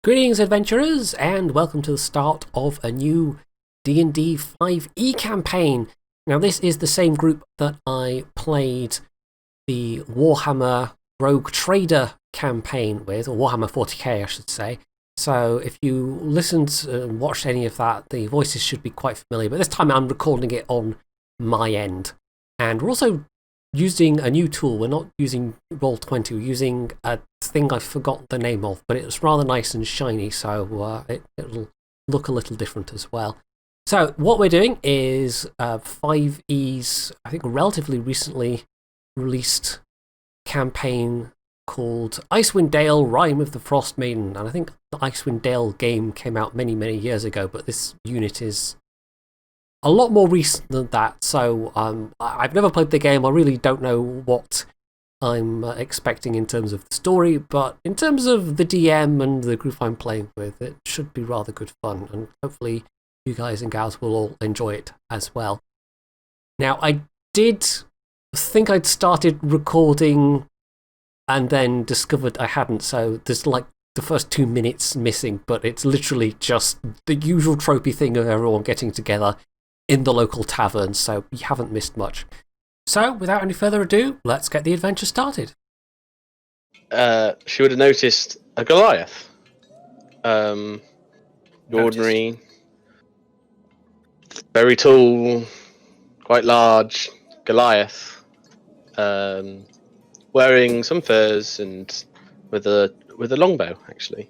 Greetings, adventurers, and welcome to the start of a new D&D 5e campaign. Now, this is the same group that I played the Warhammer Rogue Trader campaign with, or Warhammer 40k, I should say. So, if you listened and watched any of that, the voices should be quite familiar. But this time I'm recording it on my end. And we're also using a new tool. We're not using Roll20, we're using a thing I forgot the name of, but it's rather nice and shiny, so it'll look a little different as well. So what we're doing is 5e's, I think, relatively recently released campaign called Icewind Dale, Rime of the Frost Maiden. And I think the Icewind Dale game came out many, many years ago, but this unit is a lot more recent than that, so I've never played the game. I really don't know what I'm expecting in terms of the story, but in terms of the DM and the group I'm playing with, it should be rather good fun, and hopefully you guys and gals will all enjoy it as well. Now, I did think I'd started recording and then discovered I hadn't, so there's like the first 2 minutes missing, but it's literally just the usual tropey thing of everyone getting together in the local tavern, so you haven't missed much. So, without any further ado, let's get the adventure started. She would have noticed a Goliath. Ordinary, very tall, quite large Goliath, wearing some furs and with a longbow, actually.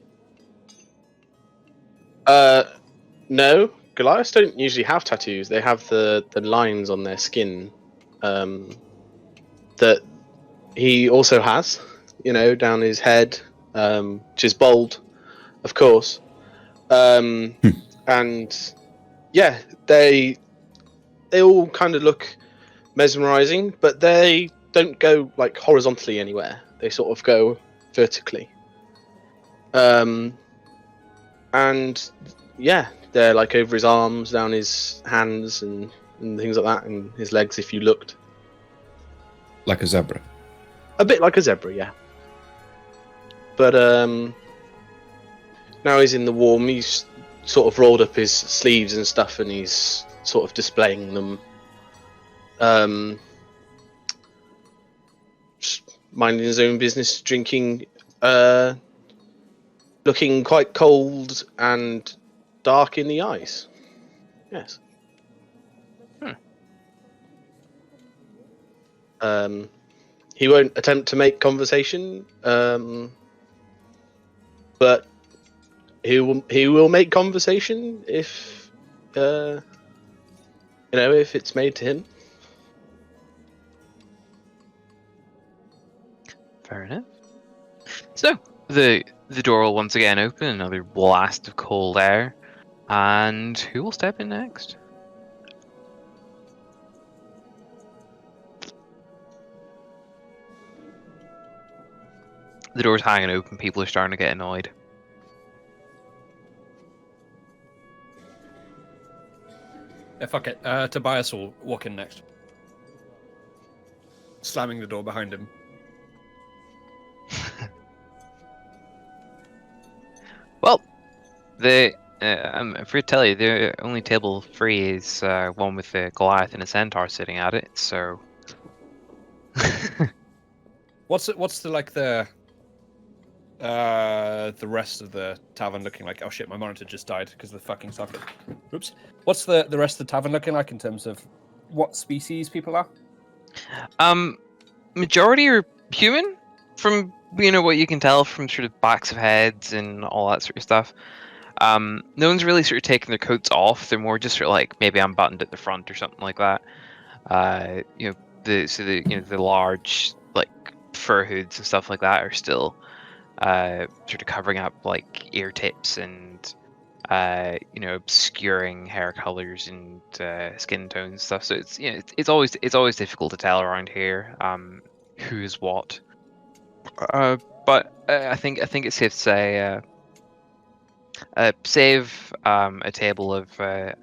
No, Goliaths don't usually have tattoos. They have the lines on their skin that he also has, down his head, which is bold, of course. And yeah, they all kind of look mesmerizing, but they don't go like horizontally anywhere. They sort of go vertically. And yeah, they're like over his arms, down his hands, and things like that, and his legs if you looked. Like a zebra. A bit like a zebra, yeah. But now he's in the warm, he's sort of rolled up his sleeves and stuff, and he's sort of displaying them. Just minding his own business, drinking, looking quite cold and dark in the eyes. Yes. He won't attempt to make conversation, but he will make conversation if if it's made to him. Fair enough. So the door will once again open, another blast of cold air, and who will step in next? The door's hanging open, people are starting to get annoyed. Yeah, fuck it. Tobias will walk in next. Slamming the door behind him. Well, I'm free to tell you, the only table free is one with the Goliath and a centaur sitting at it, so... What's the rest of the tavern looking like? Oh shit, my monitor just died because of the fucking socket. Oops. What's the rest of the tavern looking like in terms of what species people are? Majority are human, from what you can tell from sort of backs of heads and all that sort of stuff. No one's really sort of taking their coats off. They're more just sort of like maybe unbuttoned at the front or something like that. The large like fur hoods and stuff like that are still sort of covering up like ear tips and obscuring hair colors and skin tones and stuff. So it's always difficult to tell around here who's what. But I think it's safe to say save a table of I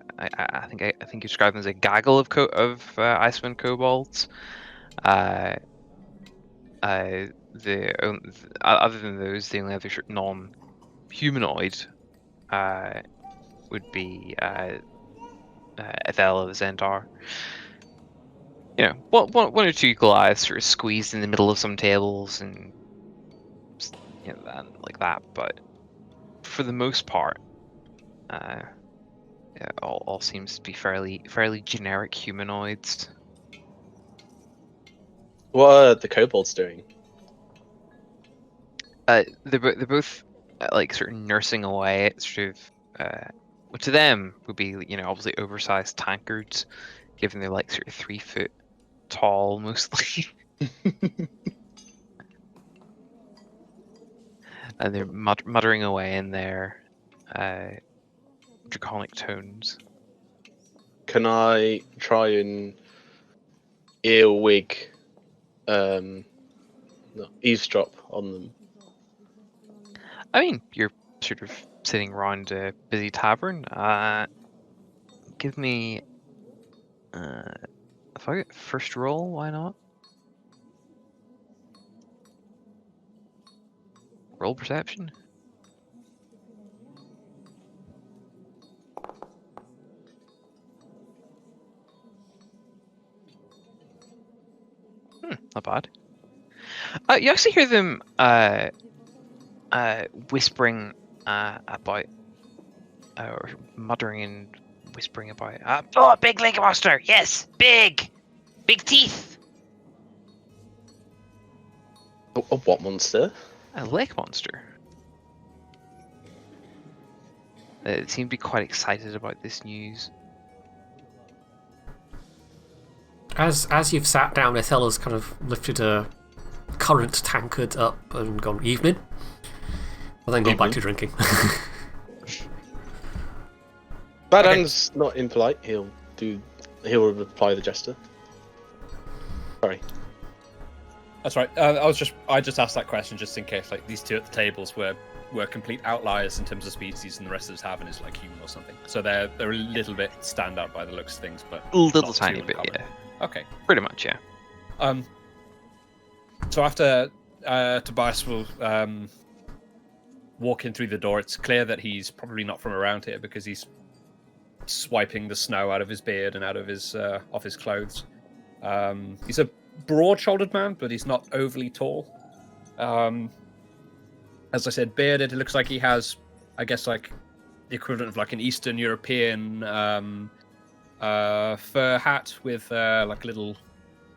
think you described them as a gaggle of Icewind kobolds. Other than those, the only other non humanoid would be Ethel of Zendar. You know, one or two Goliaths sort of squeezed in the middle of some tables and like that. But for the most part, all seems to be fairly generic humanoids. What are the kobolds doing? They're both like sort of nursing away at sort of what to them would be obviously oversized tankards, given they're like sort of 3 foot tall mostly. And they're muttering away in their draconic tones. Can I try and earwig, eavesdrop on them? I mean, you're sort of sitting around a busy tavern. Give me if I get first roll, why not? Roll perception. Not bad. You actually hear them whispering about, or muttering and whispering about. Oh, a big lake monster! Yes, big teeth. A what monster? A lake monster. They seem to be quite excited about this news. As you've sat down, Ethella's kind of lifted a currant tankard up and gone, evening. Well, then gone back to drinking. Badan's not impolite. He'll reply the jester. Sorry. That's right. I just asked that question just in case, like, these two at the tables were complete outliers in terms of species, and the rest of the tavern is like human or something. So they're a little bit stand out by the looks of things, but A little not tiny too bit, uncommon. yeah. Okay. Pretty much, yeah. So after Tobias will walk in through the door, it's clear that he's probably not from around here because he's swiping the snow out of his beard and out of his off his clothes. He's a broad-shouldered man, but he's not overly tall. As I said, bearded. It looks like he has, I guess, like the equivalent of like an Eastern European fur hat with like a little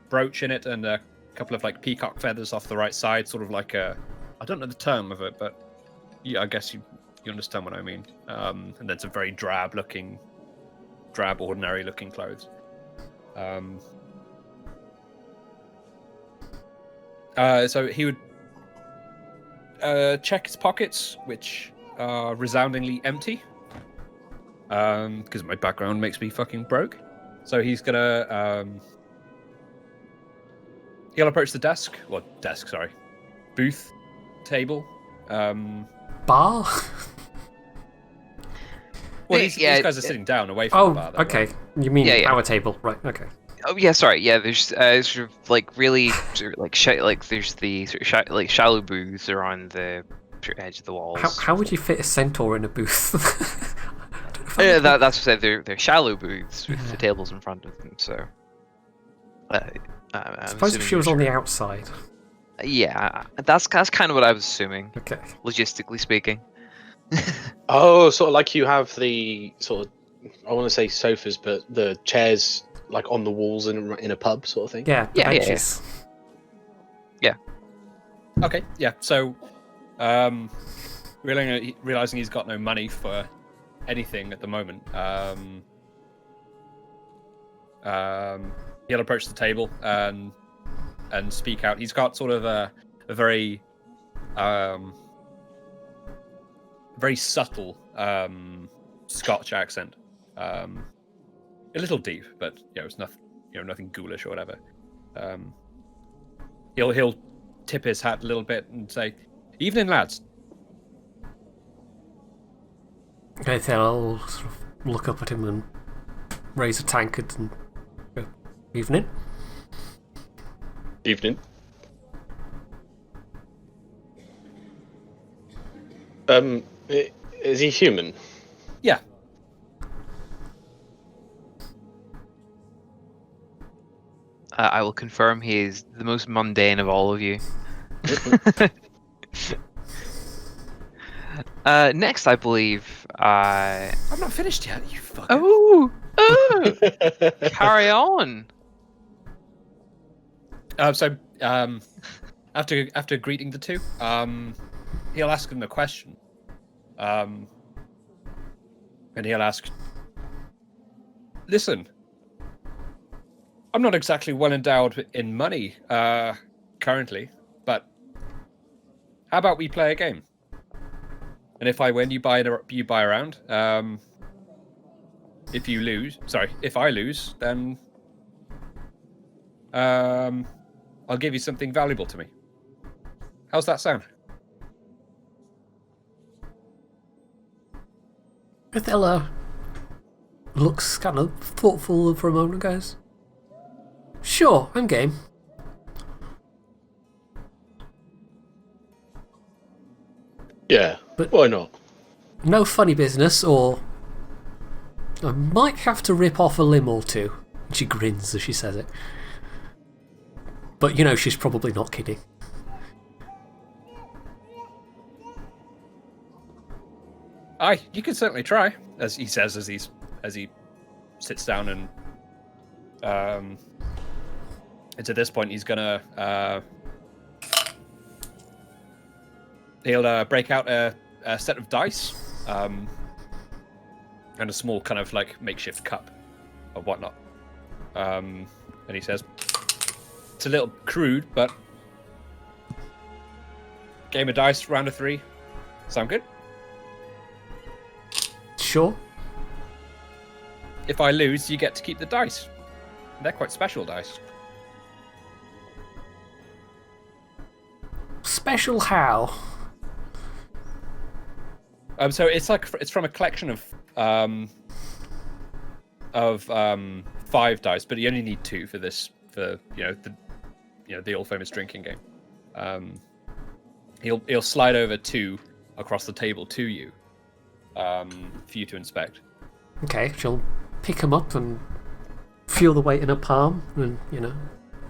brooch in it and a couple of like peacock feathers off the right side, sort of like a, I don't know the term of it, but yeah, I guess you understand what I mean. And then some very drab, ordinary looking clothes. So he would check his pockets, which are resoundingly empty. Because my background makes me fucking broke. So he's gonna he'll approach the booth, table. Bar? Well, these guys are sitting down away from the bar. Though, okay. right? You mean Yeah. our table, right? Okay. Oh yeah, sorry. Yeah, there's sort of like really sort of like there's the sort of shallow booths around the sort of edge of the walls. How would you fit a centaur in a booth? Yeah, that's what I said. They're shallow booths with the tables in front of them. So, I suppose if she was on the outside. Yeah, that's kind of what I was assuming. Okay. Logistically speaking. Oh, sort of like you have the sort of, I want to say sofas, but the chairs like on the walls in a pub sort of thing. Yeah. The benches. Yeah. Okay. Yeah. So, realizing he's got no money for anything at the moment, he'll approach the table and speak out. He's got sort of a very very subtle Scotch accent, a little deep, but it's nothing ghoulish or whatever. He'll tip his hat a little bit and say, "Evening, lads." Okay, then I'll sort of look up at him and raise a tankard and go, evening. Evening. Is he human? Yeah. I will confirm he is the most mundane of all of you. Next, I believe. I'm not finished yet, you fucker. Oh, carry on. After greeting the two, he'll ask them a question. And he'll ask, listen, I'm not exactly well endowed in money currently, but how about we play a game? And if I win, you buy around. If I lose, then I'll give you something valuable to me. How's that sound? Othello looks kind of thoughtful for a moment and goes, "Sure, I'm game." Yeah, But- why not? No funny business, or I might have to rip off a limb or two. She grins as she says it. But you know she's probably not kidding. Aye, you can certainly try, as he says as he sits down and at this point he's gonna he'll break out a set of dice and a small kind of like makeshift cup or whatnot. And he says, it's a little crude, but game of dice, round of 3. Sound good? Sure. If I lose, you get to keep the dice. They're quite special dice. Special how? So it's from a collection of 5 dice, but you only need 2 for this. For the old famous drinking game. He'll slide over 2 across the table to you, for you to inspect. Okay, she'll pick them up and feel the weight in her palm, and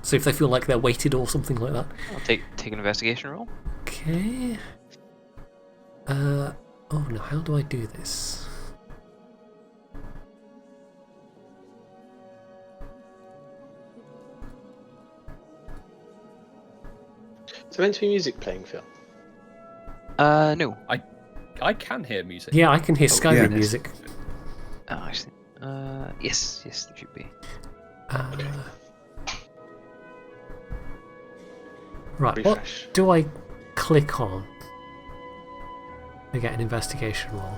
see if they feel like they're weighted or something like that. I'll take an investigation roll. Okay. Oh no, how do I do this? Is there meant to be music playing, Phil? No. I can hear music. Yeah, I can hear Skyrim yeah. music. Oh, actually. Yes, there should be. Right, Refresh. what do I click on to get an investigation roll?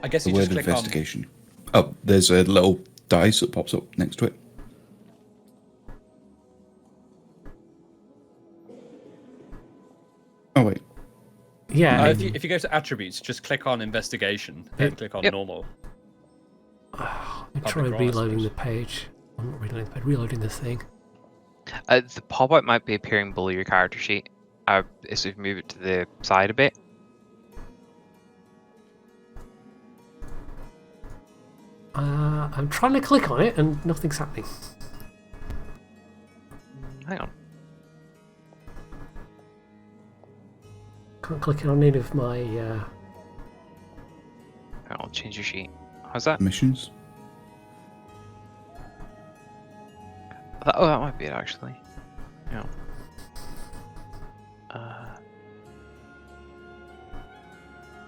I guess The you word just click investigation. Oh, there's a little dice that pops up next to it. Oh wait. Yeah, on. If you go to attributes, just click on investigation, then click on Yep. normal. let me try Public roll, I reloading suppose. the page. I'm not reloading the page, reloading the thing. The pop-out might be appearing below your character sheet. So if you move it to the side a bit. I'm trying to click on it and nothing's happening. Hang on. Can't click on any of my. I'll change your sheet. How's that? Missions. Oh, that might be it actually. Yeah.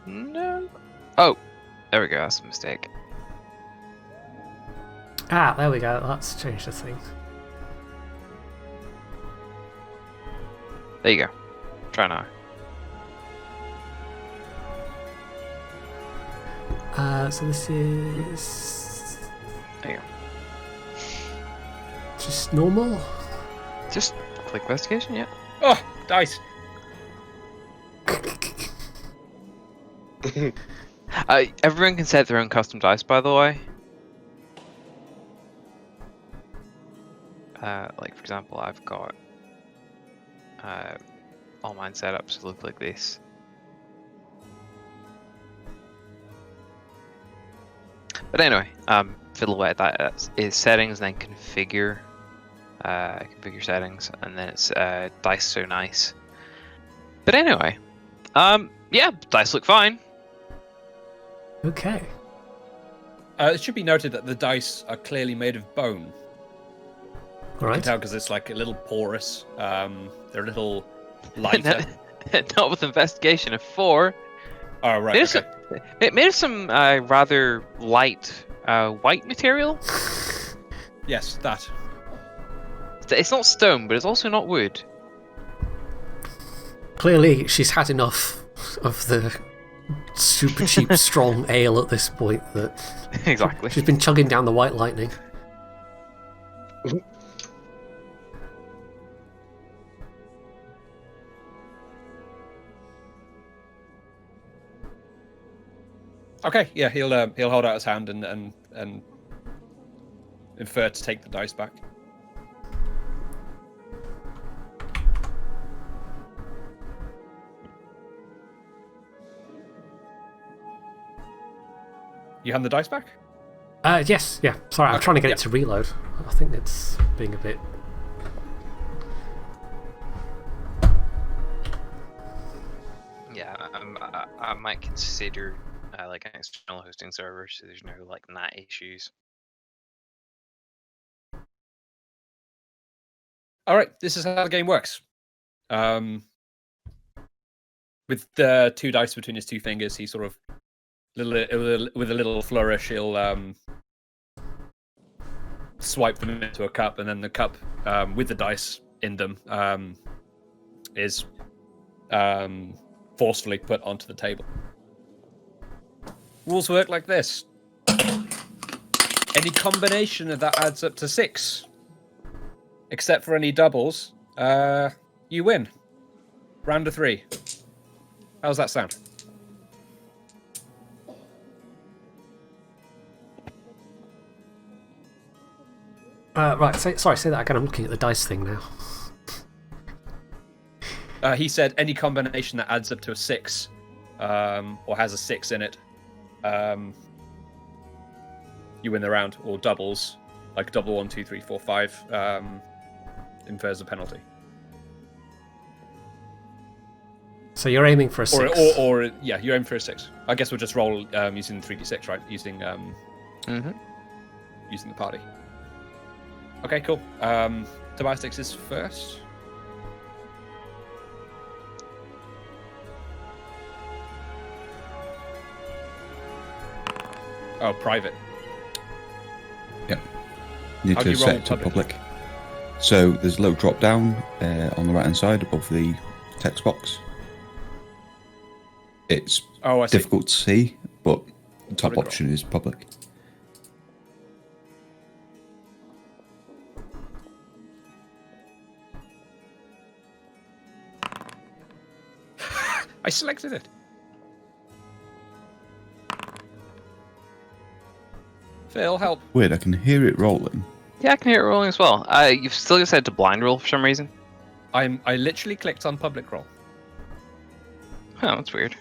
No. Oh, there we go. That's a mistake. There we go. That's changed the thing. There you go. Try now. So this is There you go. just normal. Just click investigation. Yeah. Oh, dice. Everyone can set their own custom dice, by the way. Like for example, I've got all mine set up to look like this. But anyway, fiddle away at that. It's settings, then configure. Configure settings, and then it's dice so nice. But anyway, yeah, dice look fine. Okay. It should be noted that the dice are clearly made of bone. All You can right. tell because it's like a little porous. They're a little lighter. Not with investigation of 4. Oh, right. Okay. It made of some rather light white material. Yes, that. It's not stone, but it's also not wood. Clearly, she's had enough of the super cheap, strong ale at this point that Exactly. she's been chugging down the White Lightning. Okay, yeah, he'll hold out his hand and infer to take the dice back. You hand the dice back? Yes, yeah. Sorry, I'm Okay, trying to get yeah. it to reload. I think it's being a bit... Yeah, I might consider like an external hosting server, so there's no like NAT issues. All right, this is how the game works. With the 2 dice between his 2 fingers, he sort of, with a little flourish, he'll swipe them into a cup, and then the cup with the dice in them is forcefully put onto the table. Rules work like this. Any combination of that adds up to 6. Except for any doubles, you win. Round of 3. How's that sound? Right, sorry, say that again. I'm looking at the dice thing now. He said any combination that adds up to a 6, or has a 6 in it, you win the round, or doubles, like double 1, 2, 3, 4, 5, infers a penalty. So you're aiming for a 6. Or yeah, you're aiming for a 6. I guess we'll just roll using 3d6, right? Using using the party. Okay, cool. Tobias takes his first. Oh, private. Yep. Need How do to you roll set to public? public. So there's a little drop down on the right hand side above the text box. It's Oh, I see. difficult to see, but the top Public option is public. I selected it. Phil, help. Weird, I can hear it rolling. Yeah, I can hear it rolling as well. You've still just said to blind roll for some reason. I literally clicked on public roll. Oh, that's weird.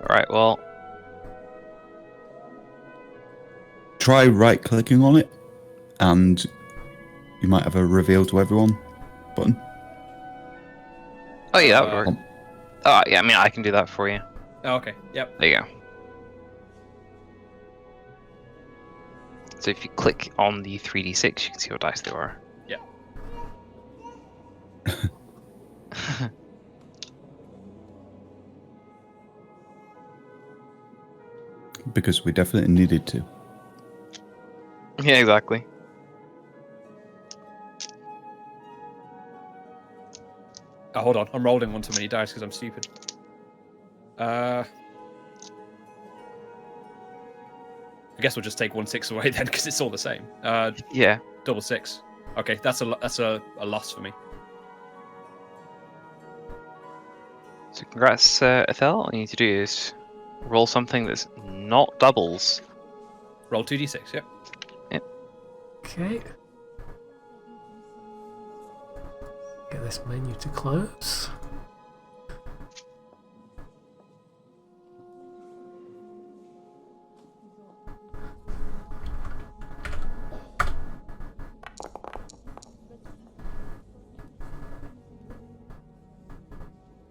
Right, well, Try right clicking on it, and you might have a reveal to everyone button. oh yeah, that would work. Um, Oh yeah, I mean, I can do that for you. Oh, okay. Yep. There you go. So if you click on the 3d6, you can see what dice they are. Yeah. Because we definitely needed to. Yeah, exactly. Oh, hold on. I'm rolling one too many dice because I'm stupid. I guess we'll just take 1 6 away then because it's all the same. Yeah. Double 6. Okay, that's a loss for me. So congrats, Ethel. All you need to do is roll something that's not doubles. Roll 2d6, yep. Okay. Get this menu to close.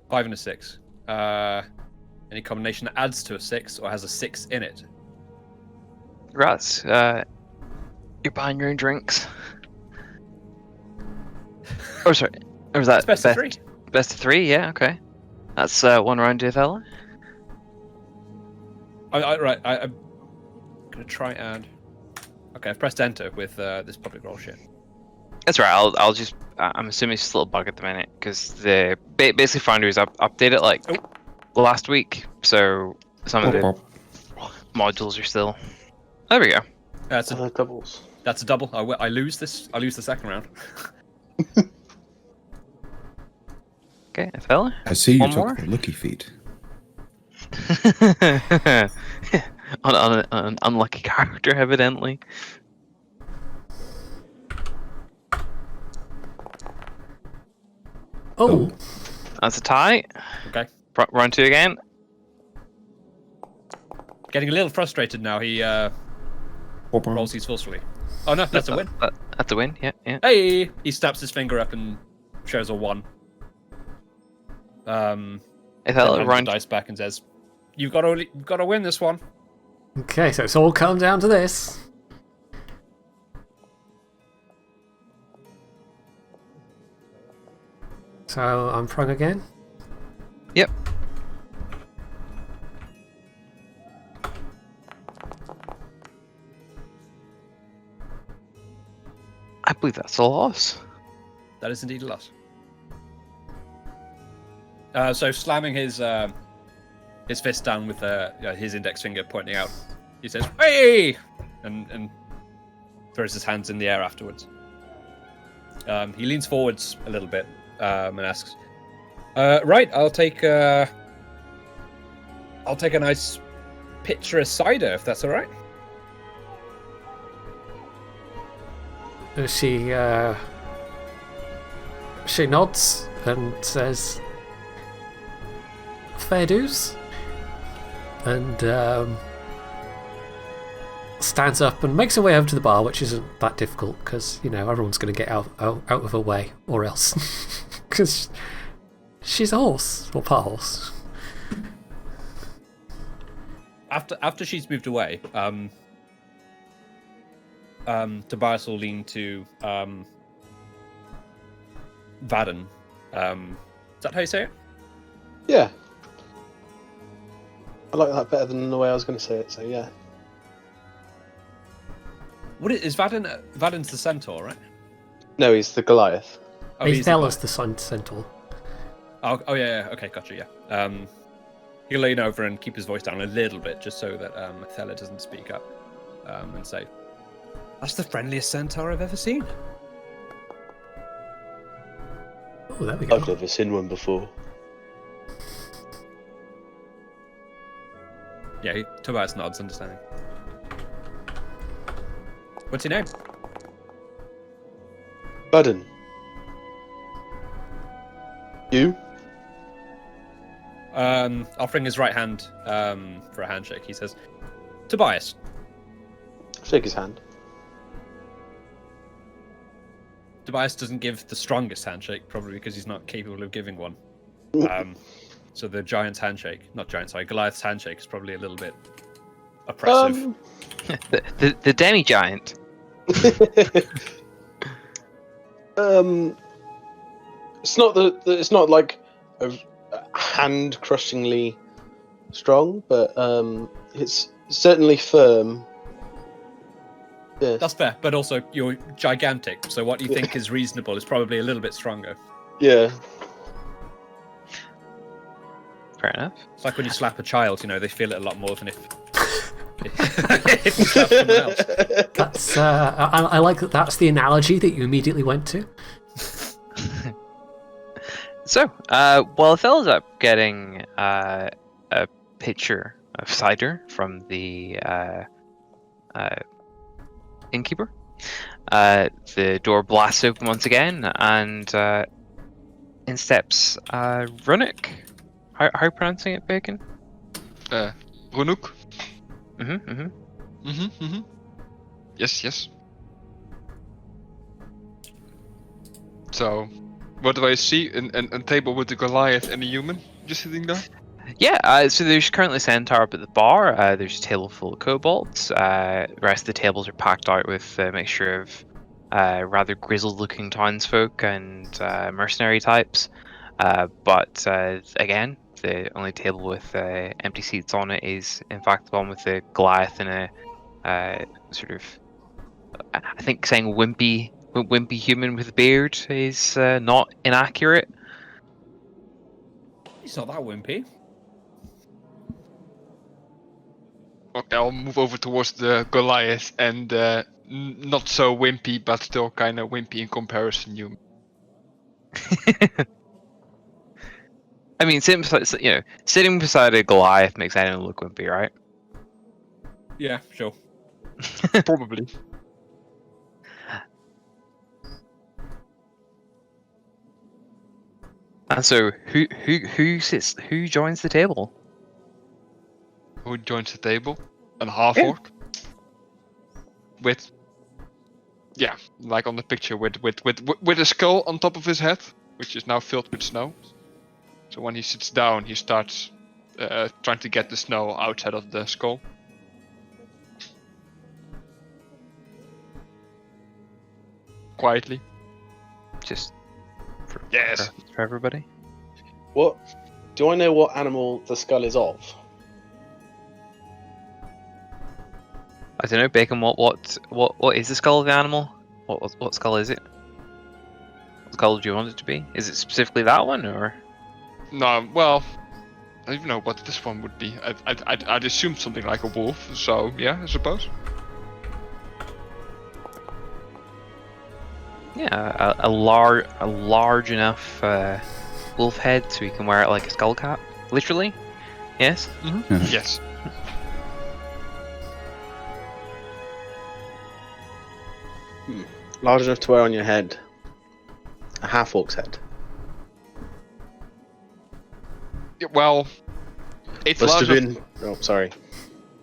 Five and a 6. Any combination that adds to a 6 or has a 6 in it. Congrats. You're buying your own drinks. Oh, sorry. Or was that It's best of 3. Best of 3, yeah, okay. That's one round to Ethel. Right, I'm gonna try and. Okay, I've pressed enter with this public roll shit. That's right. I'll just. I'm assuming it's just a little bug at the minute because the basically Foundry's updated like last week, so some of the modules are still. There we go. That's Doubles. That's a double. I lose this. I lose the second round. Okay, Ethel. I see you One took more? the lucky feet. on an unlucky character, evidently. Oh, That's a tie. Okay. Round 2 again. Getting a little frustrated now. He rolls these forcefully. Oh no, that's a win. That's a win. Yeah, yeah. Hey! He snaps his finger up and shows a 1. Ethel, Hands the round. dice back and says, "You've got to win this one." okay, so it's all come down to this. So I'm prone again. Yep. I believe that's a loss. That is indeed a loss. So slamming his fist down with his index finger pointing out, he says, "Hey!" and throws his hands in the air afterwards. He leans forwards a little bit and asks, "Right, I'll take a nice pitcher of cider if that's all right." She nods and says, "Fair dues," and stands up and makes her way over to the bar, which isn't that difficult because everyone's going to get out of her way or else, because she's a horse or part horse. After she's moved away, Tobias will lean to Vaden. Is that how you say it? Yeah. I like that better than the way I was going to say it, so yeah. What is Vaden? Vaden's the centaur, right? No, he's the Goliath. Oh, They he's tell the us the centaur. Oh yeah. Okay, gotcha. Yeah. He'll lean over and keep his voice down a little bit, just so that Thela doesn't speak up, and say, "That's the friendliest centaur I've ever seen." Oh, there we go. I've never seen one before. Yeah, Tobias nods, understanding. What's your name? Budden. You? Offering his right hand for a handshake, he says, "Tobias." Shake his hand. Tobias doesn't give the strongest handshake, probably because he's not capable of giving one. So the Goliath's handshake is probably a little bit oppressive. the demi-giant. It's not like a hand crushingly strong, but it's certainly firm. Yeah. That's fair, but also you're gigantic, so what you think is reasonable is probably a little bit stronger. Yeah. Fair enough. It's like when you slap a child, they feel it a lot more than if if you slap someone else. That's I like that. That's the analogy that you immediately went to. So, while Phil is up getting a pitcher of cider from the innkeeper, the door blasts open once again, and in steps Runnock. How are you pronouncing it, Bacon? Runuk. Mm-hmm. Yes. So, what do I see? A table with a Goliath and a human just sitting there? Yeah, so there's currently centaur up at the bar. There's a table full of kobolds. The rest of the tables are packed out with a mixture of rather grizzled-looking townsfolk and mercenary types. But again, the only table with empty seats on it is, in fact, the one with the Goliath and a sort of, I think saying wimpy human with a beard is not inaccurate. He's not that wimpy. Okay, I'll move over towards the Goliath and not so wimpy, but still kind of wimpy in comparison. Human. I mean, sitting beside a Goliath makes anyone look wimpy, right? Yeah, sure. Probably. And so, who joins the table? Who joins the table? A half-orc. With, yeah, like on the picture, with a skull on top of his head, which is now filled with snow. So when he sits down, he starts trying to get the snow outside of the skull. Quietly. Just for everybody. What? Do I know what animal the skull is of? I don't know, Bacon. What is the skull of the animal? What skull is it? What skull do you want it to be? Is it specifically that one, or? No, well, I don't even know what this one would be. I'd assume something like a wolf. So yeah, I suppose. Yeah, a large enough wolf head so you can wear it like a skull cap. Literally, yes. Mm-hmm. Yes. Large enough to wear on your head. A half-orc's head. Well, it's Must large have enough. been. Oh, sorry.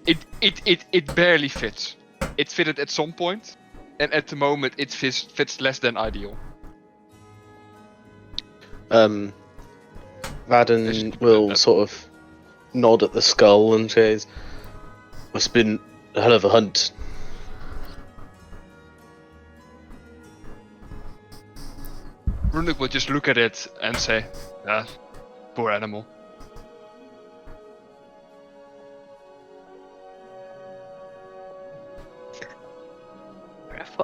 It barely fits. It fitted at some point, and at the moment it fits less than ideal. Vaden will sort of nod at the skull and says, "Must have been a hell of a hunt." Runuk will just look at it and say, poor animal.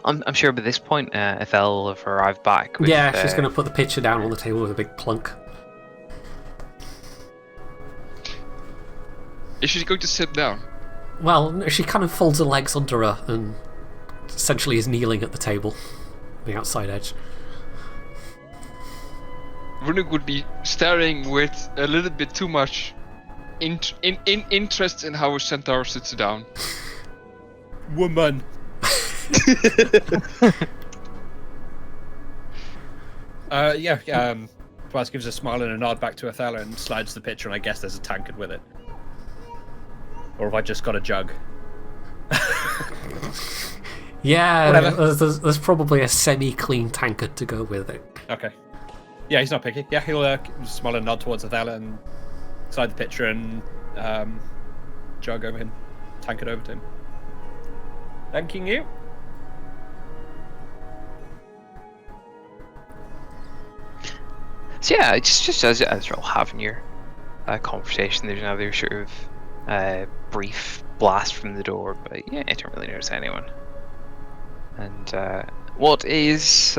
I'm sure by this point, Ethel will have arrived back. With, Yeah, she's going to put the pitcher down on the table with a big plunk. Is she going to sit down? Well, she kind of folds her legs under her and essentially is kneeling at the table, the outside edge. Runuk would be staring with a little bit too much interest in how a centaur sits down. Woman. Twice gives a smile and a nod back to Othello and slides the pitcher, and I guess there's a tankard with it. Or have I just got a jug? Yeah, Whatever. there's probably a semi-clean tankard to go with it. Okay. Yeah, he's not picky. Yeah, he'll smile and nod towards Othello and slide the pitcher and jug over him, tankard over to him. Thanking you. So yeah, just as you're all having your conversation, there's another sort of brief blast from the door, but yeah, I don't really notice anyone. And what is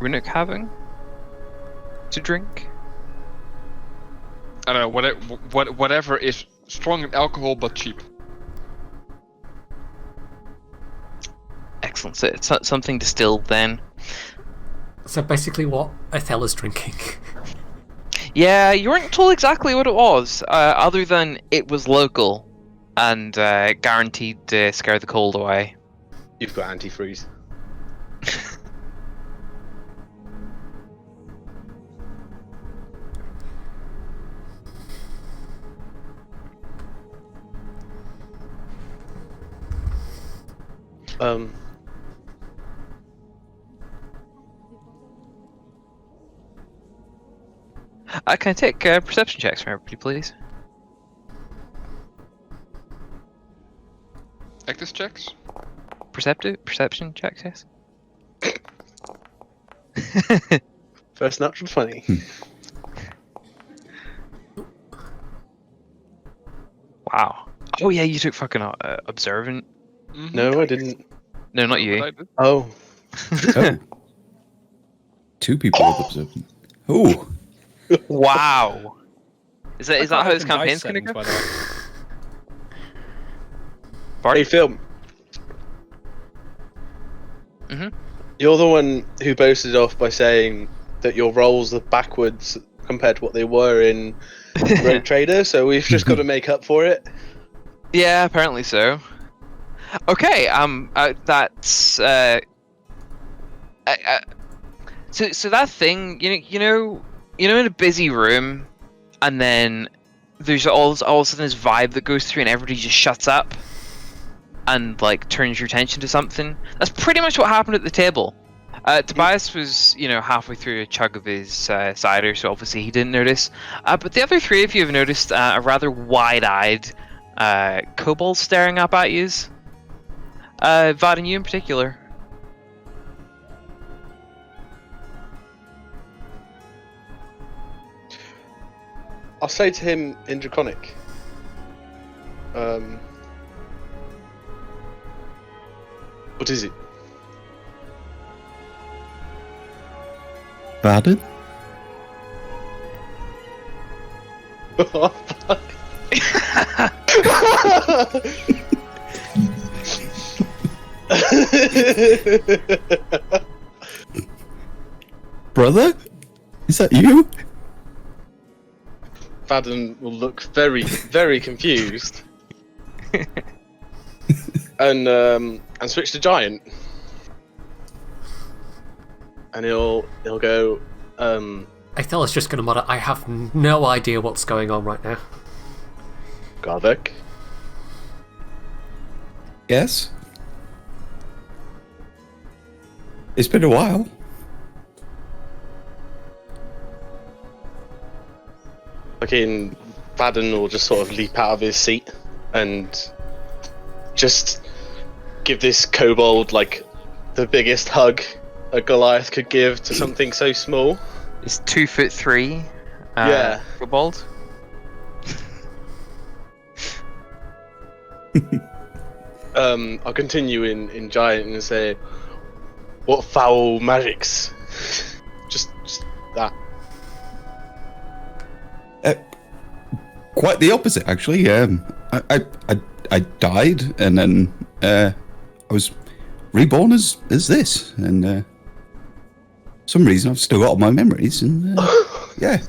Runuk having to drink? I don't know, whatever is strong in alcohol but cheap. Excellent. So it's something distilled then. So basically, what Othella's drinking. Yeah, you weren't told exactly what it was, other than it was local and guaranteed to scare the cold away. You've got antifreeze. Can I take perception checks from everybody, please? Actus checks. Perception checks, yes. First natural 20. Wow. Oh yeah, you took fucking observant. Mhm. No, I didn't. No, not But you. I did. Oh. Oh. 2 people with observant. Oh, Wow. Is that how this Open campaign's dice gonna go? settings, by the way. Hey, Phil. Mhm. You're the one who boasted off by saying that your rolls are backwards compared to what they were in Rogue Trader, so we've just got to make up for it. Yeah, apparently so. Okay, that's so that thing, you know, in a busy room, and then there's all of a sudden this vibe that goes through, and everybody just shuts up, and like turns your attention to something. That's pretty much what happened at the table. Tobias was, halfway through a chug of his cider, so obviously he didn't notice. But the other 3 of you have noticed a rather wide-eyed kobold staring up at you. Vad and you in particular. I'll say to him in Draconic. What is it? Baden? Oh, fuck. Brother? Is that you? Fadden will look very, very confused. and switch to giant. And he'll go, Othella's just going to mutter, I have no idea what's going on right now. Garvek. Yes. It's been a while. Fucking Fadden will just sort of leap out of his seat and just give this kobold like the biggest hug a Goliath could give to something so small. It's 2'3". Yeah. Kobold. I'll continue in giant and say, "What foul magics?" just that. Quite the opposite, actually. I died, and then I was reborn as this, and some reason I've still got all my memories, and yeah,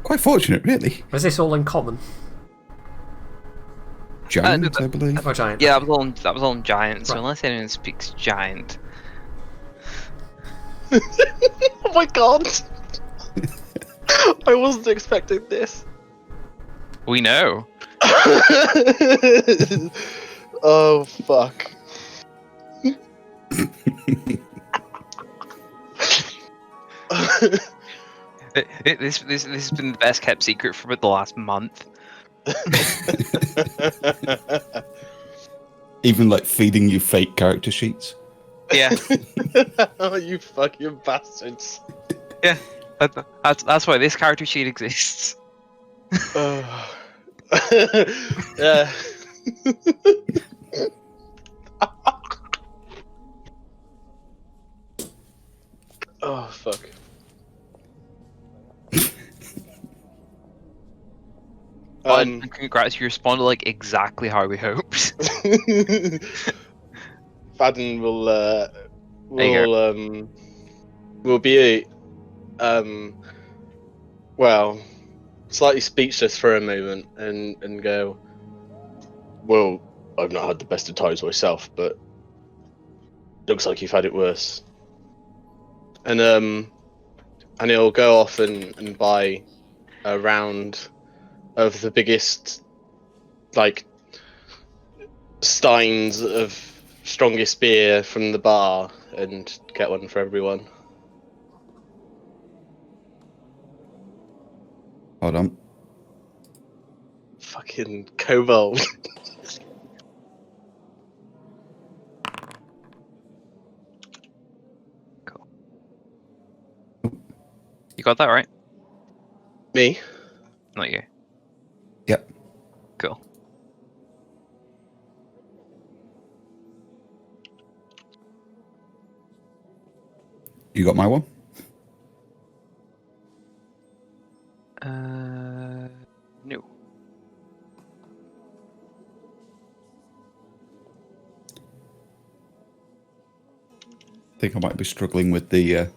quite fortunate, really. Was this all in common? Giant, I believe. Oh, giant. Yeah, that was all in giant. So Right. unless anyone speaks giant, Oh my god! I wasn't expecting this. we know. Oh fuck. This has been the best kept secret for about the last month. Even like feeding you fake character sheets. Yeah, Oh, you fucking bastards. yeah. That's why this character sheet exists. Yeah. Oh fuck. And congrats, you responded like exactly how we hoped. Fadden will will be well, slightly speechless for a moment and go, well, I've not had the best of times myself, but looks like you've had it worse. And he'll go off and buy a round of the biggest, like, steins of strongest beer from the bar and get one for everyone. Hold on. Fucking kobold. Cool. You got that right? Me? Not you. Yep. Cool. You got my one? No. I think I might be struggling with the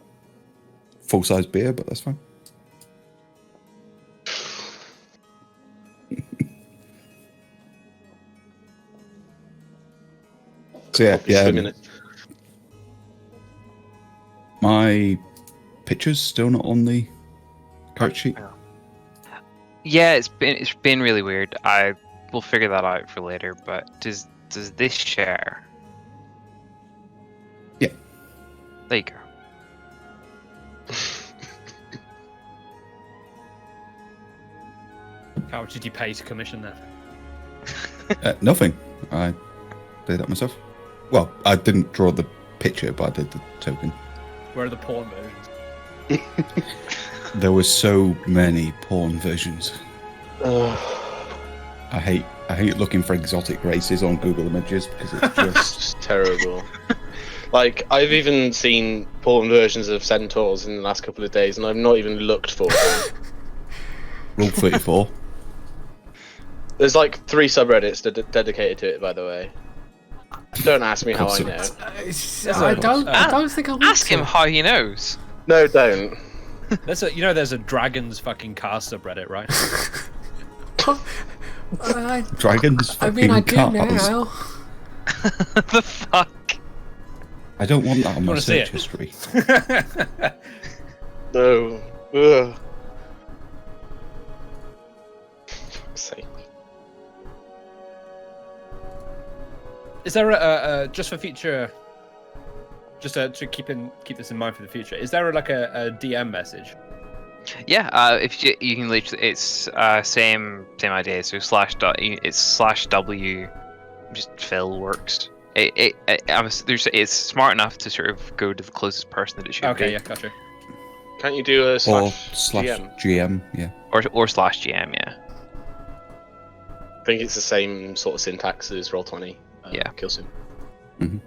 full-size beer, but that's fine. So yeah. My picture's still not on the character sheet. Yeah, it's been really weird. I will figure that out for later. But does this share? Yeah. There you go. How much did you pay to commission that? Nothing. I did that myself. Well, I didn't draw the picture, but I did the token. Where are the porn versions? There were so many porn versions. I hate looking for exotic races on Google Images because it's just terrible. Like, I've even seen porn versions of centaurs in the last couple of days, and I've not even looked for them. Rule 34. There's like 3 subreddits dedicated to it, by the way. Don't ask me how I know. I don't think I want Ask to. him how he knows. No, don't. There's a dragons fucking car subreddit, right? Dragons I fucking mean, I do cars. now. The fuck? I don't want that on my wanna see search it? history. No. Ugh. Fuck's sake. Is there a just for future, just to keep this in mind for the future? Is there like a DM message? Yeah. If you can literally, it's same idea. So /w, just Phil works. It's smart enough to sort of go to the closest person that it should be. Okay, yeah, gotcha. Can't you do a Or /GM? GM, yeah. Or /GM, yeah. I think it's the same sort of syntax as Roll20. Yeah. Kills him. Mm-hmm.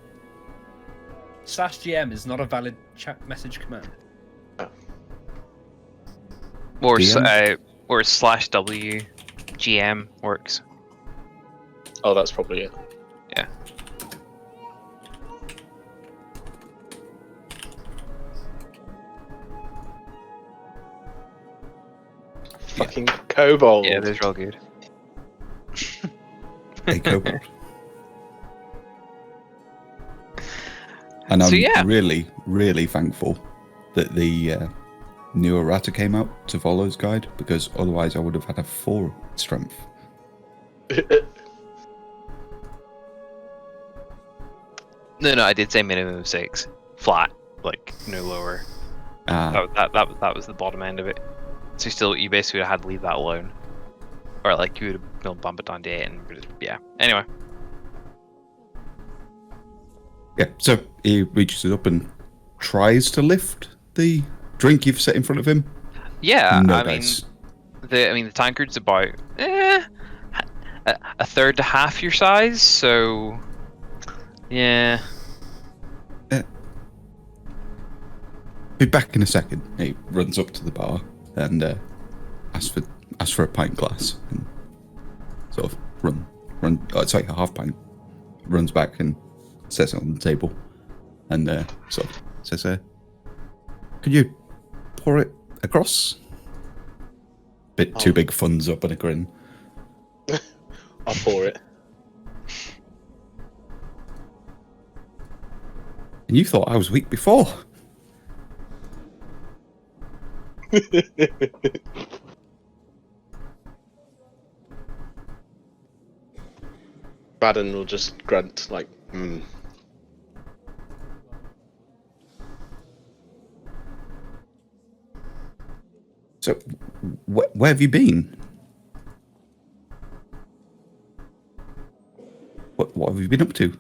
/GM is not a valid chat message command. Or DM? or /w, GM works. Oh, that's probably it. Yeah. Fucking kobold. Yeah, those are all good. A kobold. And I'm So, yeah. really, really thankful that the new errata came out to Volo's guide, because otherwise I would have had a 4 strength. No, I did say minimum of 6, flat, like no lower. That was the bottom end of it. So you basically would have had to leave that alone, or like you would have bump it down to 8, and yeah. Anyway. Yeah, so he reaches up and tries to lift the drink you've set in front of him. Yeah, No I dice. mean the tankard's about a third to half your size, so yeah. Be back in a second. He runs up to the bar and asks for a pint glass and sort of run. Sorry, a half pint. Runs back and sets it on the table. and sort of says, "Could you pour it across?" Bit too big funds up and a grin. I'll pour it. And you thought I was weak before. Baden will just grunt like, hmm. So, where have you been? What have you been up to?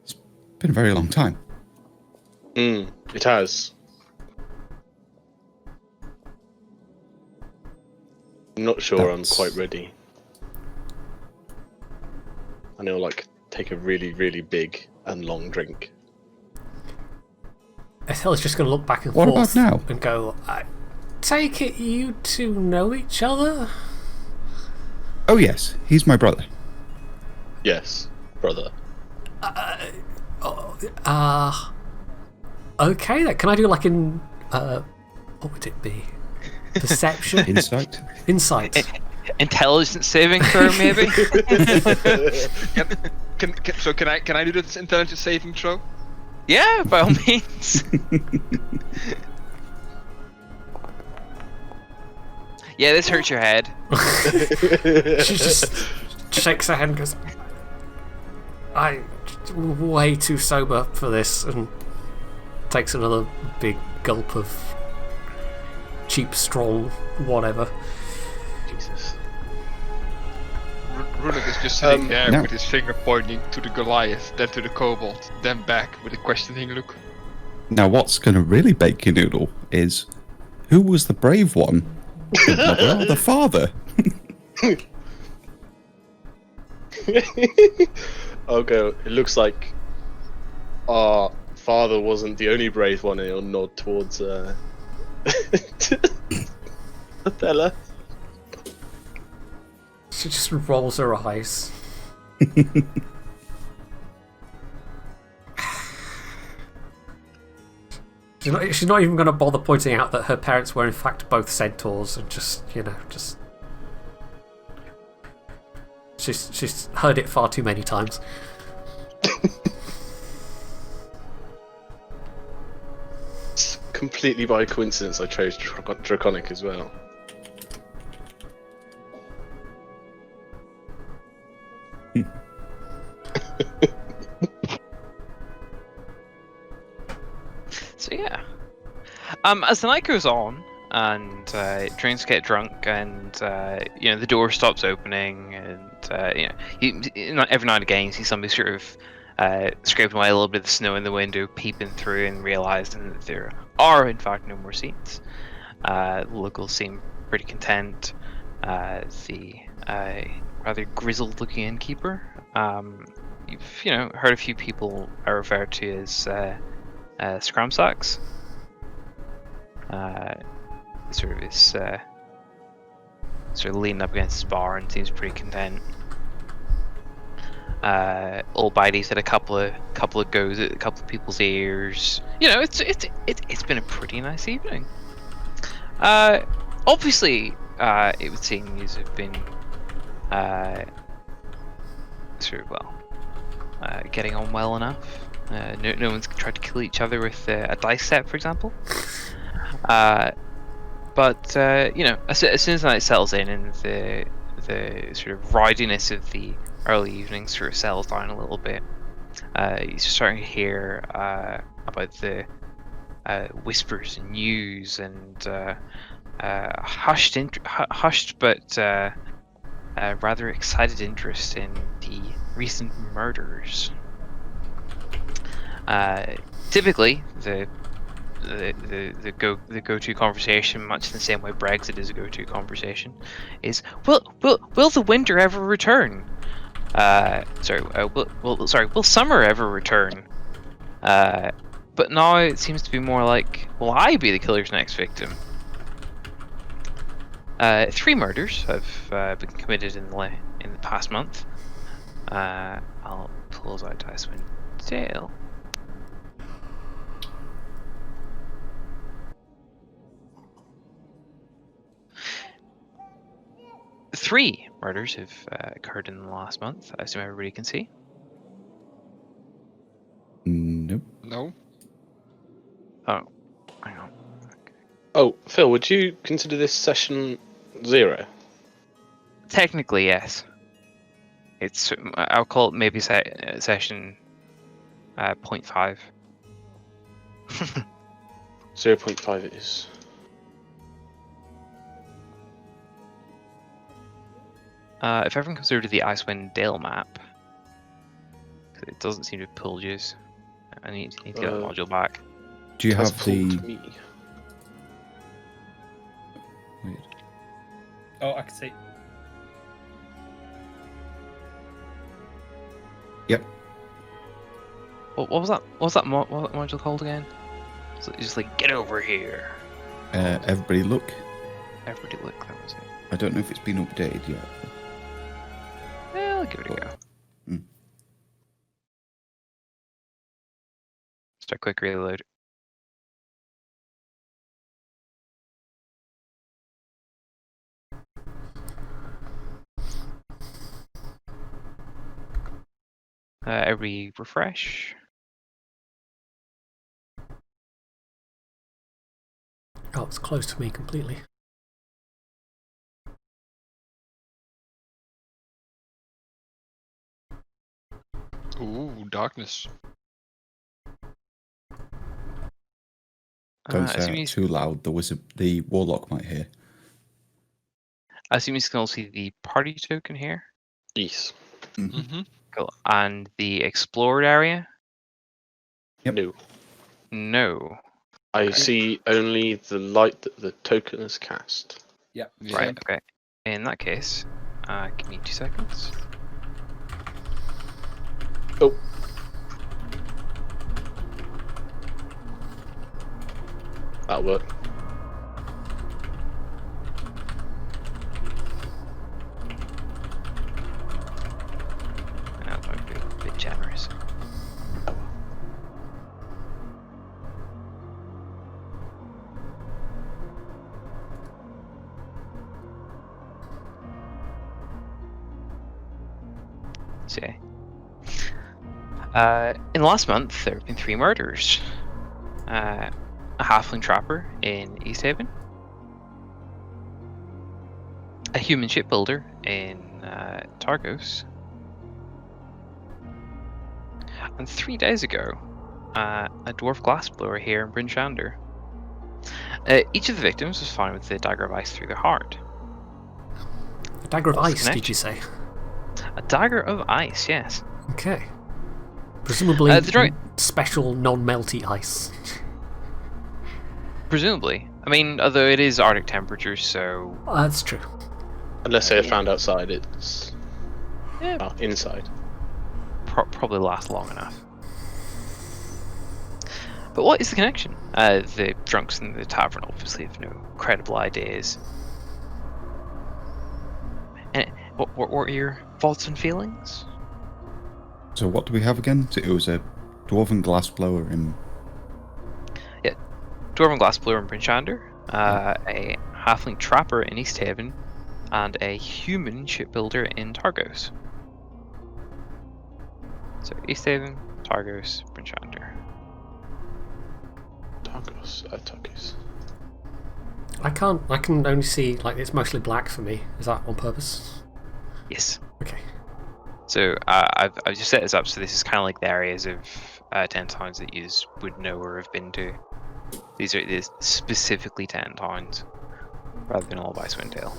It's been a very long time. It has. I'm not sure I'm quite ready. And he'll like take a really, really big and long drink. Ethel's just going to look back and What forth about now? and go, I take it you two know each other? Oh yes, he's my brother. Yes, brother. Okay, then. Can I do like an, what would it be? Perception? Insight. Insight. Intelligence saving throw, maybe? Can I do this intelligence saving throw? Yeah, by all means. Yeah, this hurts your head. She just shakes her head and goes, I'm way too sober for this, and takes another big gulp of cheap, strong, whatever. Jesus. Runik is just sitting there no. with his finger pointing to the Goliath, then to the Kobold, then back with a questioning look. Now, what's going to really bake your noodle is who was the brave one, the mother or the father? I'll go. It looks like our father wasn't the only brave one, and he'll nod towards Bella. She just rolls her eyes. She's not even going to bother pointing out that her parents were in fact both centaurs, and just, you know, just... She's heard it far too many times. Completely by coincidence, I chose Draconic as well. So yeah. As the night goes on and drinks get drunk and the door stops opening and every now and again you see somebody sort of scraping away a little bit of the snow in the window, peeping through and realizing that there are in fact no more seats. The locals seem pretty content. The rather grizzled looking innkeeper, you've heard a few people are referred to as scramsacks. Sort of leaning up against his bar and seems pretty content. Old Bidey's had a couple of goes at a couple of people's ears. It's been a pretty nice evening. Obviously, it would seem you have been getting on well enough. No one's tried to kill each other with a dice set, for example. But as soon as the night settles in and the sort of rowdiness of the early evening sort of settles down a little bit, you're starting to hear about the whispers and news and hushed but rather excited interest in the recent murders. Typically, the go-to conversation, much in the same way Brexit is a go-to conversation, is will the winter ever return? Will summer ever return? But now it seems to be more like, will I be the killer's next victim? 3 murders have been committed in the past month. I'll close out Icewind Dale. 3 murders have occurred in the last month. I assume everybody can see. Nope. No. Oh, hang on. Oh, Phil, would you consider this session 0? Technically, yes. It's I'll call it maybe session 0.5. 0.5 it is. If everyone comes over to the Icewind Dale map, 'cause it doesn't seem to have pulled you. I need to get that module back. Do you Has have pulled the? me. Wait. Oh, I can see. Yep. What was that? What was that module called again? So it's just like, get over here. Everybody look. Everybody look, that was it. I don't know if it's been updated yet. I'll give it a go. Mm. Start quick reload. Everybody refresh. Oh, it's close to me completely. Ooh, darkness. Don't I say assume it he's- too loud. The warlock might hear. I assume you can all see the party token here. Yes. Mm-hmm. Cool. And the explored area? Yep. No. No. I see only the light that the token has cast. Yeah. Right, okay. In that case, give me 2 seconds. Oh. That'll work. That might be a bit generous. See. In the last month, there have been 3 murders. A halfling trapper in East Haven, a human shipbuilder in Targos, and 3 days ago, a dwarf glassblower here in Bryn Shander. Each of the victims was found with the dagger of ice through the heart. A dagger of What's the ice, did you say? A dagger of ice, yes. Okay. Presumably the drug- special non-melty ice. Presumably. I mean, although it is Arctic temperatures, so That's true. Unless they are found outside, it's yeah, inside. probably last long enough. But what is the connection? The drunks in the tavern obviously have no credible ideas. And what were your thoughts and feelings? So what do we have again? It was a dwarven glassblower in. Dwarven glassblower in Bryn Shander, a halfling trapper in East Haven, and a human shipbuilder in Targos. So East Haven, Targos, Bryn Shander. Targos. I can only see, like, it's mostly black for me. Is that on purpose? Yes. Okay. So I've just set this up so this is kind of like the areas of 10 towns that you would know or have been to. These are specifically 10 towns, rather than all of Icewind Dale.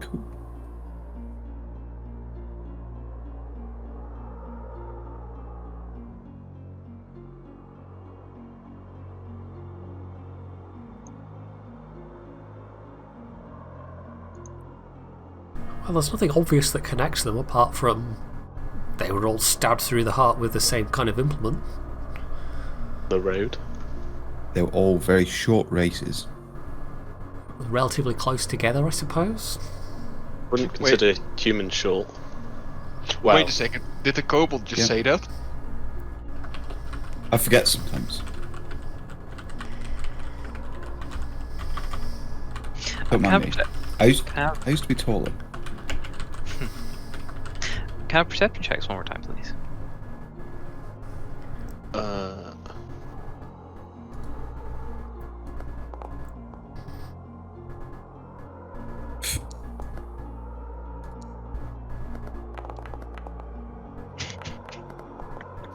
Cool. Well, there's nothing obvious that connects them apart from they were all stabbed through the heart with the same kind of implement. The road. They were all very short races. Relatively close together, I suppose. Wouldn't consider human short. Well, Wait a second. Did the kobold just Yeah. say that? I forget sometimes. Don't mind me. I used to be taller. Can I have perception checks one more time, please?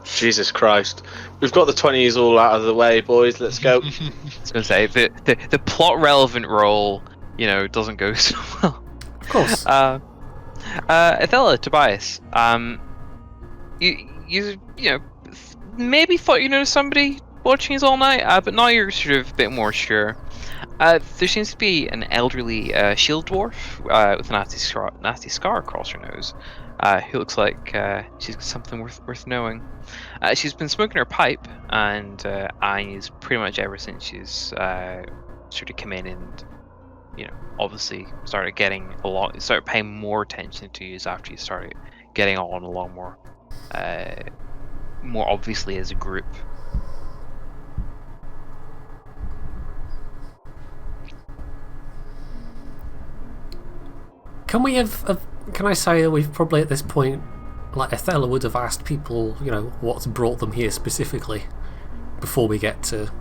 Jesus Christ. We've got the 20s all out of the way, boys. Let's go. I was going to say, the plot relevant roll, doesn't go so well. Of course. Athela, Tobias, you maybe thought you noticed somebody watching us all night, but now you're sort of a bit more sure. There seems to be an elderly shield dwarf with a nasty scar across her nose, who looks like she's got something worth knowing. She's been smoking her pipe and eyeing us pretty much ever since she's sort of come in and, obviously started paying more attention to you after you started getting on a lot more obviously as a group. Can I say that we've probably at this point, like Athela would have asked people, what's brought them here specifically, before we get to.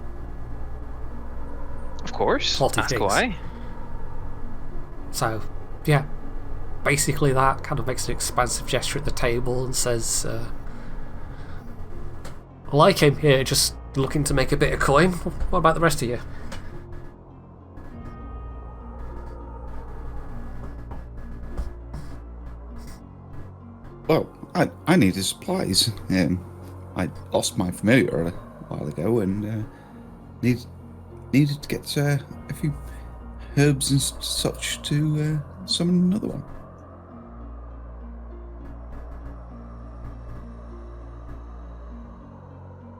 Of course. Ask away. So, yeah, basically that kind of makes an expansive gesture at the table and says, "Well, I came here just looking to make a bit of coin. What about the rest of you?" Well, I needed supplies. I lost my familiar a while ago and needed to get a few herbs and such to summon another one.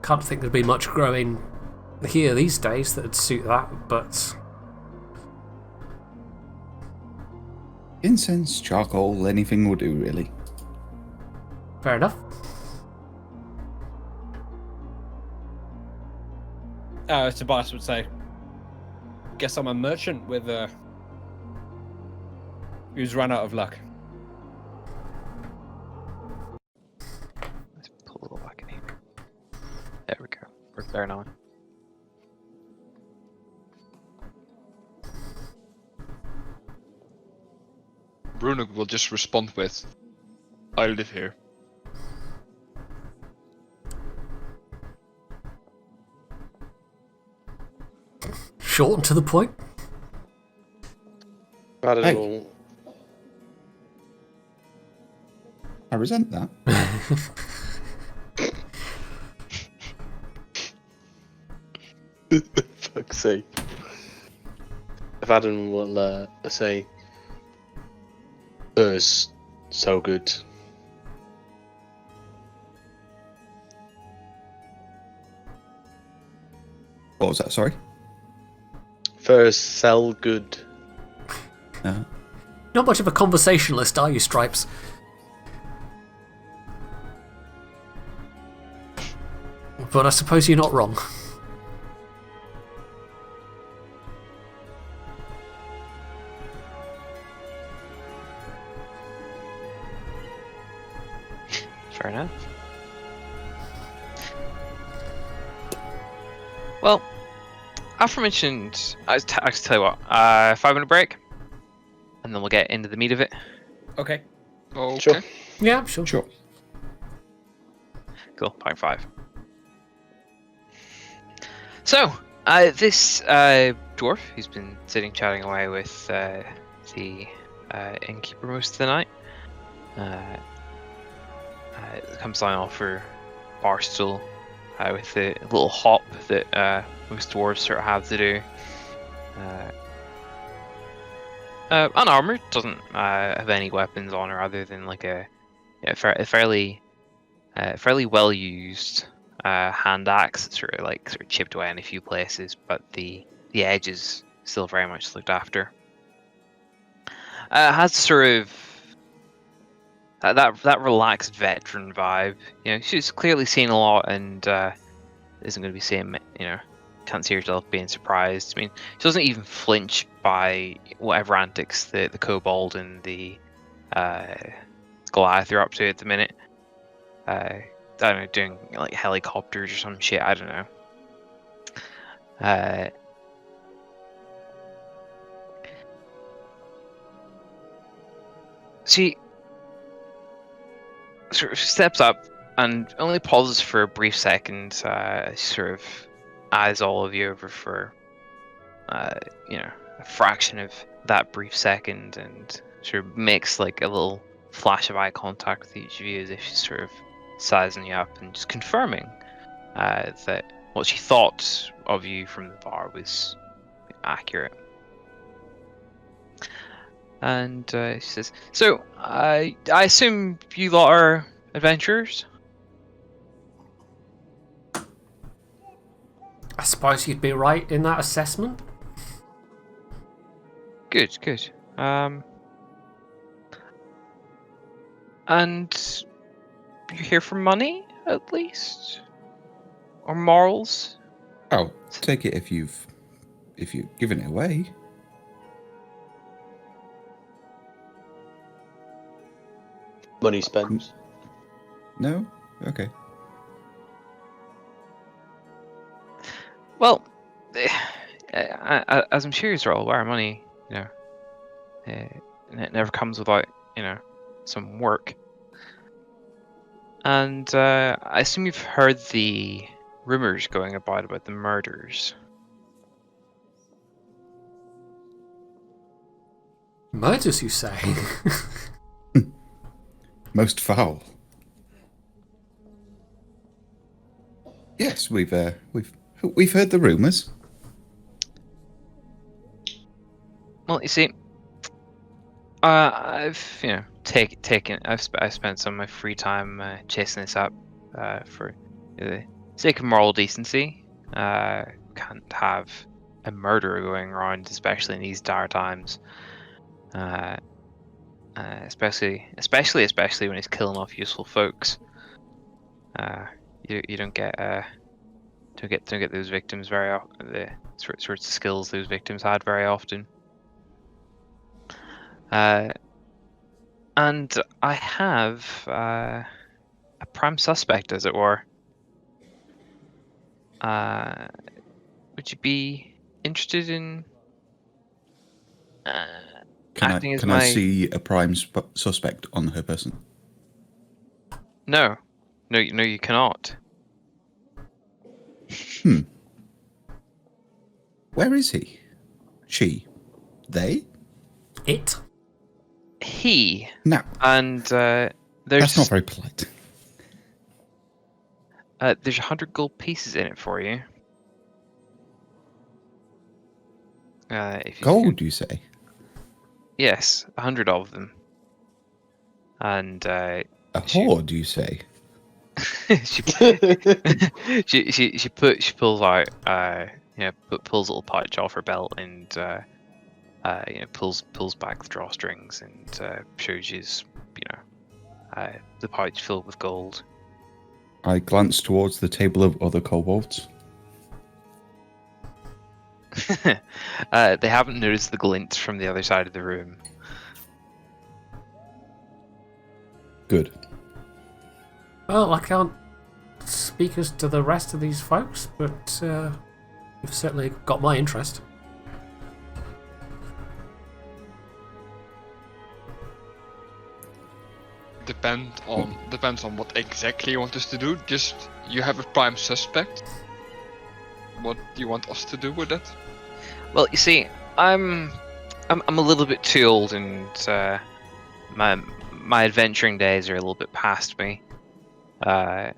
Can't think there'd be much growing here these days that'd suit that, but incense, charcoal, anything will do, really. fair enough. Tobias would say, "Guess I'm a merchant with who's run out of luck." Let's pull a little back in here. There we go. We're there now. Bruno will just respond with, "I live here." Short and to the point. I don't Hey. know. I resent that. Fuck's sake. If Adam will say, "It's so good." What was that? Sorry. Furs sell good. Not much of a conversationalist, are you, Stripes? But I suppose you're not wrong. Fair enough. Well, aforementioned, I tell you what, 5-minute break, and then we'll get into the meat of it. Okay. Okay. Sure. Yeah, sure. Sure. Cool, point 5. So, this dwarf who's been sitting chatting away with the innkeeper most of the night comes down off her bar stool with the little hop that most dwarves sort of have to do. Unarmored, doesn't have any weapons on her other than like a fairly well used hand axe, sort of chipped away in a few places, but the edge is still very much looked after. Has sort of that relaxed veteran vibe. She's clearly seen a lot and isn't going to be seeing can't see herself being surprised. I mean, she doesn't even flinch by whatever antics the kobold and the Goliath are up to at the minute. I don't know, doing like helicopters or some shit. I don't know. She sort of steps up and only pauses for a brief second. She sort of eyes all of you over for, a fraction of that brief second, and sort of makes like a little flash of eye contact with each of you as if she's sort of sizing you up and just confirming that what she thought of you from the bar was accurate. And she says, "So, I assume you lot are adventurers?" I suppose you'd be right in that assessment. Good, good. And you're here for money, at least? Or morals? I'll take it if you've given it away. Money spent. No? Okay. Well, as I'm sure you're all aware, money, it never comes without, some work. And I assume you've heard the rumors going about the murders. Murders, you say? Most foul. Yes, we've heard the rumors. Well, you see, I've I've spent some of my free time chasing this up for the sake of moral decency. Can't have a murderer going around, especially in these dire times. Especially when he's killing off useful folks. You don't get those victims very often. The sorts of skills those victims had very often. And I have a prime suspect, as it were. Would you be interested in acting as my... I see a prime suspect on her person? No, you cannot. Where is he? She? They? It? He. No. And there's... That's not very polite. There's 100 gold pieces in it for you. If you Gold, you say? Yes, 100 of them. And a hoard, you say? she pulls out pulls a little pouch off her belt and pulls back the drawstrings and shows you the pouch filled with gold. I glance towards the table of other kobolds. They haven't noticed the glints from the other side of the room. Good. Well, I can't speak as to the rest of these folks, but you've certainly got my interest. Depends on what exactly you want us to do. Just you have a prime suspect. What do you want us to do with it? Well, you see, I'm a little bit too old, and my adventuring days are a little bit past me. The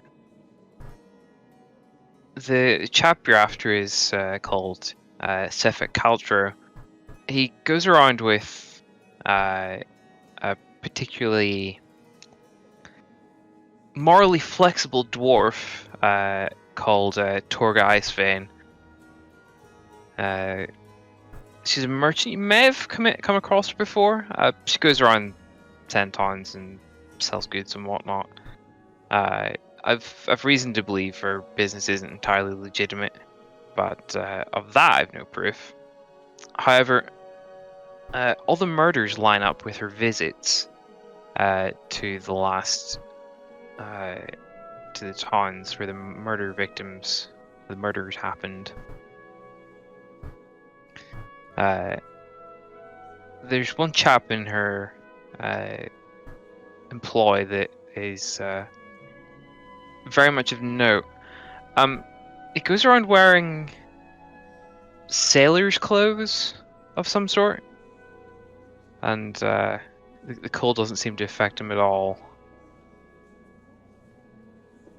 chap you're after is called Cephalic Caltro. He goes around with a particularly morally flexible dwarf called Torga Icewind. She's a merchant. You may have come across her before. She goes around 10 towns and sells goods and whatnot. I've reason to believe her business isn't entirely legitimate. but of that I've no proof. However, all the murders line up with her visits to the last to the towns where the murders happened. There's one chap in her employ that is very much of note. It goes around wearing sailor's clothes of some sort, and the cold doesn't seem to affect him at all.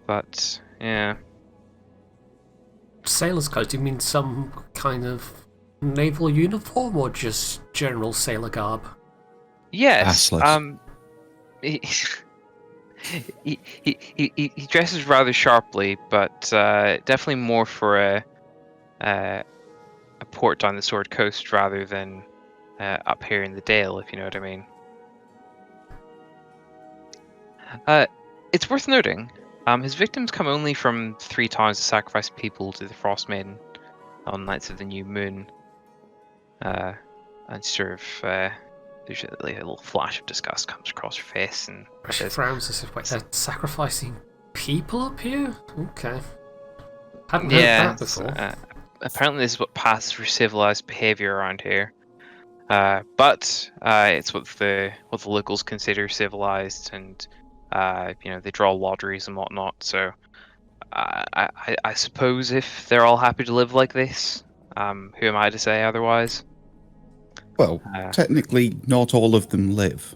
But yeah, Sailor's clothes, do you mean some kind of naval uniform or just general sailor garb? yes. Assless. He dresses rather sharply, but definitely more for a port down the Sword Coast rather than up here in the Dale, if you know what I mean. It's worth noting, his victims come only from 3 towns to sacrifice people to the Frost Maiden on nights of the new moon. And sort of, there's a little flash of disgust comes across her face, and She says, frowns and says, wait, they're sacrificing people up here? Okay. Hadn't heard yeah, that before. apparently this is what passes for civilized behavior around here. But it's what the locals consider civilized, and they draw lotteries and whatnot. So I suppose if they're all happy to live like this, who am I to say otherwise? Well, technically, not all of them live.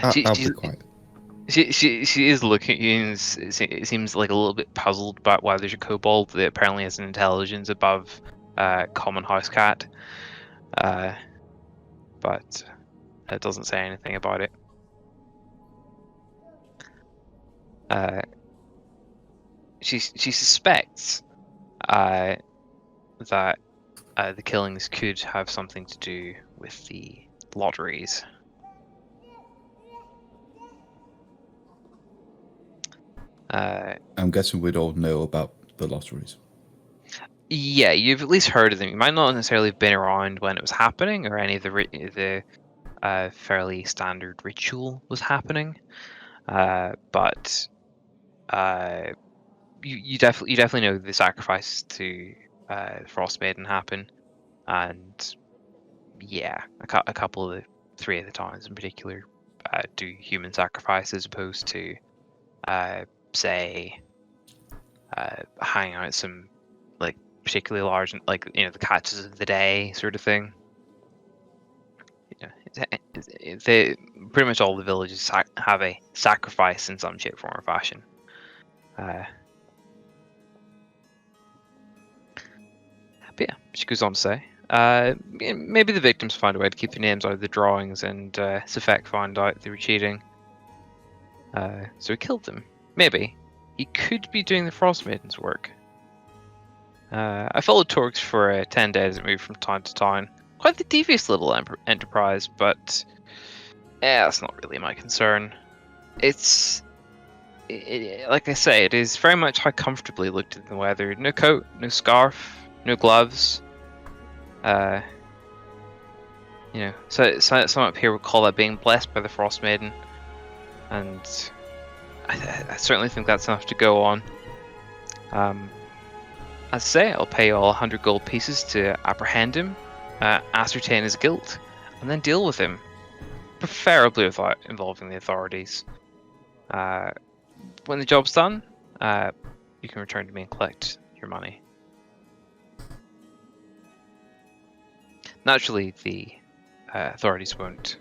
I'll be quiet. She is looking at you, and it seems like a little bit puzzled about why there's a kobold that apparently has an intelligence above common house cat, but it doesn't say anything about it. She suspects that the killings could have something to do with the lotteries. I'm guessing we'd all know about the lotteries. Yeah, you've at least heard of them. You might not necessarily have been around when it was happening, or any of the fairly standard ritual was happening, but you definitely know the sacrifice to the Frost Maiden happened, and yeah, a couple of the 3 of the towns in particular do human sacrifice as opposed to say hang out some like particularly large, like the catches of the day sort of thing. They pretty much all the villages have a sacrifice in some shape, form, or fashion. But yeah, she goes on to say, maybe the victims found a way to keep their names out of the drawings, and Sefek found out they were cheating. So he killed them. Maybe. He could be doing the Frost Maiden's work. I followed Torx for 10 days and moved from town to town. Quite the devious little enterprise, but that's not really my concern. Like I say, it is very much how comfortably looked in the weather. No coat, no scarf, no gloves. So some up here would call that being blessed by the Frost Maiden, and I certainly think that's enough to go on. As I say, I'll pay you all 100 gold pieces to apprehend him, ascertain his guilt, and then deal with him, preferably without involving the authorities. When the job's done, you can return to me and collect your money. Naturally, the authorities won't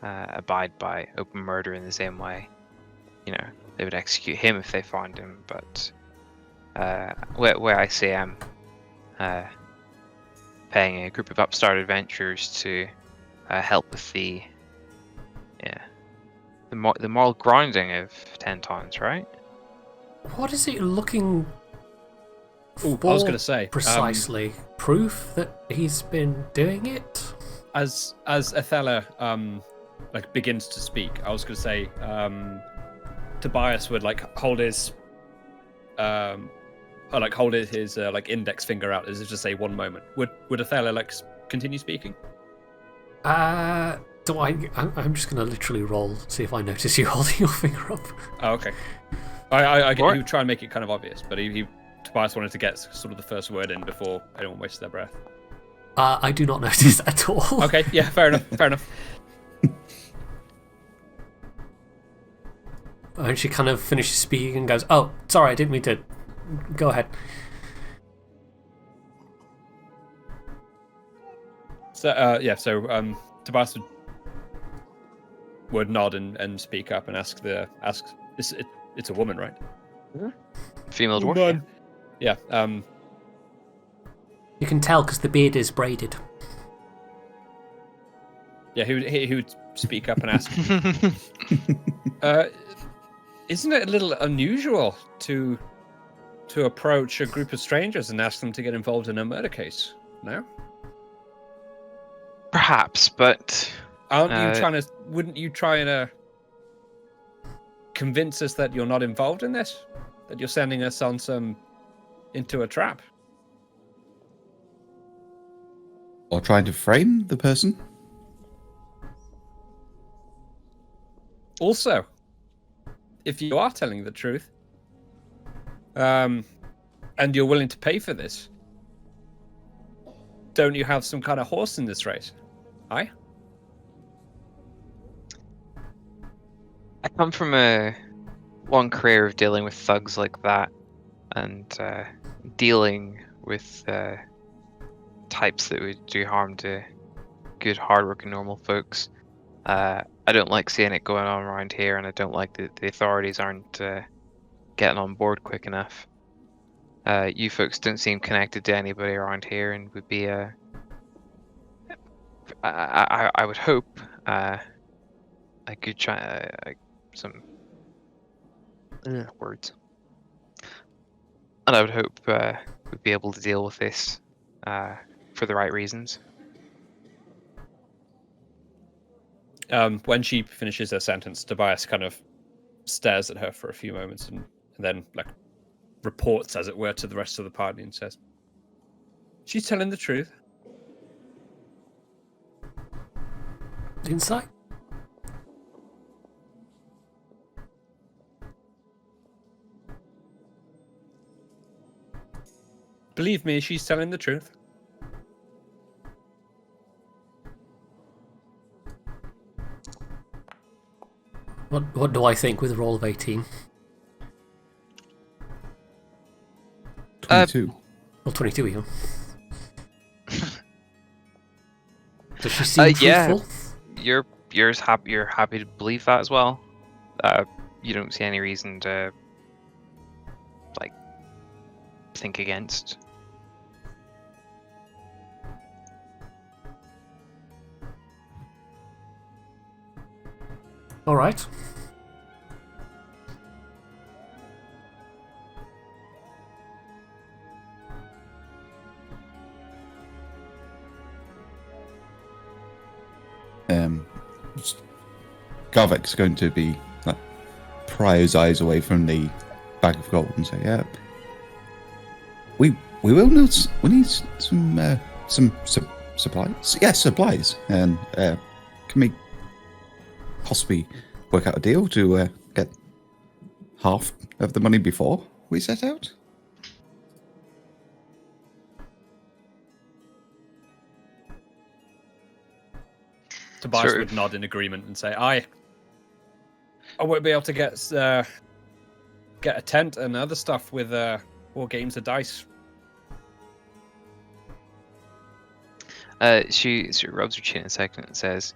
abide by open murder in the same way. They would execute him if they found him, but where I say I'm paying a group of upstart adventurers to help with the moral grounding of 10 towns, right? What is it looking for? I was going to say precisely proof that he's been doing it. As Athela begins to speak, I was going to say Tobias would hold his or like hold his like index finger out as if to say 1 moment. Would Othello like continue speaking? Do I'm just going to literally roll, see if I notice you holding your finger up. Oh, okay. I get What? he would try and make it kind of obvious, but Tobias wanted to get sort of the first word in before anyone wastes their breath. I do not notice at all. Okay, yeah, fair enough, fair enough. And she kind of finishes speaking and goes, "Oh, sorry, I didn't mean to. Go ahead." So Tobias would nod and speak up and ask it's a woman, right? Female dwarf. Woman. Yeah. You can tell because the beard is braided. Yeah. He would speak up and ask. Isn't it a little unusual to approach a group of strangers and ask them to get involved in a murder case? No. Perhaps, but Wouldn't you try and convince us that you're not involved in this? That you're sending us into a trap? Or trying to frame the person? Also, if you are telling the truth, and you're willing to pay for this, don't you have some kind of horse in this race? Aye? I come from a long career of dealing with thugs like that, and dealing with types that would do harm to good, hardworking, normal folks. I don't like seeing it going on around here, and I don't like that the authorities aren't getting on board quick enough. You folks don't seem connected to anybody around here, and would be I would hope I could try some words, and I would hope we'd be able to deal with this for the right reasons. When she finishes her sentence, Tobias kind of stares at her for a few moments and then like reports, as it were, to the rest of the party and says, "She's telling the truth." Insight? Believe me, she's telling the truth. What do I think with a roll of 18? 22. Well, 22 even. Does she seem truthful? You're happy to believe that as well. You don't see any reason to like think against. All right. Garvik's going to be like pry his eyes away from the bag of gold and say, "Yeah, we will need some supplies. Yes, supplies. And can we possibly work out a deal to get half of the money before we set out?" Tobias Sure. would nod in agreement and say, "Aye. I won't be able to get a tent and other stuff with war games of dice." She sort of rubs her chin a second and says,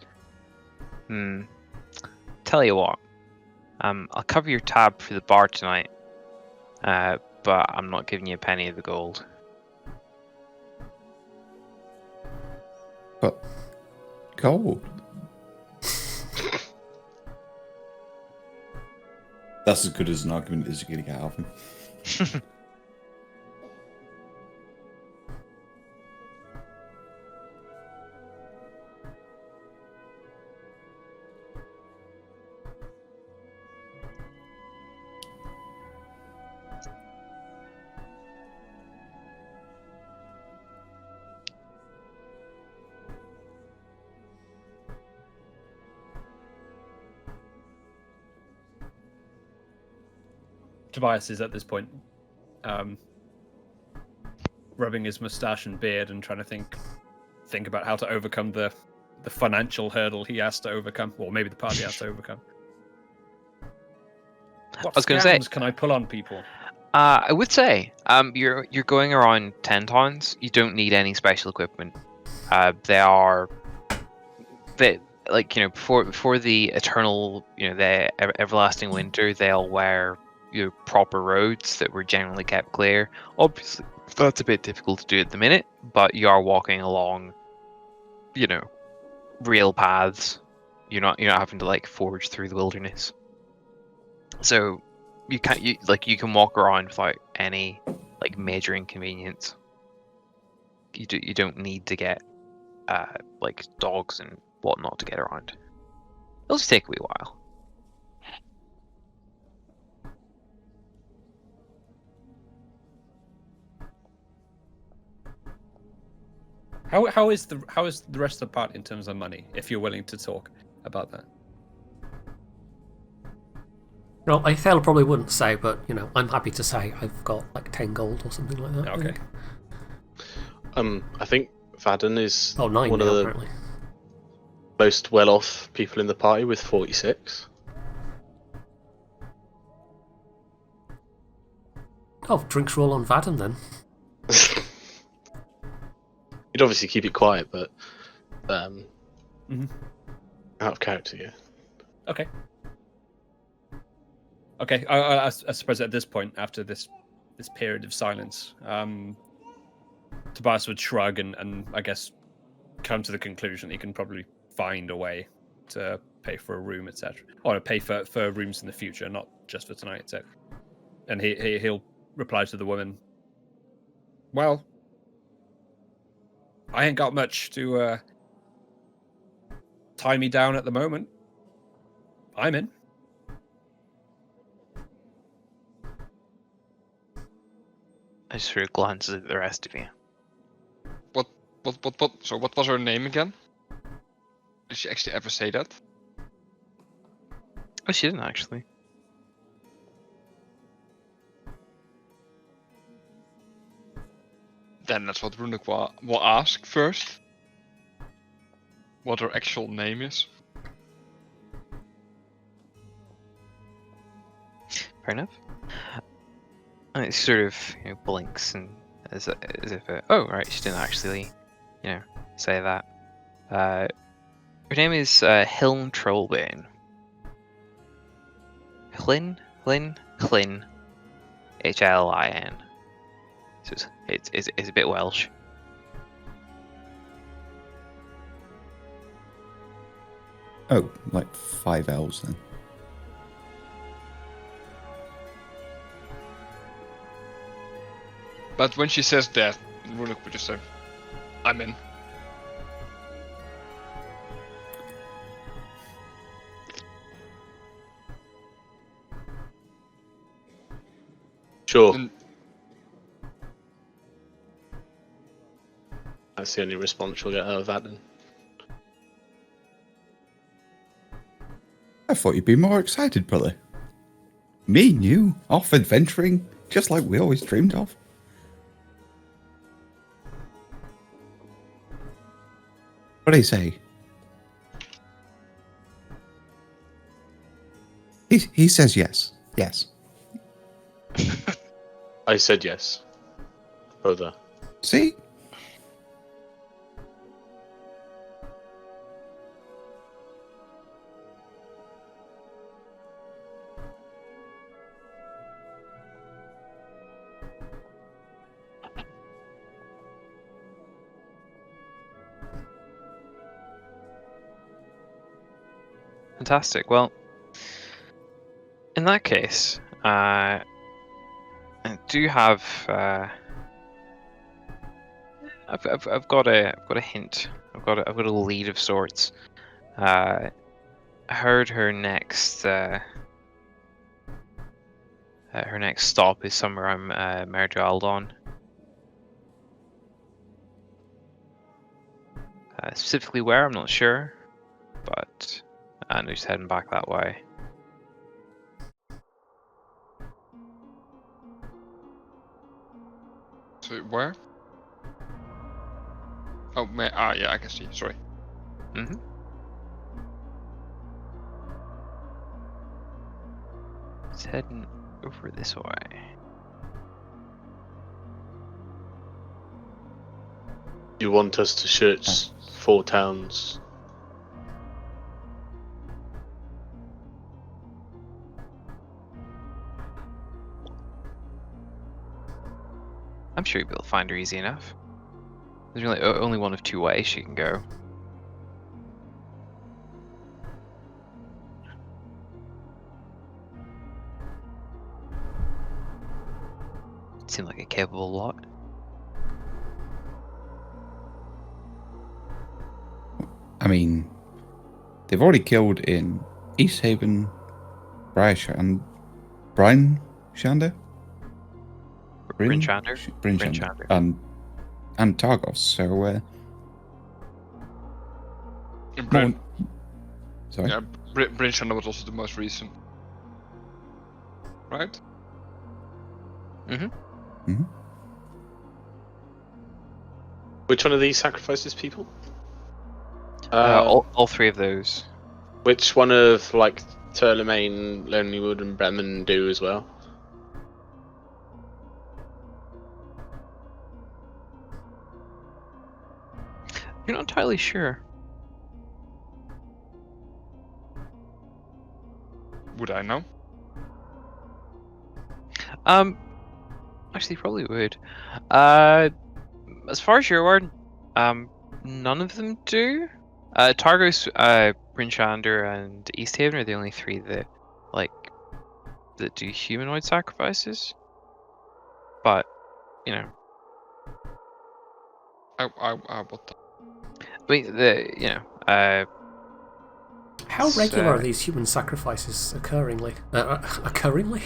tell you what, I'll cover your tab for the bar tonight, but I'm not giving you a penny of the gold." But gold. That's as good as an argument as you're going to get out of him. Tobias is at this point rubbing his mustache and beard and trying to think about how to overcome the financial hurdle he has to overcome, or maybe the party has to overcome. What was gonna say- scams can I pull on people? I would say you're going around 10 towns. You don't need any special equipment. They like, you know, before the eternal, you know, the everlasting winter, they'll wear, you know, proper roads that were generally kept clear. Obviously, that's a bit difficult to do at the minute, but you are walking along, you know, real paths. You're not having to like forge through the wilderness. So you can walk around without any like major inconvenience. You don't need to get like dogs and whatnot to get around. It'll just take a wee while. How is the rest of the party in terms of money? If you're willing to talk about that. Well, Aethel probably wouldn't say, but you know, I'm happy to say I've got like 10 gold or something like that. I Okay. think. I think Vaden is 9 one now, of the apparently. most well-off people in the party with 46. Oh, drinks roll on Vaden then. You'd obviously keep it quiet, but Mhm. out of character, yeah. Okay. Okay. I suppose at this point, after this period of silence, Tobias would shrug and I guess come to the conclusion he can probably find a way to pay for a room, etc., or to pay for rooms in the future, not just for tonight, etc. And he'll reply to the woman, "Well, I ain't got much to tie me down at the moment. I'm in." I just sort of glances at the rest of you. What? So what was her name again? Did she actually ever say that? Oh, she didn't actually. Then that's what Runic will ask first. What her actual name is. Fair enough. And it sort of, you know, blinks and as if oh right, she didn't actually, you know, say that. Her name is Hilm Trollbane. Hlin, Hlin. So it's a bit Welsh. Oh, like 5 L's then. But when she says that, Runic would just say, I'm in. Sure. And That's the only response you'll get out of Vaden. I thought you'd be more excited, brother. Me and you, off adventuring, just like we always dreamed of. What do you say? He says yes. Yes. I said yes, brother. See? Fantastic. Well, in that case, I do have. I've got a hint. I've got a lead of sorts. I heard her next stop is somewhere on Murder-hobos. Specifically where, I'm not sure, but I know she's heading back that way. To where? Oh, yeah, I can see. Sorry. Mm-hmm. It's heading over this way. You want us to search 4 towns? I'm sure you'll be able to find her easy enough. There's really only one of 2 ways she can go. Seem like a capable lot. I mean, they've already killed in East Haven, Brian Shander? Bryn Shander? Bryn Bryn Shander. Shander. And Targos, so... Bryn, Sorry? yeah, Bryn Shander was also the most recent. Right? Mm-hmm. Which one of these sacrifices people? All 3 of those. Which one of like Turlemagne, Lonelywood, and Bremen do as well? You're not entirely sure. Would I know? Actually, probably would. As far as you're aware, none of them do. Targos, Bryn Shander, and East Haven are the only 3 that do humanoid sacrifices. But, you know, What the... I mean, How regular are these human sacrifices occurringly? Occurringly?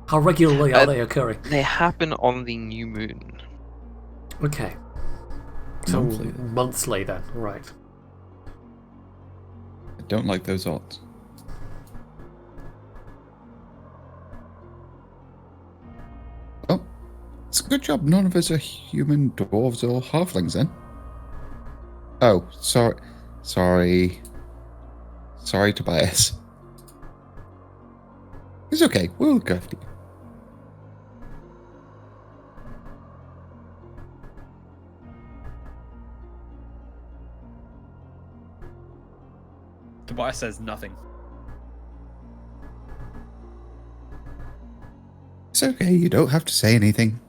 How regularly are they occurring? They happen on the new moon. Okay. So Monthly. monthly then, right. I don't like those odds. Oh, it's a good job none of us are human dwarves or halflings then. Oh, sorry, Tobias. It's okay, we'll look after you. Tobias says nothing. It's okay, you don't have to say anything.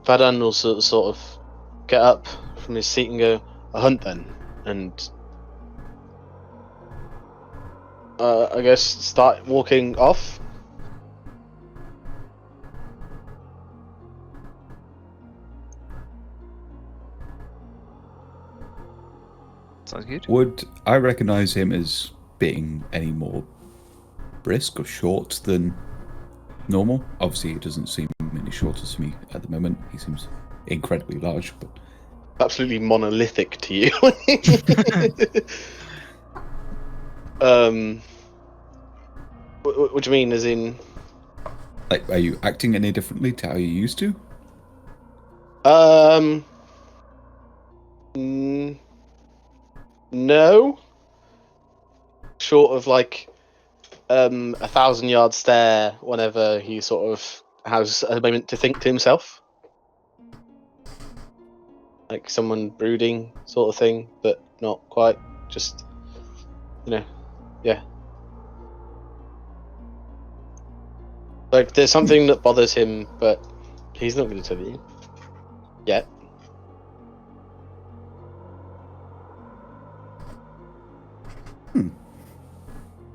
Vadan will sort of get up from his seat and go, "A hunt then," and I guess start walking off. Sounds good. Would I recognize him as being any more brisk or short than normal? Obviously, he doesn't seem any shorter to me at the moment. He seems incredibly large, but Absolutely monolithic to you. What do you mean? As in, like, are you acting any differently to how you used to? no. Short of like 1,000-yard stare whenever he sort of has a moment to think to himself, like someone brooding sort of thing, but not quite. Just yeah. Like there's something that bothers him, but he's not going to tell you yet.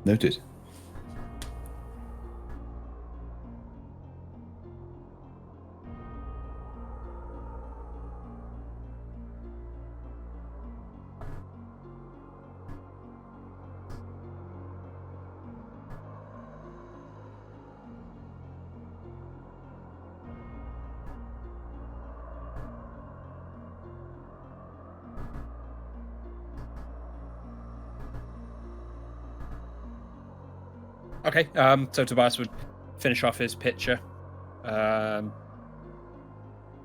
Noted. Okay. So Tobias would finish off his picture,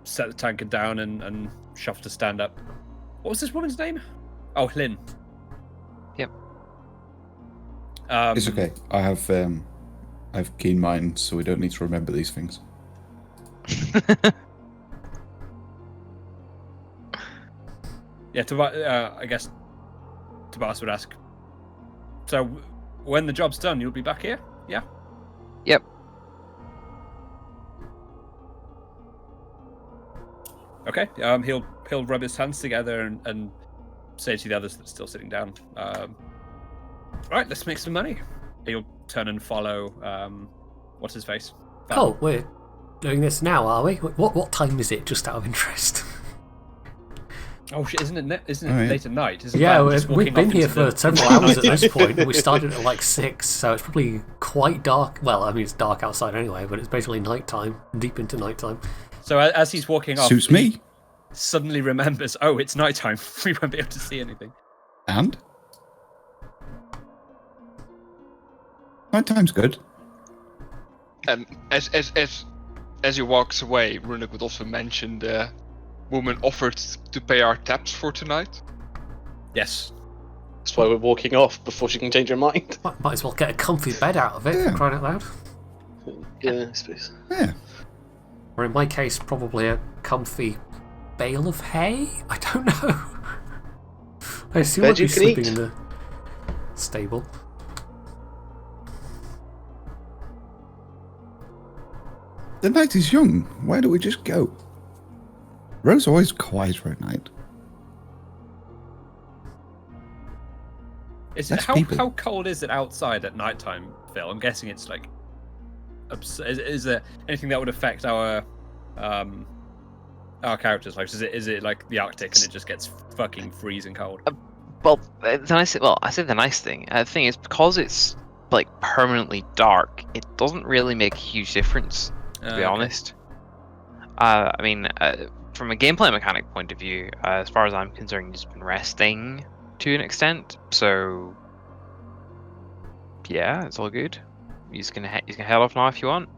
set the tankard down, and shuffle to stand up. What was this woman's name? Oh, Hlyn. Yep. It's okay. I have keen mind, so we don't need to remember these things. Yeah, I guess Tobias would ask. So, when the job's done, you'll be back here? Yeah? Yep. Okay. He'll rub his hands together and say to the others that's still sitting down, right, let's make some money. He'll turn and follow, what's his face? Oh, we're doing this now, are we? What time is it, just out of interest? Oh shit! Isn't it yeah. late at night? Isn't Yeah, Van just we've walking been off here into for the- several hours at this point, and we started at like 6, so it's probably quite dark. Well, I mean, it's dark outside anyway, but it's basically nighttime, deep into nighttime. So as he's walking off, Suits he me. suddenly remembers, oh, it's nighttime. We won't be able to see anything. And nighttime's good. As he walks away, Runic would also mention the woman offered to pay our taps for tonight. Yes. That's why we're walking off before she can change her mind. Might as well get a comfy bed out of it, for Yeah. crying out loud. Yeah, I suppose. Yeah. Or in my case, probably a comfy bale of hay? I don't know. I assume Bed I'd be you can sleeping eat. in the stable. The night is young. Why don't we just go? Rose always quieter at night. That's How people. cold is it outside at nighttime, Phil? I'm guessing it's like. Is there anything that would affect our characters' lives? Is it like the Arctic and it just gets fucking freezing cold? Well, I said the nice thing. The thing is, because it's like permanently dark, it doesn't really make a huge difference, to be honest. I mean, from a gameplay mechanic point of view, as far as I'm concerned, you've just been resting to an extent. So, yeah, it's all good. You can head off now if you want.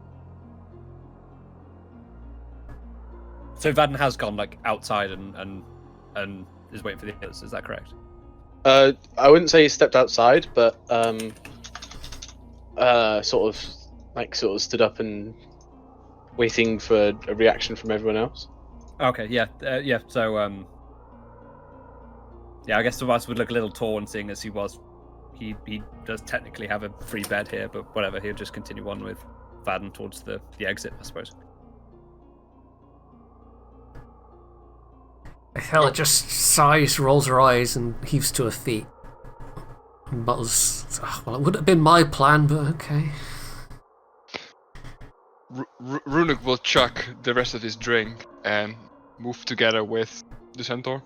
So Vaden has gone like outside and is waiting for the others. Is that correct? I wouldn't say he stepped outside, but sort of stood up and waiting for a reaction from everyone else. Okay, yeah, yeah. So yeah, I guess Tobias would look a little torn, seeing as he does technically have a free bed here, but whatever. He'll just continue on with Vaden towards the exit, I suppose. Hella just sighs, rolls her eyes, and heaves to her feet. And mutters, well, it would have been my plan, but okay. Runic will chuck the rest of his drink and move together with the centaur.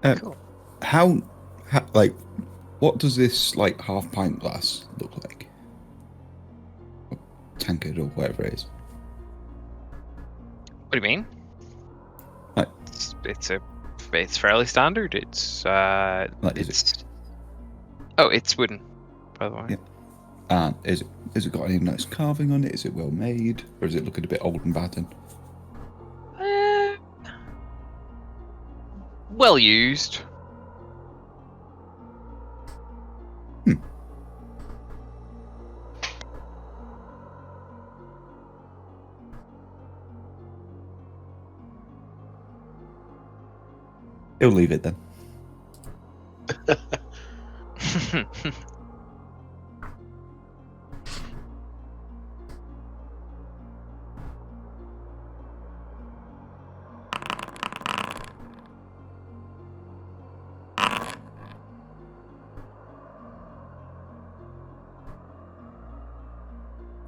Cool. How, like, what does this, like, half pint glass look like? Or tankard or whatever it is. What do you mean? Like- It's fairly standard. It's Like, is it? Oh, it's wooden, by the way. Yeah. And is it got any nice carving on it? Is it well made, or is it looking a bit old and battered? Well used. He'll leave it then.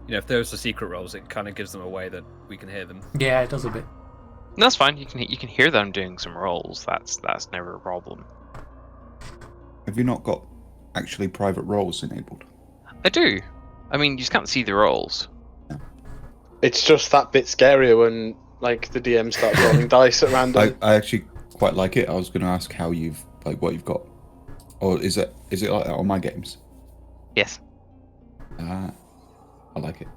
You know, if there's the secret rolls, it kind of gives them away that we can hear them. Yeah, it does a bit. That's fine. You can hear them doing some rolls. That's never a problem. Have you not got actually private roles enabled? I do. I mean, you just can't see the rolls. It's just that bit scarier when like the DM starts rolling dice at random. I actually quite like it. I was going to ask how you've what you've got, or is it like that on my games? Yes. I like it.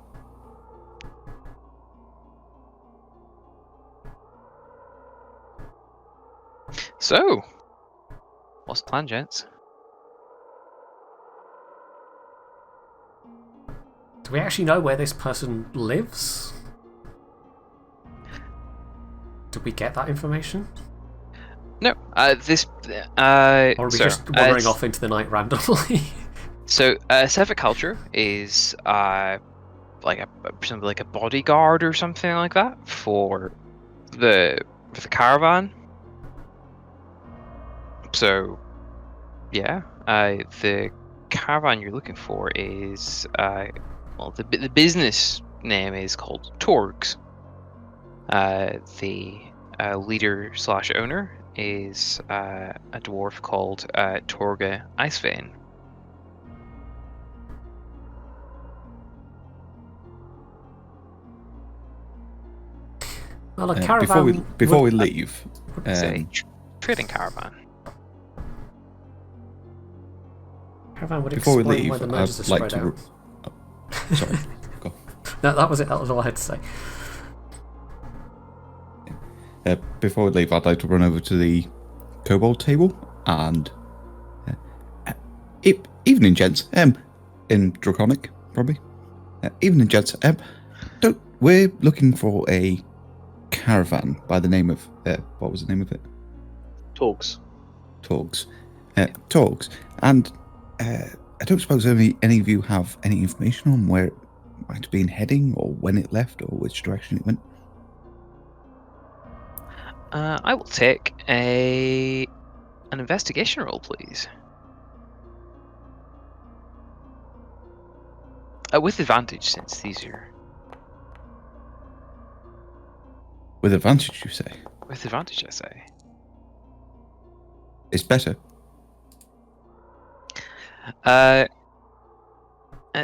So, what's the plan, gents? Do we actually know where this person lives? Did we get that information? No, this. Or are we so, just wandering off into the night randomly? So, Civic culture is presumably like a bodyguard or something like that for the caravan. So, yeah, the caravan you're looking for is the business name is called Torgs. The leader / owner is a dwarf called Torga Icewind. Well, a caravan. Before we leave, It's a trading caravan. Caravan would before we explain leave, why the murders are I'd like spread to. out. Sorry, go. No, that was it. That was all I had to say. Before we leave, I'd like to run over to the kobold table and evening, gents. In Draconic, probably. Evening, gents. We're looking for a caravan by the name of what was the name of it? Torgs. Torgs. Torgs. And I don't suppose any of you have any information on where it might have been heading, or when it left, or which direction it went. I will take an investigation roll, please. With advantage, since these are... With advantage, you say? With advantage, I say. It's better.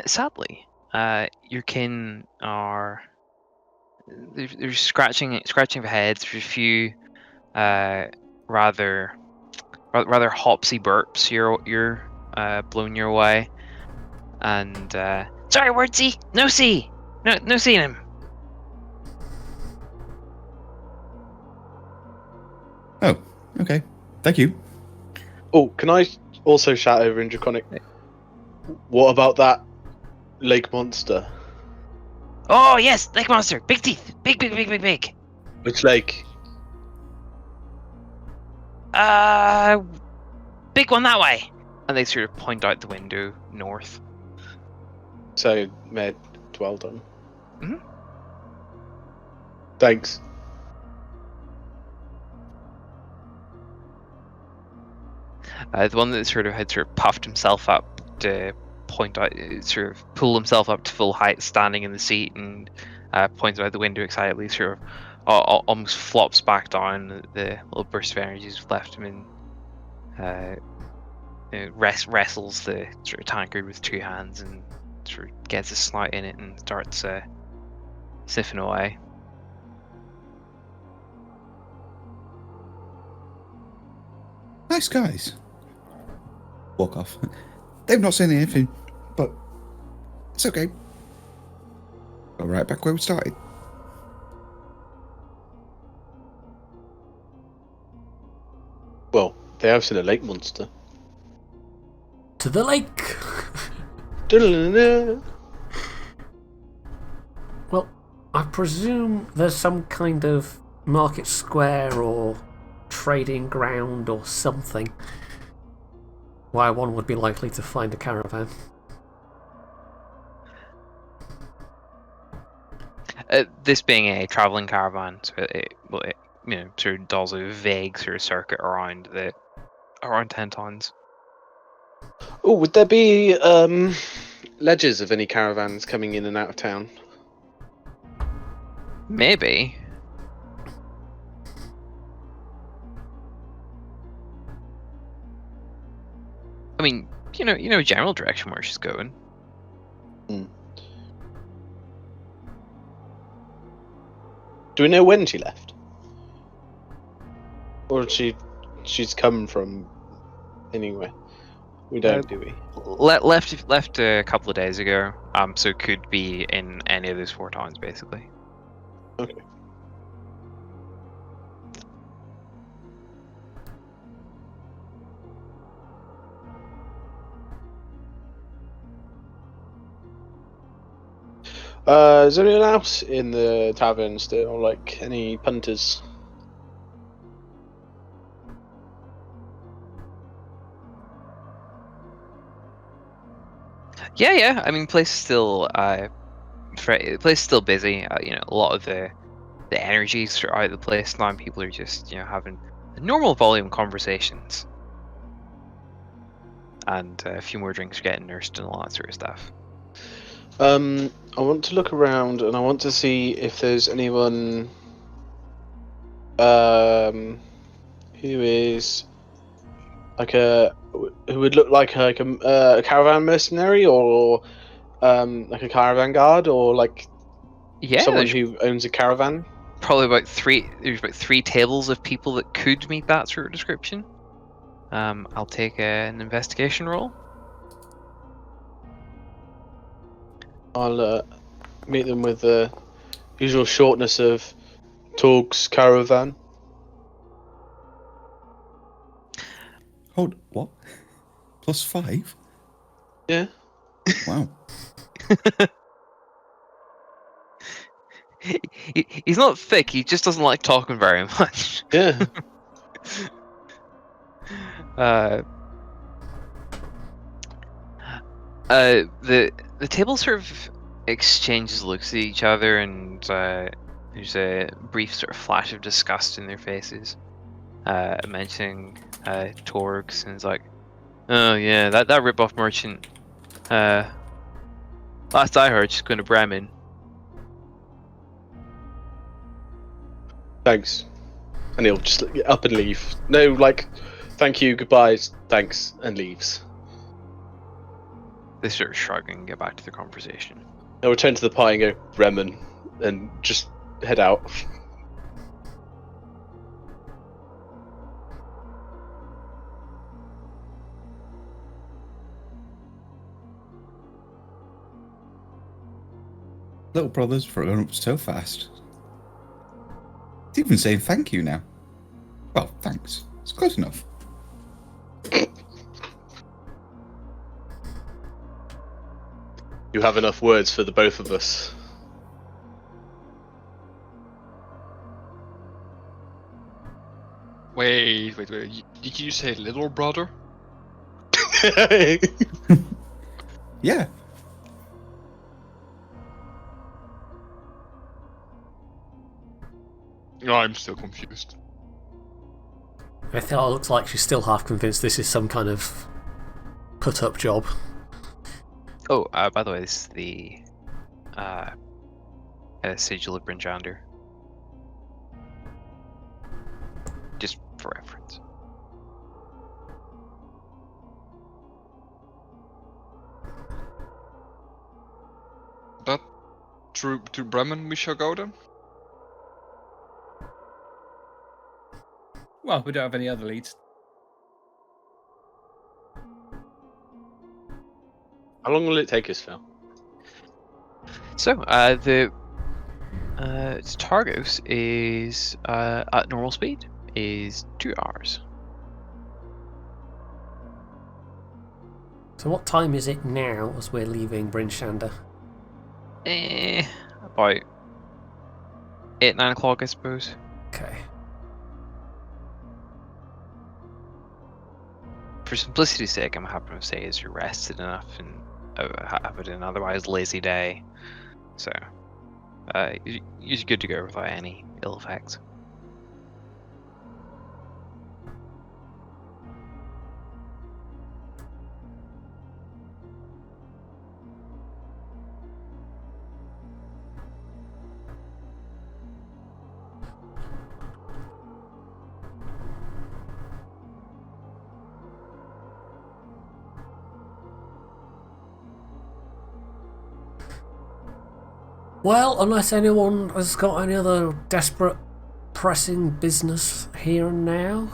Sadly, your kin are... They're scratching of heads. There's a few rather hopsy burps you're blown your way. And sorry, Wordsy, no seeing him. Oh, okay. Thank you. Oh, can I also shout over in Draconic? What about that lake monster? Oh yes, lake monster, big teeth, big. Which lake? Big one that way. And they sort of point out the window north. So, Med, well done. Mhm. Thanks. The one that had puffed himself up to point out, sort of pull himself up to full height, standing in the seat, and points out the window excitedly, sort of almost flops back down. The little burst of energy has left him in. Wrestles the sort of tankard with two hands and sort of gets his snout in it and starts sniffing away. Nice guys. Walk off. They've not seen anything, but it's okay. Go right back where we started. Well, they have seen a lake monster. To the lake! Well, I presume there's some kind of market square or trading ground or something where one would be likely to find a caravan. This being a traveling caravan, so it sort of does a vague sort of circuit around 10 towns. Oh, would there be ledgers of any caravans coming in and out of town? Maybe. I mean, you know general direction where she's going. Do we know when she left? Or she's come from anywhere? We don't, do we? Left a couple of days ago. So it could be in any of those 4 towns, basically. Okay. Is there anyone else in the tavern still? Like any punters? Yeah. I mean, place is still place is still busy. A lot of the energies throughout the place now, and people are just having normal volume conversations, and a few more drinks are getting nursed and all that sort of stuff. I want to look around and I want to see if there's anyone who is like who would look like a caravan mercenary or like a caravan guard or like someone there's who owns a caravan. probably there's about 3 tables of people that could meet that sort of description. I'll take an investigation roll. I'll meet them with the usual shortness of Torg's caravan. Hold what? +5? Yeah. Wow. He's not thick, he just doesn't like talking very much. Yeah. The table sort of exchanges looks at each other, and there's a brief sort of flash of disgust in their faces, mentioning Torgs, and it's like, oh yeah, that rip-off merchant. Last I heard, she's going to Bremen. Thanks. And he'll just get up and leave. No, like, thank you, goodbye, thanks, and leaves. They sort of shrug and get back to the conversation. He'll return to the party and go, Bremen, and just head out. Little brother's grown up so fast. It's even saying thank you now. Well, thanks. It's close enough. You have enough words for the both of us. Wait. Did you say little brother? Yeah. No, I'm still confused. I think it looks like she's still half convinced this is some kind of put-up job. Oh, by the way, this is the Sigil of Brinjander. Just for reference. But to Bremen we shall go then? Well, we don't have any other leads. How long will it take us, Phil? So, the Targos is at normal speed is 2 hours. So what time is it now as we're leaving Bryn Shander? About 8, 9 o'clock, I suppose. Okay. For simplicity's sake, I'm happy to say is you're rested enough and have it an otherwise lazy day. So, you're good to go without any ill effects. Well, unless anyone has got any other desperate, pressing business here and now,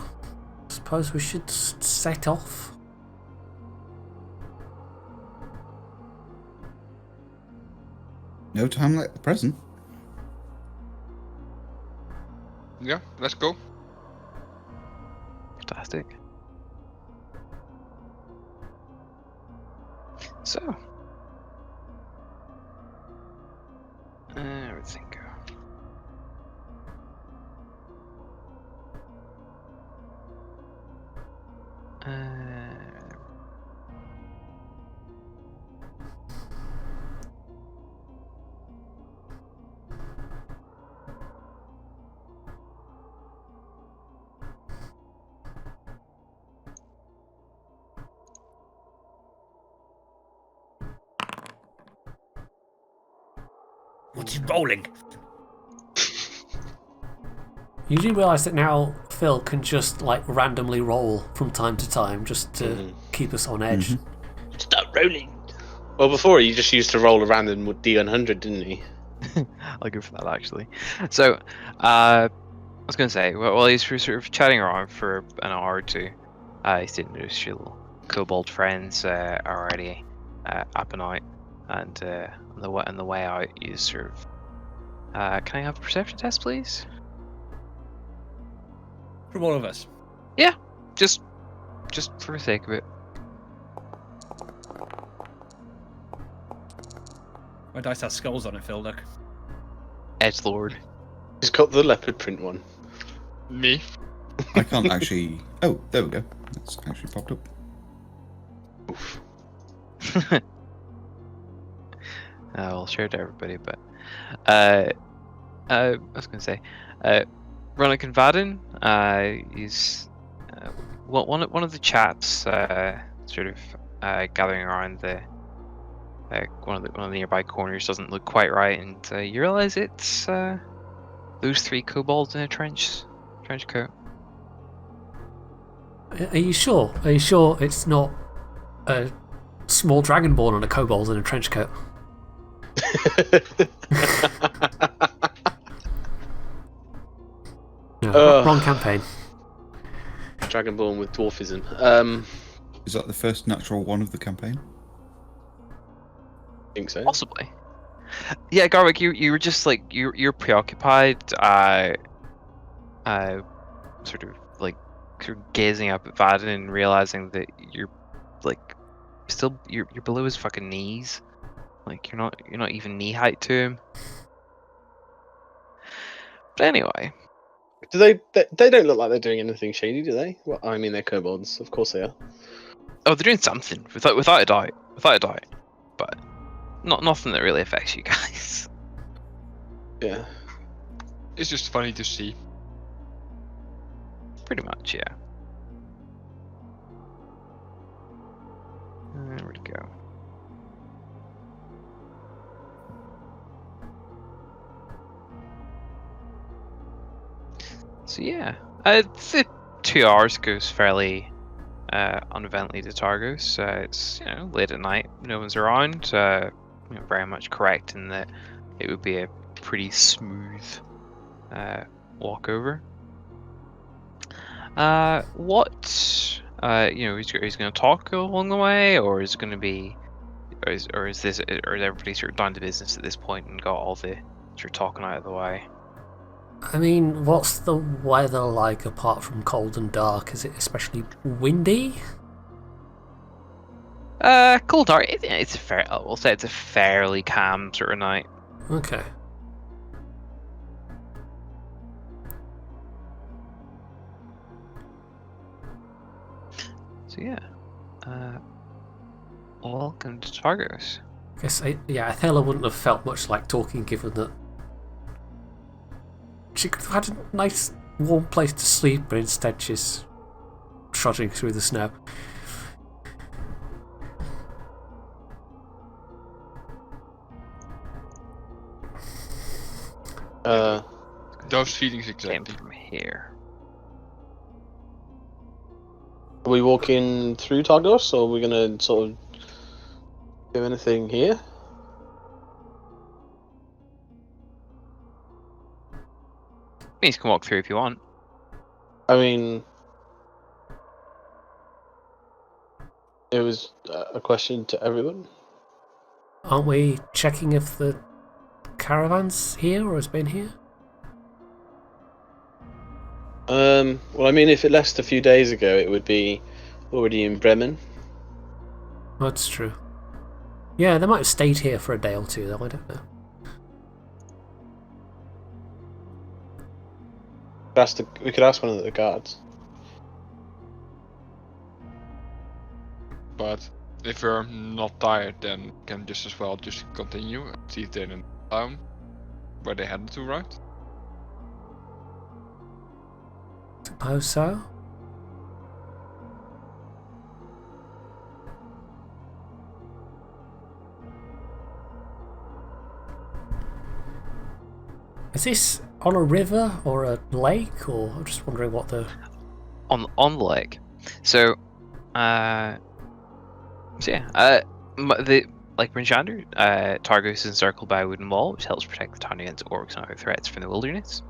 I suppose we should set off. No time like the present. Yeah, let's go. Fantastic. So, everything go. What's he rolling? You do realise that now Phil can just like randomly roll from time to time just to keep us on edge. Start rolling. Well, before he just used to roll a random with D100, didn't he? I'll go for that actually. So, I was going to say, while he's sort of chatting around for an hour or two, he's didn't notice your little kobold friends are already up and out, and on the way out, you sort of. Can I have a perception test, please? From all of us. Yeah, just for the sake of it. My dice has skulls on it, Phil, look. Edgelord. He's got the leopard print one. Me. I can't actually. Oh, there we go. It's actually popped up. Oof. I'll share it to everybody, but I was going to say, Ronak and Vaden, he's one of the chaps, sort of gathering around the one of the nearby corners doesn't look quite right, and you realise it's those 3 kobolds in a trench coat. Are you sure? Are you sure it's not a small dragonborn and a kobold in a trench coat? No, wrong campaign. Dragonborn with dwarfism. Is that the first natural one of the campaign? I think so. Possibly. Yeah, Garwick, you were just like you're preoccupied, sort of gazing up at Vaden and realizing that you're below his fucking knees. Like you're not even knee height to him. But anyway. Do they don't look like they're doing anything shady, do they? Well, I mean, they're kobolds. Of course they are. Oh, they're doing something without a doubt. But nothing that really affects you guys. Yeah. It's just funny to see. Pretty much, yeah. There we go. So yeah, the 2 hours goes fairly uneventfully to Targos. It's late at night, no one's around. Very much correct in that it would be a pretty smooth walkover. What he's going to talk along the way, or is it going to be, or is everybody sort of down to business at this point and got all the sort of talking out of the way? I mean, what's the weather like apart from cold and dark? Is it especially windy? Cold dark. It's we'll say it's a fairly calm sort of night. Okay. So yeah, welcome to Targos. I guess Athela wouldn't have felt much like talking, given that she could have had a nice warm place to sleep, but instead she's trudging through the snow. Those feelings Came exactly. from here. Are we walking through Targos, or are we going to sort of do anything here? You can walk through if you want. I mean, it was a question to everyone. Aren't we checking if the caravan's here or has been here? Well, I mean, if it left a few days ago, it would be already in Bremen. That's true. Yeah, they might have stayed here for a day or two, though. I don't know. We could ask one of the guards. But if we're not tired, then we can just as well just continue and see if they're in town where they headed to, right? Suppose so. Is this on a river or a lake, or I'm just wondering what the... On the lake. So, the like Brinjander, Targos is encircled by a wooden wall, which helps protect the town against orcs and other threats from the wilderness.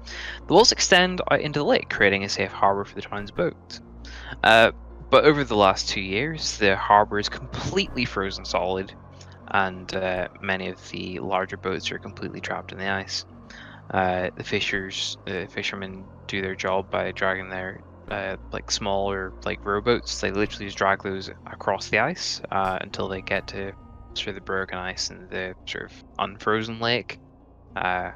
The walls extend out into the lake, creating a safe harbour for the town's boats. But over the last 2 years, the harbour is completely frozen solid, and many of the larger boats are completely trapped in the ice. The fishermen do their job by dragging their like smaller like rowboats. They literally just drag those across the ice until they get to sort of the broken ice and the sort of unfrozen lake out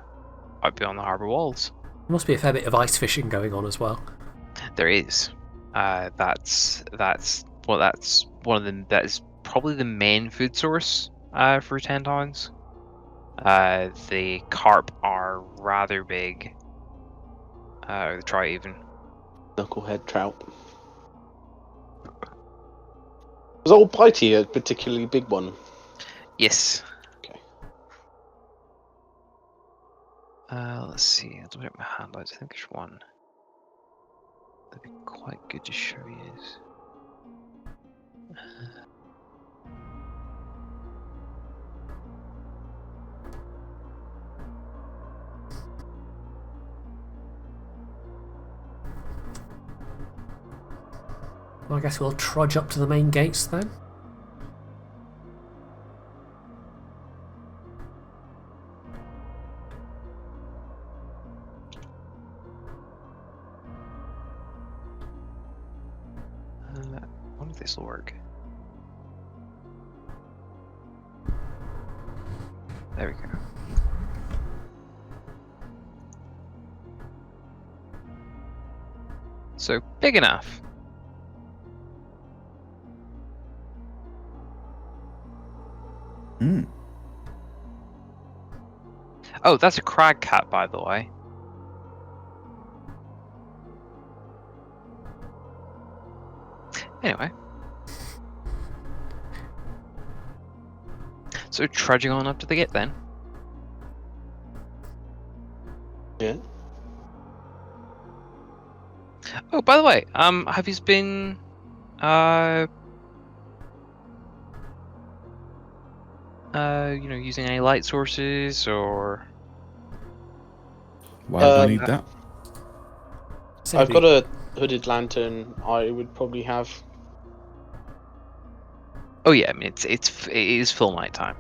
beyond the harbour walls. There must be a fair bit of ice fishing going on as well. There is. That's one of them. That is probably the main food source for 10 towns. The carp are rather big. Or the trout even. Knucklehead trout. Was old Blighty a particularly big one? Yes. Okay. Let's see. I'll double check my handouts. I think there's one. That'd be quite good to show you. Well, I guess we'll trudge up to the main gates then. I wonder if this will work. There we go. So big enough. Hmm. Oh, that's a crag cat, by the way. Anyway. So trudging on up to the gate then. Yeah. Oh, by the way, have you been using any light sources or? Why do I need that? I've got a hooded lantern. I would probably have. Oh yeah, I mean it is full night time.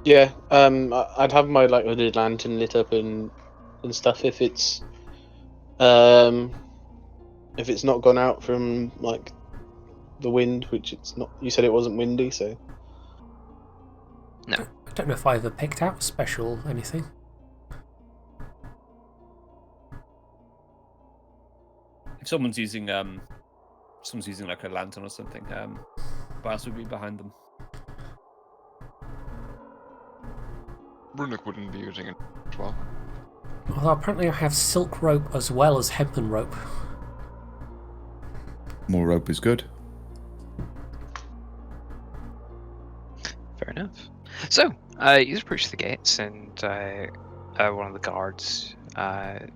Yeah. I'd have my like hooded lantern lit up and stuff if it's not gone out from like the wind, which it's not. You said it wasn't windy, so. No. I don't know if I ever picked out special anything. If someone's using like a lantern or something, Bias would be behind them. Brunik wouldn't be using it as well. Although apparently I have silk rope as well as hempen rope. More rope is good. Fair enough. So, you approach the gates, and one of the guards in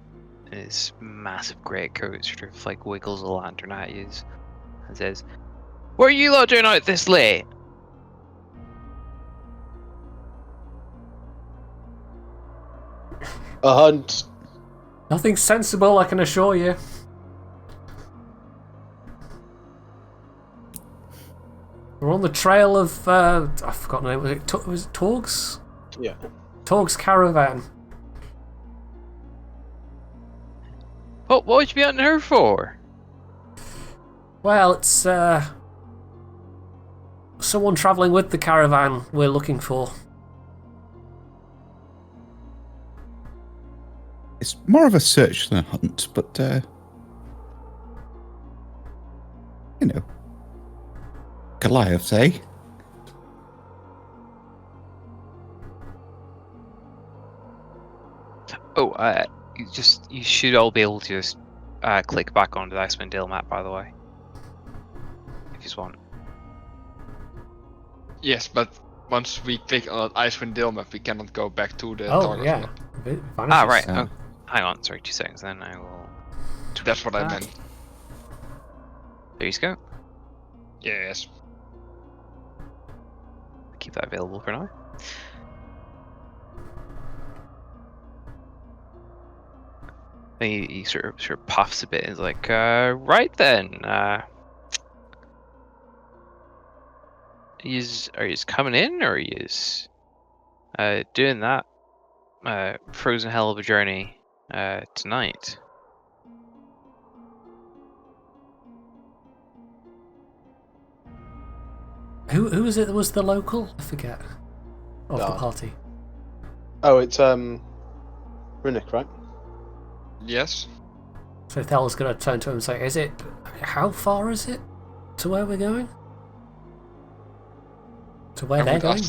his massive greatcoat sort of like wiggles a lantern at you and says, "What are you lot doing out this late?" A hunt. Nothing sensible, I can assure you. We're on the trail of, I've forgotten the name, was it Torg's? Yeah. Torg's caravan. What would you be hunting her for? Well, it's, someone travelling with the caravan we're looking for. It's more of a search than a hunt, but, you know, Goliath, eh? Oh, you should all be able to just click back onto the Icewind Dale map, by the way, if you just want. Yes, but once we click on that Icewind Dale map, we cannot go back to the Oh, target yeah. map. It vanishes. Right. Uh, Oh, hang on. Sorry, 2 seconds. Then I will. That's what I Back. meant. There you go. Yes. Keep that available for now. Then he sort of puffs a bit and is like, right then, are you coming in, or are you doing that frozen hell of a journey tonight? Who was it that was the local? I forget. Of the Dart. party. Oh, it's Rinnick, right? Yes. So Thel's going to turn to him and say, how far is it to where we're going? To where they're going?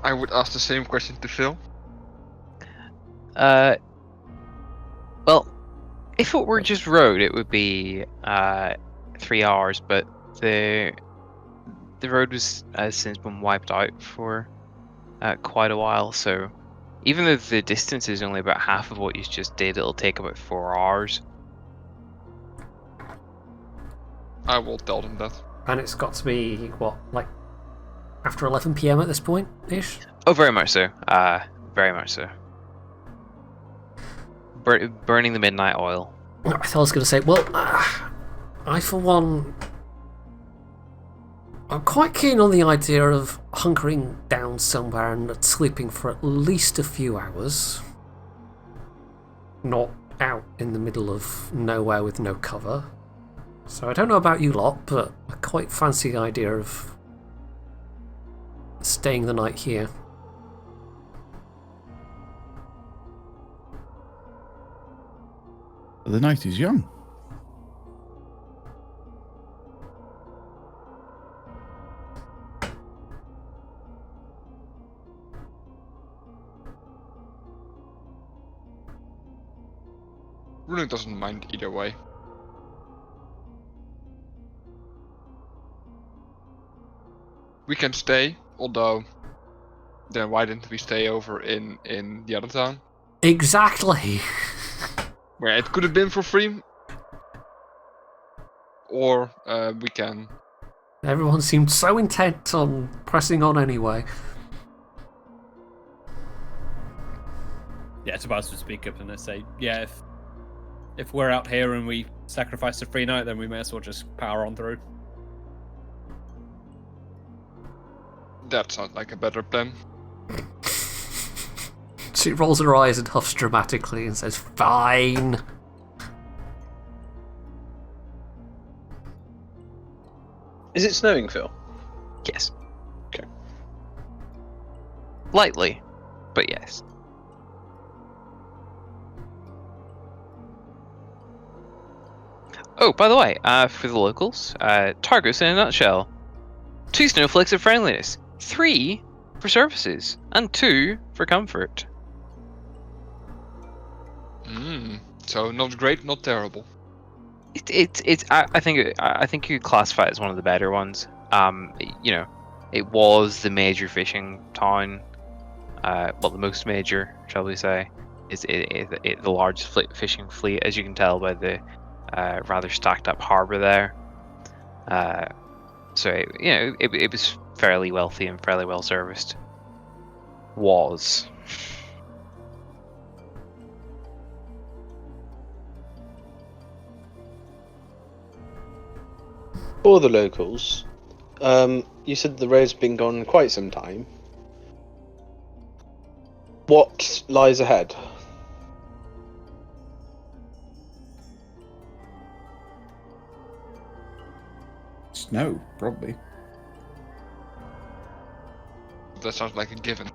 I would ask the same question to Phil. Well, if it were just road, it would be 3 hours, but the road has since been wiped out for quite a while, so even though the distance is only about half of what you just did, it'll take about 4 hours. I will tell them that. And it's got to be, what, like after 11 PM at this point-ish? Oh, very much so. Very much so. Burning the midnight oil. I thought I was going to say, well, I for one, I'm quite keen on the idea of hunkering down somewhere and sleeping for at least a few hours. Not out in the middle of nowhere with no cover. So I don't know about you lot, but I quite fancy the idea of staying the night here. The night is young. Runic doesn't mind either way. We can stay, although then why didn't we stay over in the other town? Exactly! Where it could have been for free. Or we can... Everyone seemed so intent on pressing on anyway. Yeah, Tobias would speak up and they say, yeah, if we're out here and we sacrifice a free night, then we may as well just power on through. That sounds like a better plan. She rolls her eyes and huffs dramatically and says, fine. Is it snowing, Phil? Yes. Okay. Lightly, but yes. Oh, by the way, for the locals, Targus in a nutshell. 2 snowflakes of friendliness, 3 for services, and 2 for comfort. So not great, not terrible. I think you could classify it as one of the better ones. You know, it was the major fishing town. Well, the most major, shall we say? Is the largest fishing fleet, as you can tell by the rather stacked up harbour there. So it was fairly wealthy and fairly well serviced. Was. For the locals, you said the road's been gone quite some time. What lies ahead? Snow, probably. That sounds like a given.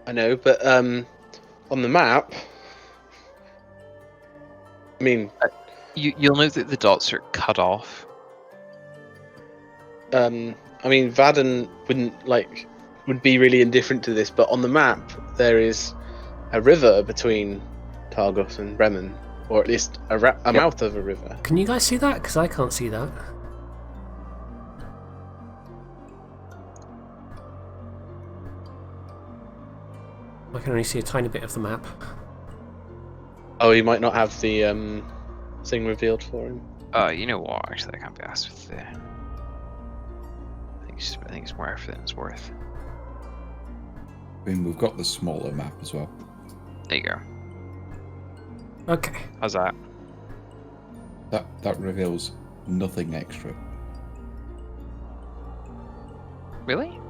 I know, but on the map, I mean, You'll note that the dots are cut off. I mean, Vaden would be really indifferent to this, but on the map there is a river between Targos and Bremen, or at least a mouth of a river. Can you guys see that? Because I can't see that. I can only see a tiny bit of the map. Oh, he might not have the thing revealed for him. You know what? Actually, I can't be asked with the. I think it's more effort than it's worth. I mean, we've got the smaller map as well. There you go. Okay. How's that? That reveals nothing extra. Really?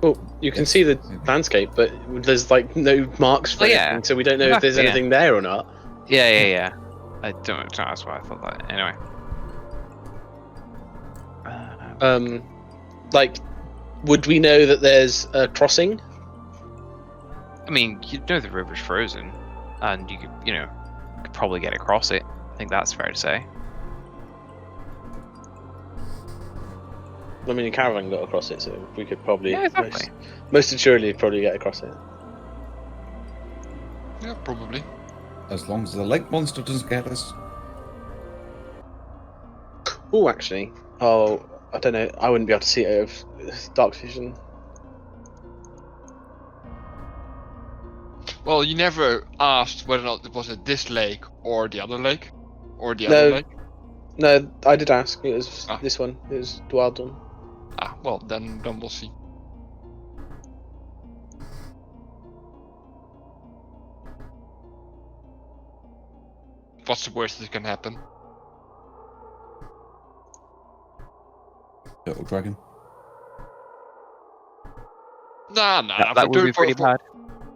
Well, you can see the landscape, but there's like no marks for anything, so we don't know if there's anything there or not. Yeah. I don't. That's why I thought that. Anyway. Would we know that there's a crossing? I mean, you know the river's frozen, and you could probably get across it. I think that's fair to say. I mean, a caravan got across it, so we could probably most assuredly probably get across it. Yeah, probably. As long as the lake monster doesn't get us. Oh, actually, I don't know. I wouldn't be able to see it out of dark vision. Well, you never asked whether or not it was at this lake or the other lake, or the other lake. No, I did ask. It was this one. It was the wild one. Well, then we'll see. What's the worst that can happen? Turtle dragon. Nah. That would be pretty bad.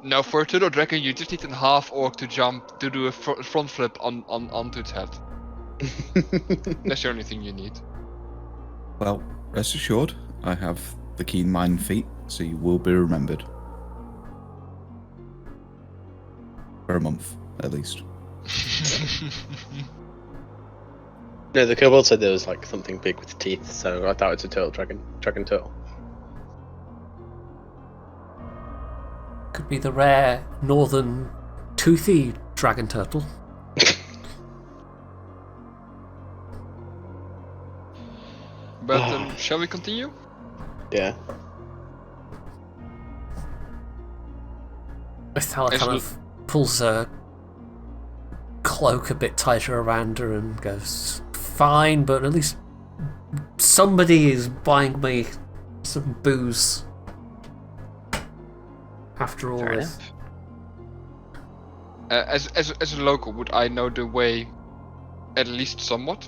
No, for a turtle dragon, you just need a half orc to jump to do a front flip onto its head. That's the only thing you need. Well, rest assured, I have the keen mind feat, so you will be remembered. For a month, at least. No, the kobold said there was like something big with teeth, so I thought it's a dragon turtle. Could be the rare northern toothy dragon turtle. But shall we continue? Yeah. Estella kind of pulls her cloak a bit tighter around her and goes, "Fine, but at least somebody is buying me some booze after all Fair this." As a local, would I know the way at least somewhat?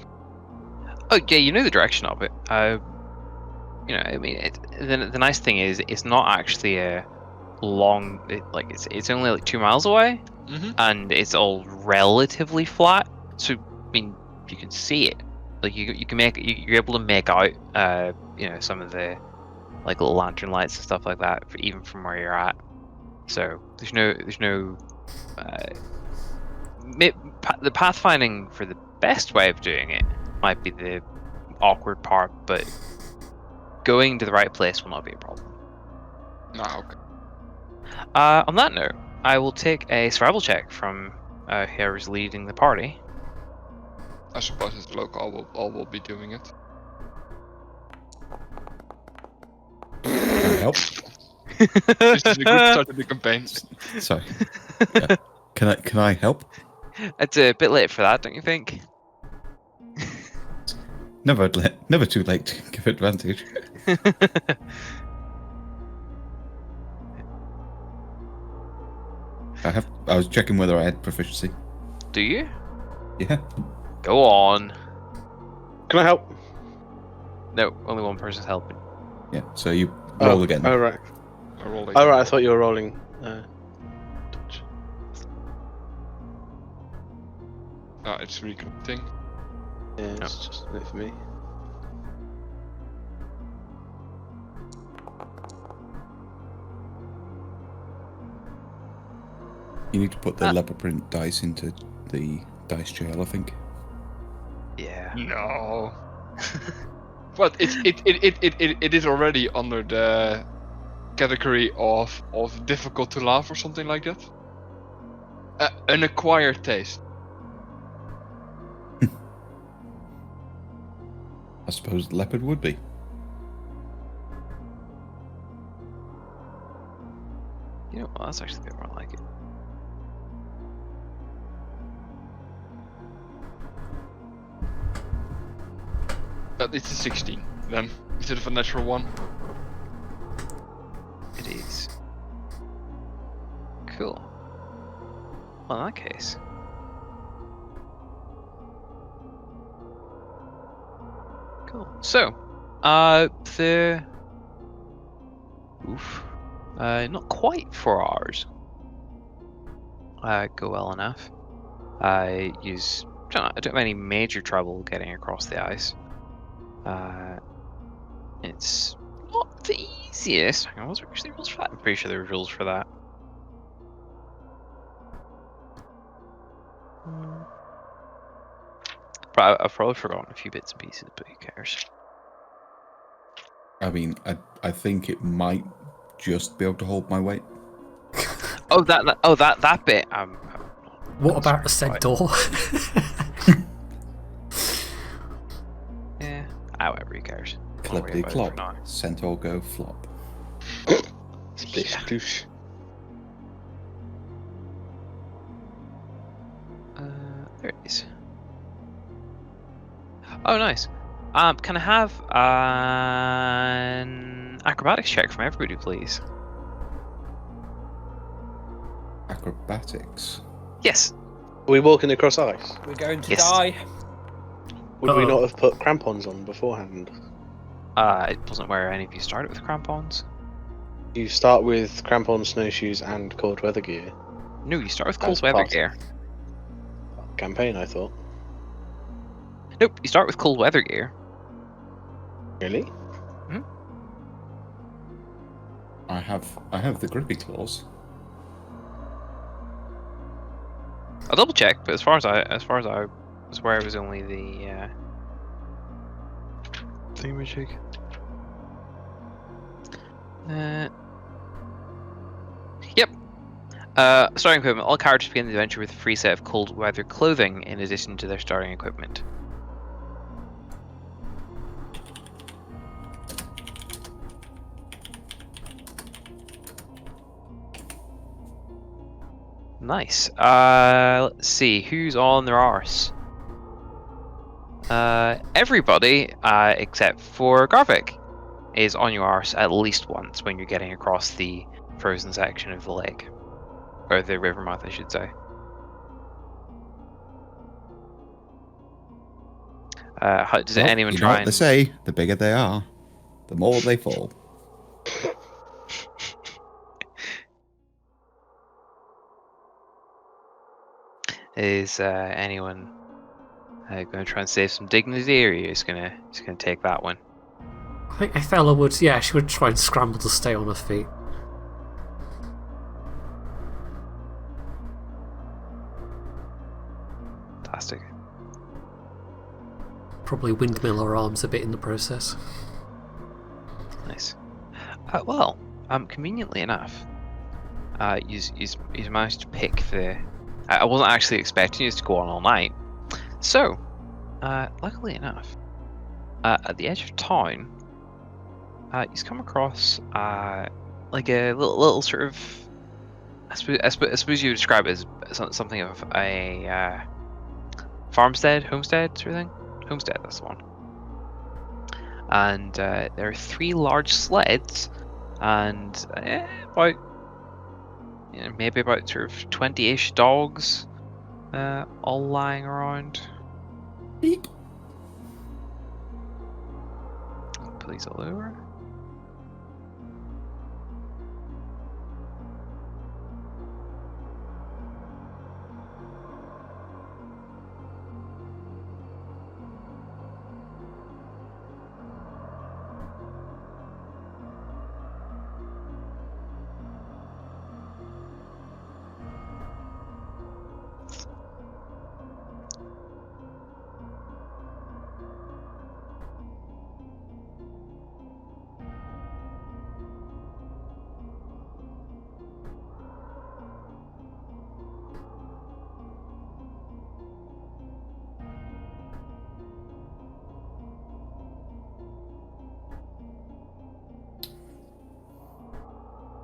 Oh yeah, you know the direction of it. I mean, the nice thing is it's not actually a long. It's only like 2 miles away, and it's all relatively flat. So I mean, you can see it. Like you're able to make out some of the like little lantern lights and stuff like that, even from where you're at. So there's no the pathfinding for the best way of doing it might be the awkward part, but going to the right place will not be a problem. Okay. On that note, I will take a survival check from whoever's leading the party. I suppose as a local, I will be doing it. Can I help? This is a good start to the campaign. Sorry. Yeah. Can I help? It's a bit late for that, don't you think? Never too late to give advantage. I was checking whether I had proficiency. Do you? Yeah. Go on. Can I help? No, only one person's helping. Yeah. So you roll again. Oh, right. I roll Oh, right. I thought you were rolling. Dodge. It's reconnecting. Yeah, it's just a bit for me. You need to put the leopard print dice into the dice jail, I think. Yeah. No. But it is already under the category of difficult to laugh or something like that. An acquired taste. I suppose the leopard would be. You know what? That's actually a bit more like it. But it's a 16 then, instead of a natural 1. It is. Cool. Well, in that case. Cool. So, the... Oof. Not quite 4 hours. Go well enough. I don't have any major trouble getting across the ice. It's not the easiest. Hang on, was there actually rules for that? I'm pretty sure there were rules for that. But I've probably forgotten a few bits and pieces, but who cares? I mean, I think it might just be able to hold my weight. Oh, that bit. What about the said door? Yeah. However, who cares? Don't worry Clippity about it for now. clop. Centaur go flop. Splish, sploosh. There it is. Oh, nice. Can I have an acrobatics check from everybody, please? Acrobatics. Yes. Are we walking across ice? We're going to Yes. die. Would we Uh-oh. not have put crampons on beforehand? It wasn't where any of you started with crampons. You start with crampons, snowshoes, and cold weather gear. No, you start with That's cold weather part- gear. Campaign, I thought. Nope, you start with cold weather gear. Really? I have the grippy claws. I'll double check, but as far as I was aware, it was only the thingamajig. Yep. Starting equipment. All characters begin the adventure with a free set of cold weather clothing in addition to their starting equipment. Nice. Let's see. Who's on their arse? Everybody, except for Garvik, is on your arse at least once when you're getting across the frozen section of the lake. Or the river mouth, I should say. Does Well, anyone you know try what and... they say, the bigger they are, the more they fall. Is anyone going to try and save some dignity, or are you just gonna take that one? I think Ethella would, yeah, she would try and scramble to stay on her feet. Fantastic. Probably windmill her arms a bit in the process. Nice. Well, conveniently enough, he's managed to pick the... I wasn't actually expecting you to go on all night. So, luckily enough, at the edge of town, he's come across like a little sort of... I suppose you would describe it as something of a farmstead, homestead sort of thing. Homestead, that's the one. And there are 3 large sleds, and about maybe about sort of 20-ish dogs, all lying around. Beep. Police all over.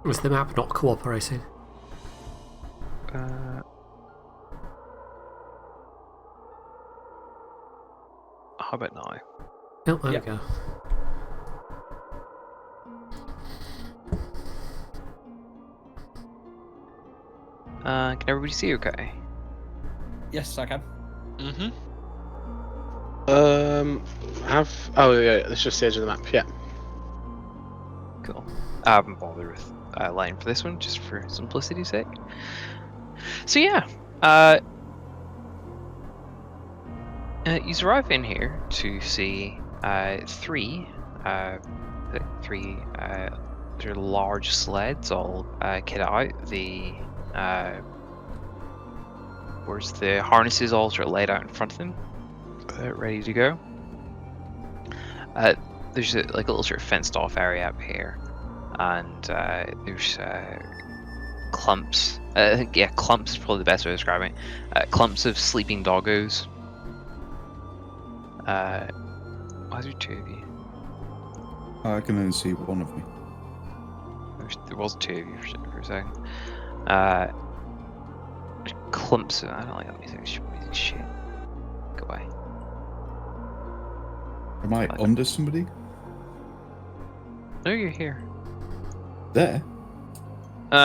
Was the map not cooperating? How about now? Oh, there Yep. we go. Can everybody see okay? Yes, I can. Mm-hmm. Oh yeah, it's just the edge of the map. Yeah. Cool. I haven't bothered with line for this one, just for simplicity's sake. So yeah, you arrive in here to see three sort of large sleds all kitted out. Where's the harnesses all sort of laid out in front of them, ready to go. There's like a little sort of fenced off area up here, and there's clumps. Clumps is probably the best way of describing it. Clumps of sleeping doggos. Why is there two of you? I can only see one of me. There was two of you for a second. Clumps. I don't like that music. Shit. Go away. Am I under somebody? No, you're here. There?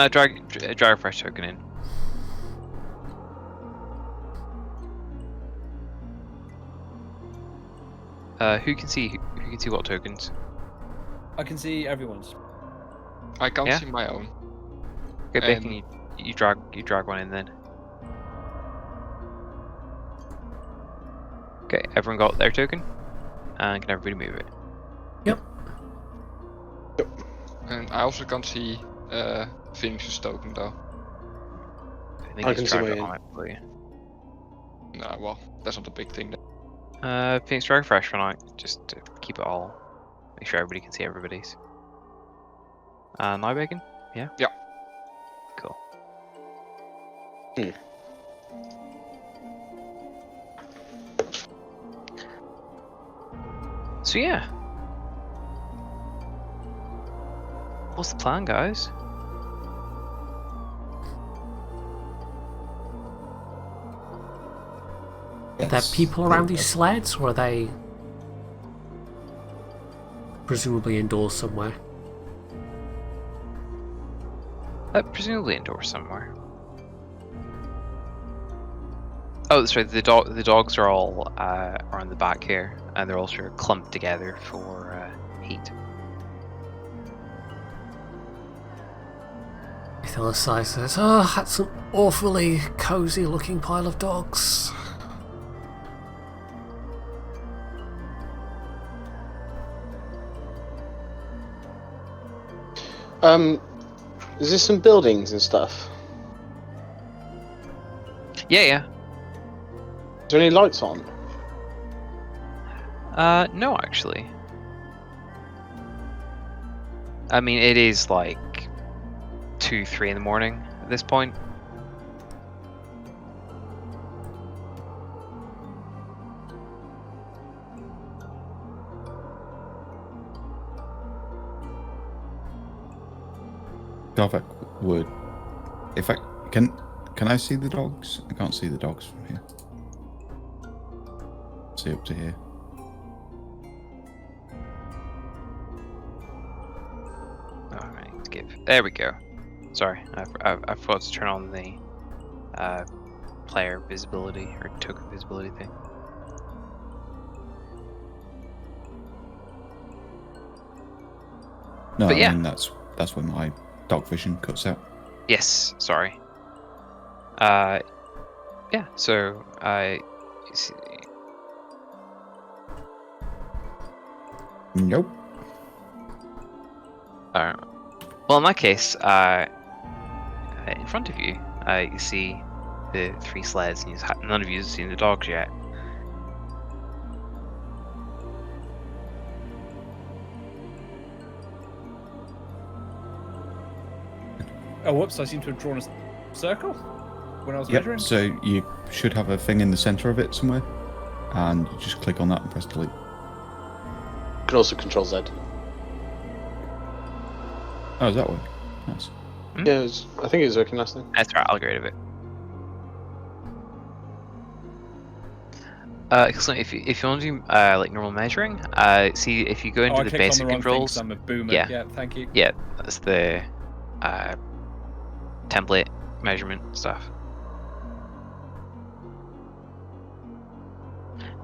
Drag a fresh token in. Who can see what tokens? I can see everyone's. I can't Yeah? see my own. Okay, Bacon, you drag one in then. Okay, everyone got their token? And can everybody move it? Yep. And I also can't see Phoenix's token though. think I he's can see dragged mine it on it for you. Nah, well, that's not a big thing then. Phoenix drag fresh for now, just to keep it all. Make sure everybody can see everybody's. Now Bacon? Yeah? Yeah. Cool. So yeah. What's the plan, guys? Are there people around these sleds, or are they presumably indoors somewhere? Presumably indoors somewhere. Oh, that's right. The dogs are all around the back here, and they're all sort of clumped together for heat. Ithilosai says, "Oh, that's an awfully cozy-looking pile of dogs." Is there some buildings and stuff? Yeah. Is there any lights on? No, actually. I mean, it is like 2, 3 in the morning at this point. Garvek would. If I can I see the dogs? I can't see the dogs from here. See up to here. Alright, skip. There we go. Sorry, I forgot to turn on the player visibility or token visibility thing. No, But I yeah. mean that's when my dark vision cuts out. Yes, sorry. Yeah. So Nope. well, in that case, in front of you, you see the 3 sleds, and none of you have seen the dogs yet. Oh, whoops! I seem to have drawn a circle when I was measuring. Yep. So you should have a thing in the center of it somewhere, and you just click on that and press delete. You can also control Z. Oh, does that work? Nice. Yeah, I think it was working last time. That's right. I'll get rid of it. Excellent. If you want to do like normal measuring, see if you go into I the clicked on basic the wrong thing 'cause controls. I'm a boomer. Yeah. Thank you. Yeah, that's the template measurement stuff.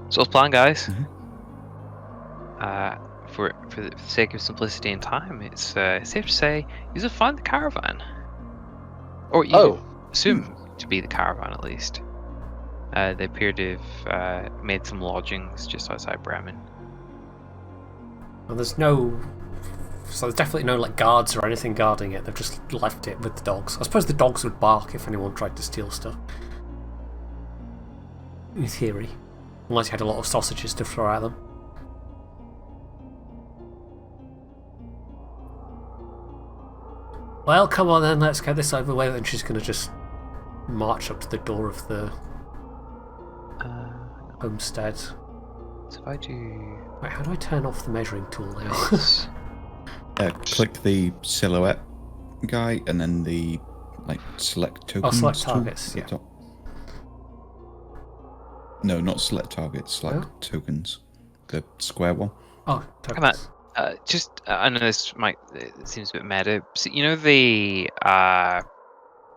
So as planned, guys. For the sake of simplicity and time, it's safe to say you have found the caravan, or you assume to be the caravan at least. They appear to have made some lodgings just outside Bremen. Well, there's definitely no like guards or anything guarding it. They've just left it with the dogs. I suppose the dogs would bark if anyone tried to steal stuff. In theory, unless you had a lot of sausages to throw at them. Well, come on then, let's get this over with. And she's going to just march up to the door of the homestead. So if I do... Wait, how do I turn off the measuring tool now? Click the silhouette guy, and then the select tokens. select tool targets, at the yeah. top. No, not select targets. Select tokens. The square one. Oh, tokens. I know this it seems a bit meta. So, you know the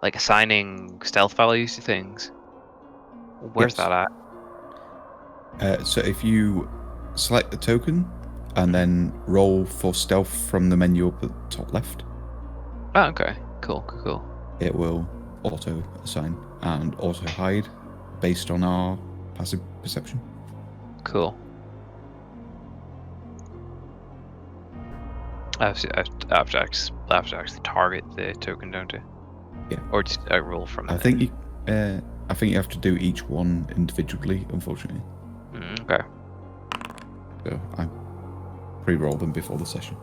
assigning stealth values to things? Where's Yes. that at? So if you select the token and then roll for stealth from the menu up at the top left, Oh, okay. Cool. it will auto assign and auto hide based on our passive perception. Cool. I have to actually target the token, don't I? Yeah. Or just roll from it. I think you have to do each one individually, unfortunately. Okay. So I pre-roll them before the session.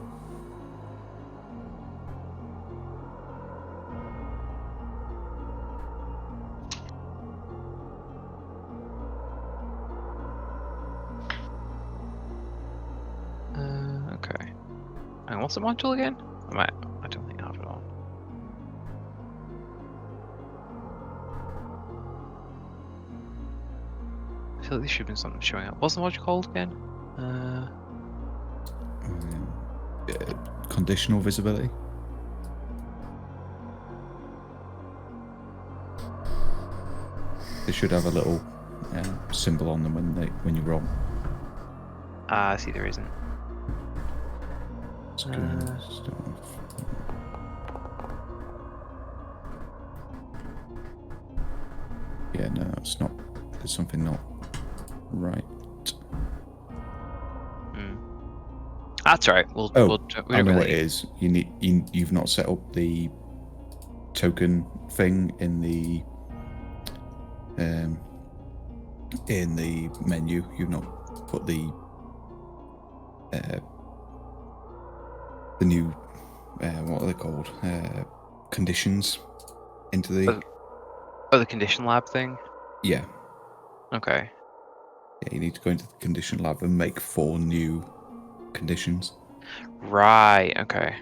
Okay. And what's the module again? I don't think I have it on. I feel like there should have been something showing up. What's the module called again? Conditional visibility. They should have a little symbol on them when you roll. I see there isn't. Yeah, no, it's not. There's something not right. That's right. I know what it is. You've not set up the token thing in the menu. You've not put the new what are they called? Conditions into the the condition lab thing. Yeah. Okay. Yeah, you need to go into the condition lab and make 4 new conditions. Right. Okay.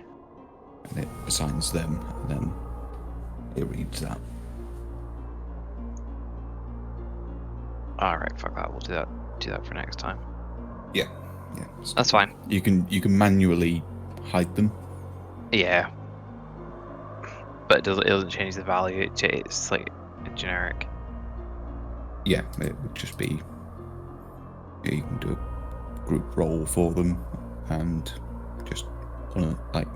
And it assigns them, and then it reads that. All right. Fuck that. We'll do that. Do that for next time. Yeah. That's fine. You can manually hide them. Yeah. but it doesn't change the value. It's like a generic. Yeah, it would just be. Yeah, you can do a group roll for them, and just like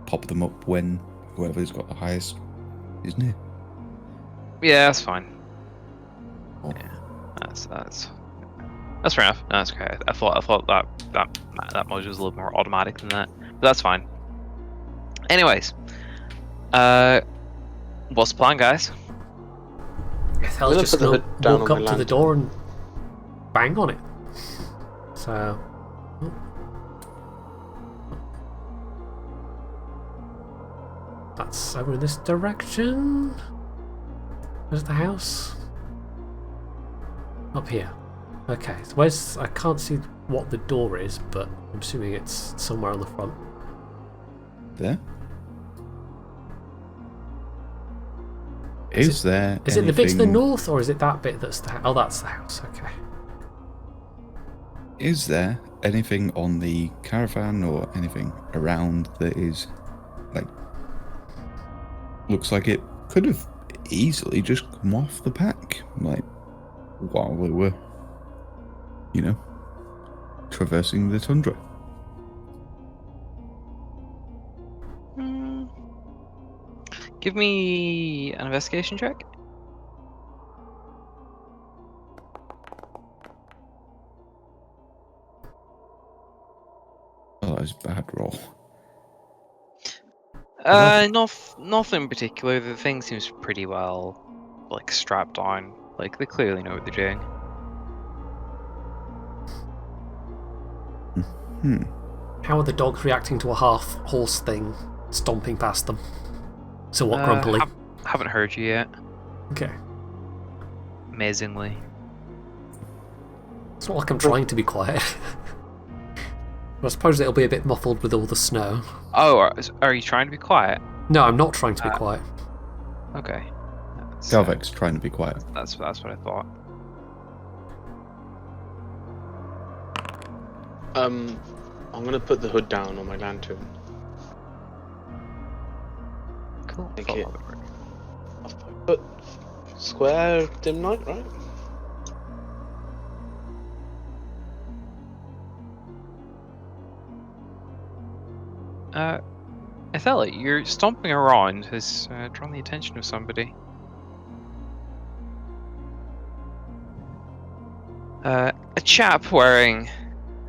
pop them up when whoever's got the highest is near. Yeah, that's fine. Oh. Yeah, that's fair enough. No, that's okay. I thought that module was a little more automatic than that, but that's fine. Anyways, what's the plan, guys? Ethel's just put the gonna hood down walk on up my to the lantern. door and bang on it. So. That's over in this direction. Where's the house? Up here. Okay, so where's... I can't see what the door is, but I'm assuming it's somewhere on the front. There. Is there? Is it the bit to the anything- north, or is it that bit that's the... Oh, that's the house, okay. Is there anything on the caravan or anything around that is like looks like it could have easily just come off the pack, like while we were, traversing the tundra? Give me an investigation check. Oh, that was a bad roll. Nothing in particular. The thing seems pretty well, like, strapped on. Like, they clearly know what they're doing. How are the dogs reacting to a half-horse thing stomping past them? Somewhat grumpily. Haven't heard you yet. Okay. Amazingly. It's not like I'm trying to be quiet. I suppose it'll be a bit muffled with all the snow. Oh, are you trying to be quiet? No, I'm not trying to be quiet. Okay. Galvek's trying to be quiet. That's what I thought. I'm gonna put the hood down on my lantern. Cool. Thank Thought you. that would work. I've put square dim light, right? Ethella, you're stomping around has drawn the attention of somebody. A chap wearing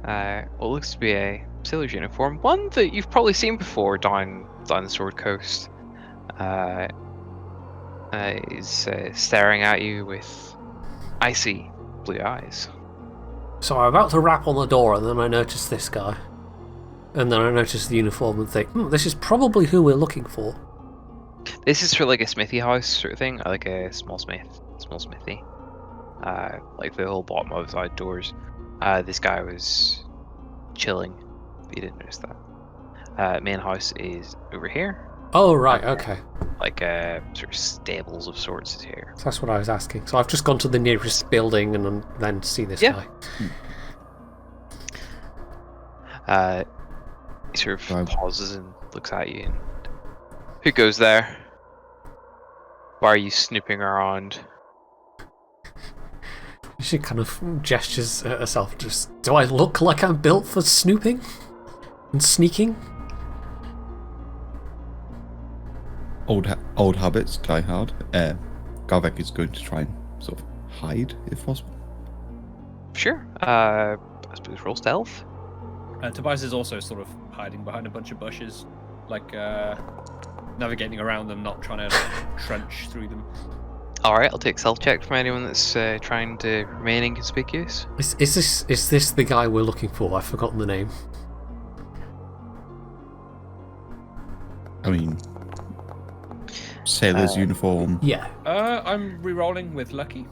what looks to be a sailor's uniform, one that you've probably seen before down the Sword Coast. Is staring at you with icy blue eyes. So I'm about to rap on the door, and then I notice this guy. And then I notice the uniform and think, this is probably who we're looking for. This is for like a smithy house sort of thing, like a small smithy. Like the whole bottom of the outdoors. This guy was chilling, but you didn't notice that. Main house is over here. Oh, right, okay. Like sort of stables of sorts is here. So that's what I was asking. So I've just gone to the nearest building and then see this guy. He sort of pauses and looks at you. And who goes there? Why are you snooping around? She kind of gestures at herself. Just, do I look like I'm built for snooping and sneaking? Old habits die hard. Galvek is going to try and sort of hide if possible. Sure. I suppose roll stealth. Tobias is also sort of hiding behind a bunch of bushes, like navigating around them, not trying to trench through them. Alright, I'll take stealth check from anyone that's trying to remain inconspicuous. Is this the guy we're looking for? I've forgotten the name. I mean, sailor's uniform. Yeah. I'm re-rolling with lucky.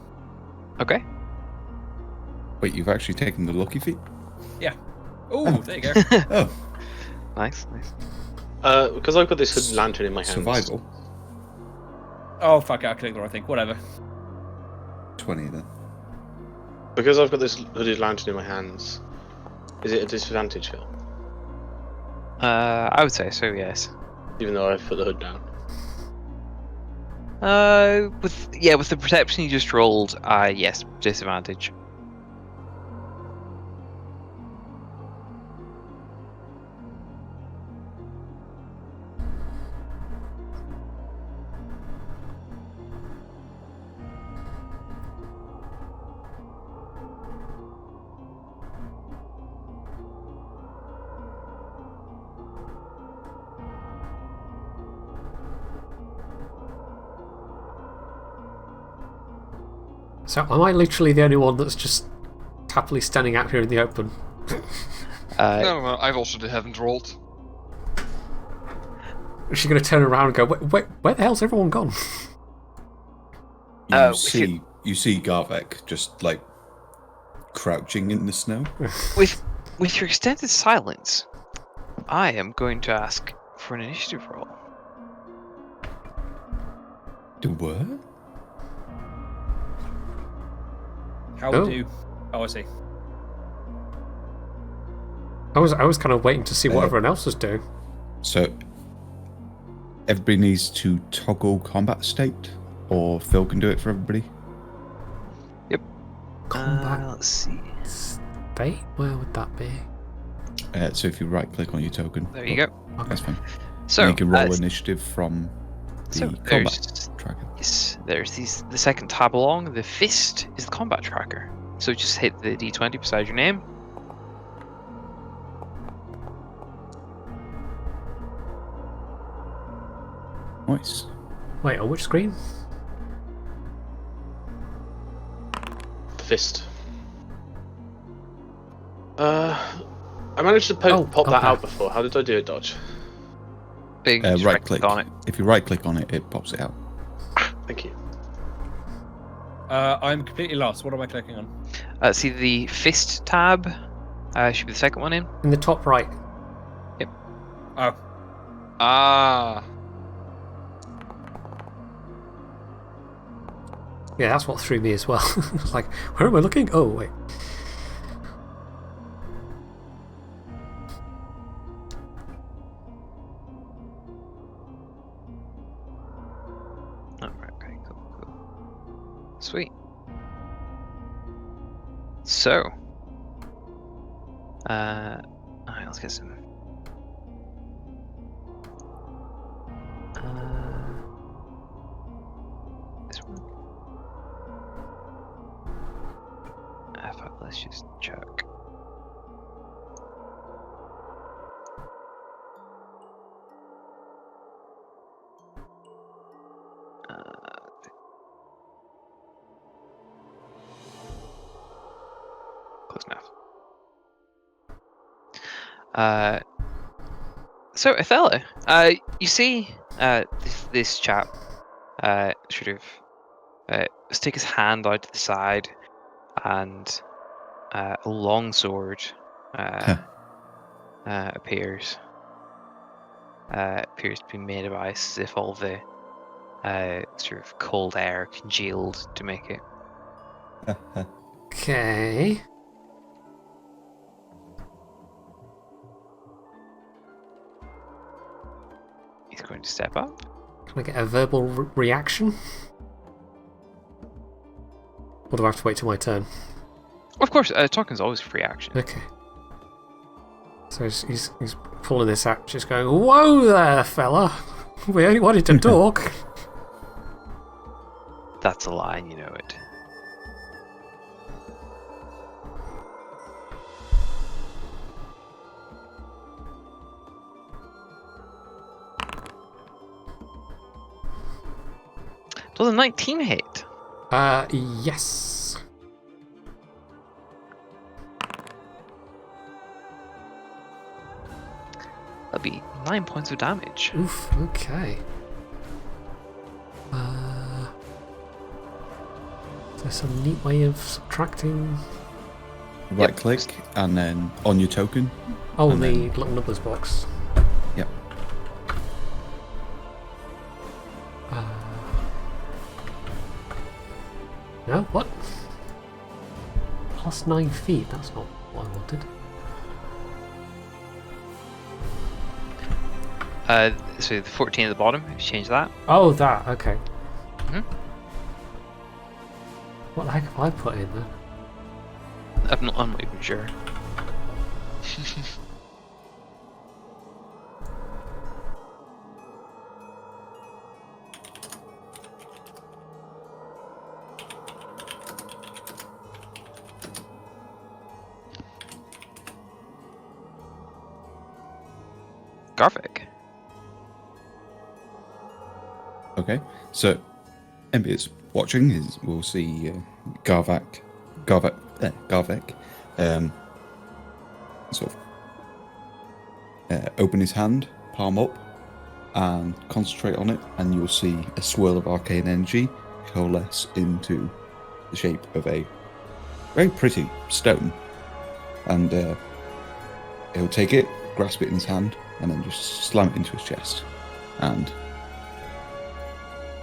Okay. Wait, you've actually taken the lucky feat? Yeah. Oh, there you go. Oh, Nice. Because I've got this hood lantern in my hands. survival. Oh, fuck it, I clicked the wrong thing. Whatever. 20 then. Because I've got this hooded lantern in my hands, is it a disadvantage, Phil? I would say so, yes. Even though I've put the hood down. With the perception you just rolled, yes, disadvantage. So am I literally the only one that's just happily standing out here in the open? No, I've also haven't rolled. Is she going to turn around and go, wait, where the hell's everyone gone? You see Garvek just like crouching in the snow. With your extended silence, I am going to ask for an initiative roll. Do what? How would you? Oh, I see. I was kind of waiting to see what everyone else was doing. So everybody needs to toggle combat state, or Phil can do it for everybody. Yep. Combat. Let's see. State? Where would that be? So if you right click on your token, There you go. that's fine. So And you can roll initiative from the combat there's tracker. yes, there's the second tab along. The fist is the combat tracker. So just hit the D20 beside your name. Nice. Wait, on which screen? Fist. I managed to pop that okay. out before. How did I do it, Dodge? Big just Right click on it. If you right click on it, it pops it out. Thank you. I'm completely lost. What am I clicking on? See the fist tab. Should be the second one in. In the top right. Oh, Ah. Yeah, that's what threw me as well. It's like, where am I looking? Oh, wait. Alright, okay, cool. Sweet. So. Alright, let's get some. This one. Fuck, let's just check. Close enough. So Othello, you see this chap sort of stick his hand out to the side, and a long sword appears. Appears to be made of ice, as if all the sort of cold air congealed to make it. Okay. He's going to step up. Can I get a verbal reaction? Or do I have to wait till my turn? Of course, talking's always a free action. Okay. So he's pulling this out, just going, "Whoa there, fella! We only wanted to talk." That's a lie, and you know it. Does a 19 hit? Yes. That'll be 9 points of damage. Oof, okay. Is there some neat way of subtracting? Right click and then on your token. Oh, and the then- little numbers box. Yep. No, what? Plus 9 feet, that's not what I wanted. So the 14 at the bottom, if you change that. Oh, that, okay. What the heck have I put in then? I'm not even sure. Garvik. Okay, so anybody that's watching will see Garvik, sort of open his hand, palm up, and concentrate on it, and you'll see a swirl of arcane energy coalesce into the shape of a very pretty stone. And he'll take it, grasp it in his hand, and then just slam it into his chest. And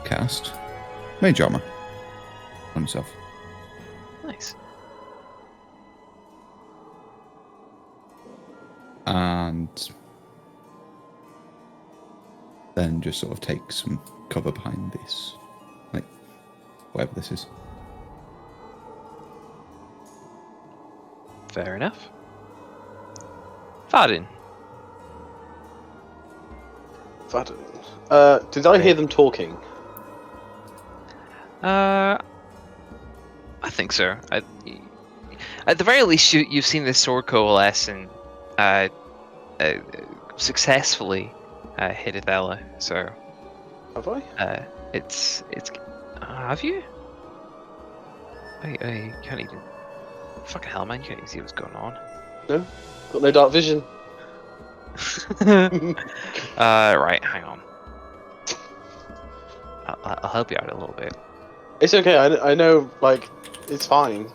cast Mage Armor on himself. Nice. And then just sort of take some cover behind this. Like, whatever this is. Fair enough. Fadin. Did I hear them talking? I think so. At the very least, you've seen this sword coalesce and successfully hit Ithella. So Have I? it's have you? I can't even. Fucking hell, man! You can't even see what's going on. No, got no dark vision. Right, hang on. I'll help you out a little bit. It's okay. I know. Like, it's fine.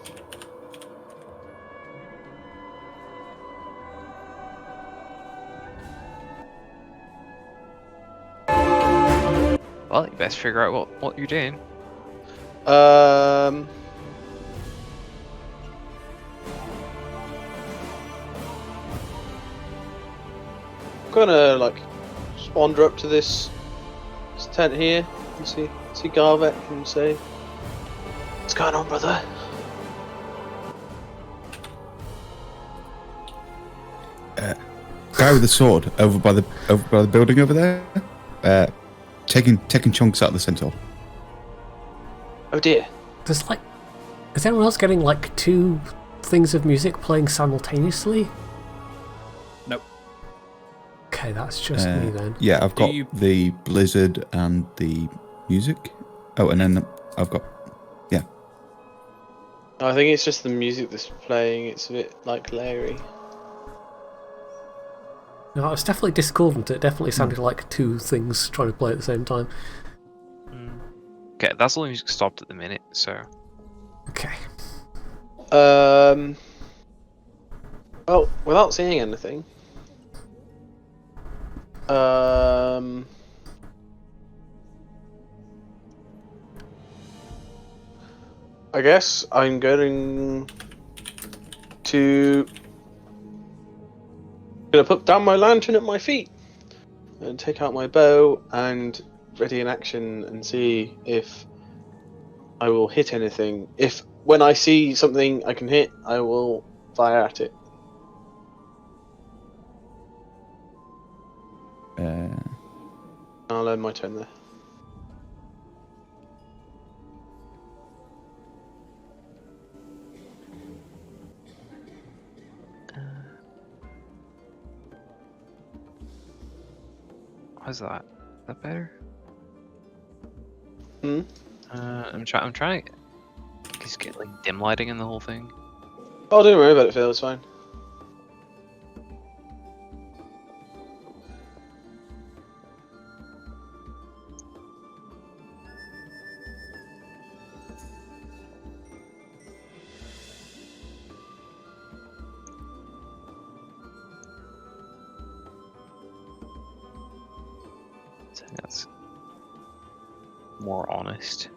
Well, you best figure out what you're doing. Gonna like just wander up to this tent here and see Garvek and say, "What's going on, brother?" Guy with the sword over by the building over there, taking chunks out of the centaur. Oh dear. Is anyone else getting like two things of music playing simultaneously? Nope. Okay, that's just me then. Yeah, I've got you- the blizzard and the music. Oh, and then I've got I think it's just the music that's playing. It's a bit like Larry. No, it was definitely discordant. It definitely sounded like two things trying to play at the same time. Okay, that's all the music stopped at the minute. So Okay. Well, without seeing anything, I guess I'm going to put down my lantern at my feet and take out my bow and ready in action and see if I will hit anything. If when I see something I can hit, I will fire at it. I'll end my turn there. how's that? Is that better? Hmm? I'm trying to just get like dim lighting in the whole thing. Oh, don't worry about it, Phil. It's fine. I think that's more honest.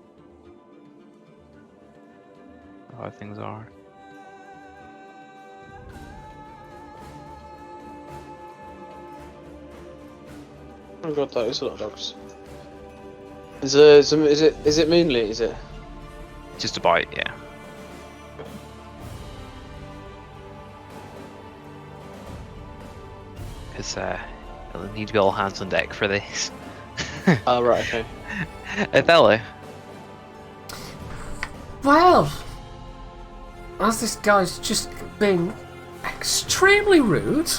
How things are. Oh god, that is a lot of dogs. Is it moonlit? Is it? Just about, yeah. Because it'll need to be all hands on deck for this. Oh right, okay. Othello. Well, as this guy's just been extremely rude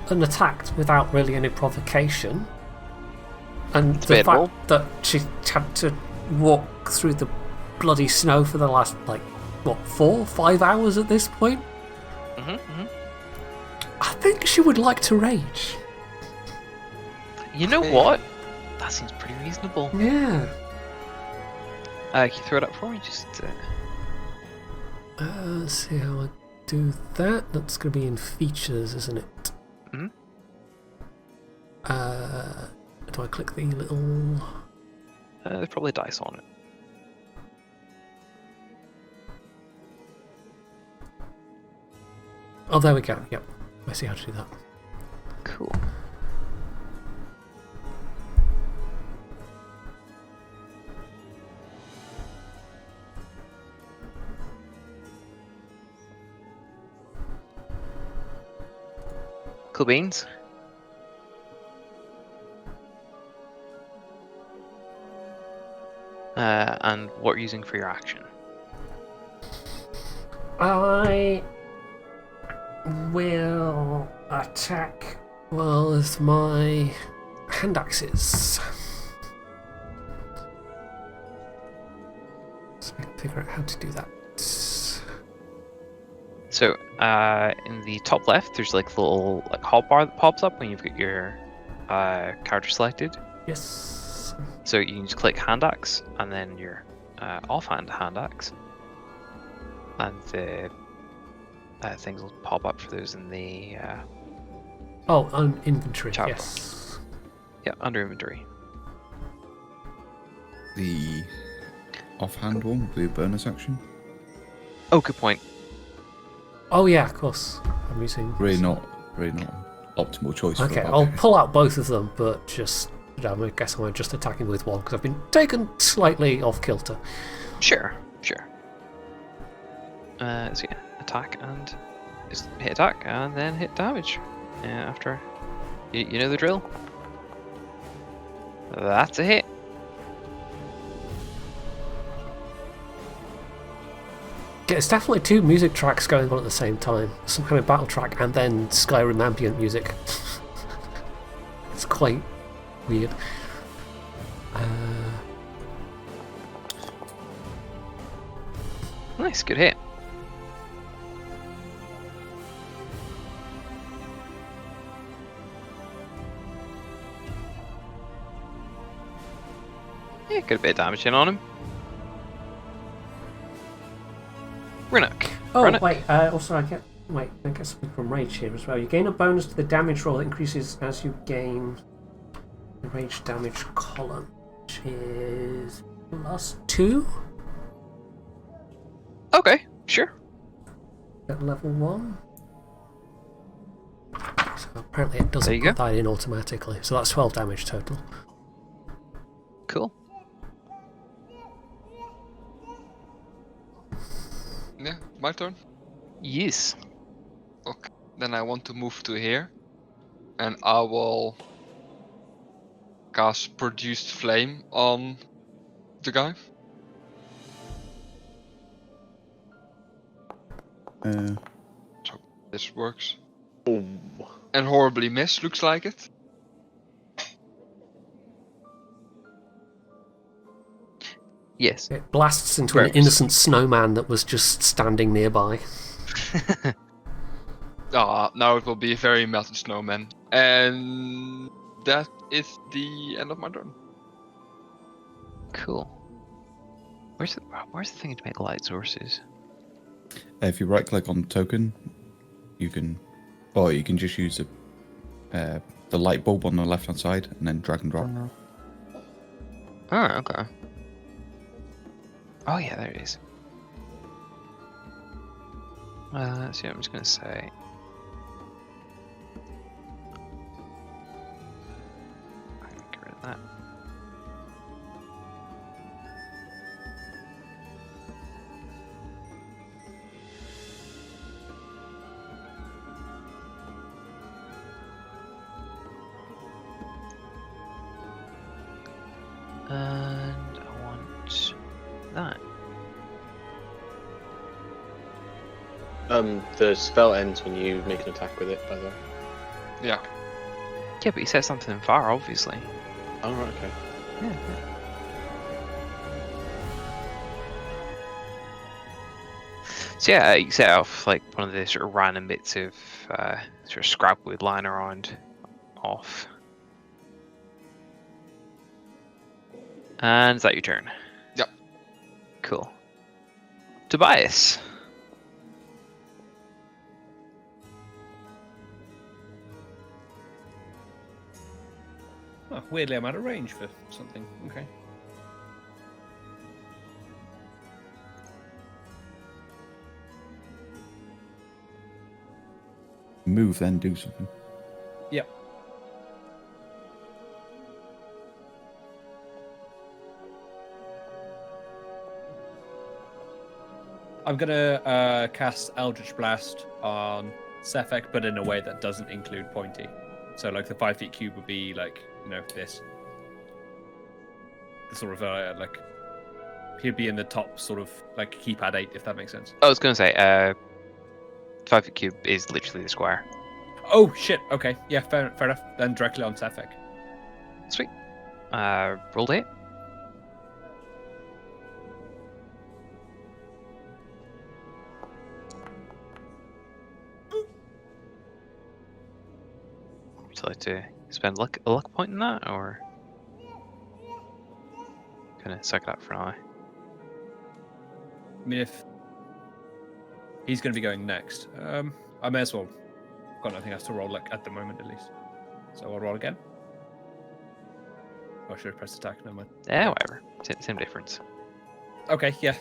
and attacked without really any provocation, and the Debatable. fact that she had to walk through the bloody snow for the last, 4-5 hours at this point, I think she would like to rage. You know what? That seems pretty reasonable. Yeah. Can you throw it up for me? Just. Let's see how I do that. That's going to be in features, isn't it? Mhm. Do I click the little... There's probably dice on it. Oh, there we go. Yep. I see how to do that. Cool. Cool beans. And what you're using for your action? I will attack, with my hand axes. So I can figure out how to do that. So, in the top left, there's like a little hotbar that pops up when you've got your character selected. Yes. So you can just click hand axe and then your offhand hand axe, and the things will pop up for those in the on inventory. Chat Yes. yeah, under inventory. The offhand one would be a bonus action. Oh, good point. Oh yeah, of course. I'm using. Really not optimal choice. For Okay, that. I'll pull out both of them, but just. I guess I'm just attacking with one because I've been taken slightly off kilter. Sure. So yeah, attack and just hit attack and then hit damage. After you know the drill. That's a hit. Yeah, it's definitely two music tracks going on at the same time. Some kind of battle track and then Skyrim ambient music. It's quite weird. Nice, good hit. Yeah, got a bit of damage in on him. Rinnock. Oh, Rinnock. wait, also I get something from Rage here as well. You gain a bonus to the damage roll that increases as you gain the Rage damage column, which is +2 Okay, sure. at level 1. So apparently it There doesn't you put go. that in automatically. So that's 12 damage total. Cool. Yeah, my turn. Yes. Okay, then I want to move to here, and I will cast Produced Flame on the guy. So this works. Ooh. And horribly miss, looks like it. Yes. It blasts into an Right. innocent snowman that was just standing nearby. Now it will be a very melted snowman. And that is the end of my turn. Cool. Where's the thing to make light sources? If you right click on token, you can just use the light bulb on the left hand side and then drag and drop. Oh, okay. Oh yeah, there it is. Let's see, I'm just gonna say. Get rid of that. And I want that. The spell ends when you make an attack with it, by the way. Yeah. Yeah, but you set something on fire, obviously. Oh, right, okay. Yeah. So yeah, you set off like one of the sort of random bits of sort of scrap wood lying around off. And is that your turn? Yep. Cool. Tobias. Oh, weirdly, I'm out of range for something. Okay. Move, then do something. Yep. I'm gonna cast Eldritch Blast on Sefek, but in a way that doesn't include Pointy. So, like, the 5 feet cube would be like, you know, this. The sort of like, he'd be in the top sort of like keypad 8, if that makes sense. I was gonna say, 5 foot cube is literally the square. Oh shit! Okay, yeah, fair enough. Then directly on Sefek. Sweet. Rolled 8. Would you like to spend a luck point in that, or kind of suck it up for now? I mean, if he's going to be going next, I may as well. Got nothing else to roll, like, at the moment, at least. So I'll roll again. Oh, I should have pressed attack. Never mind. Yeah, whatever. Same difference. Okay, yeah.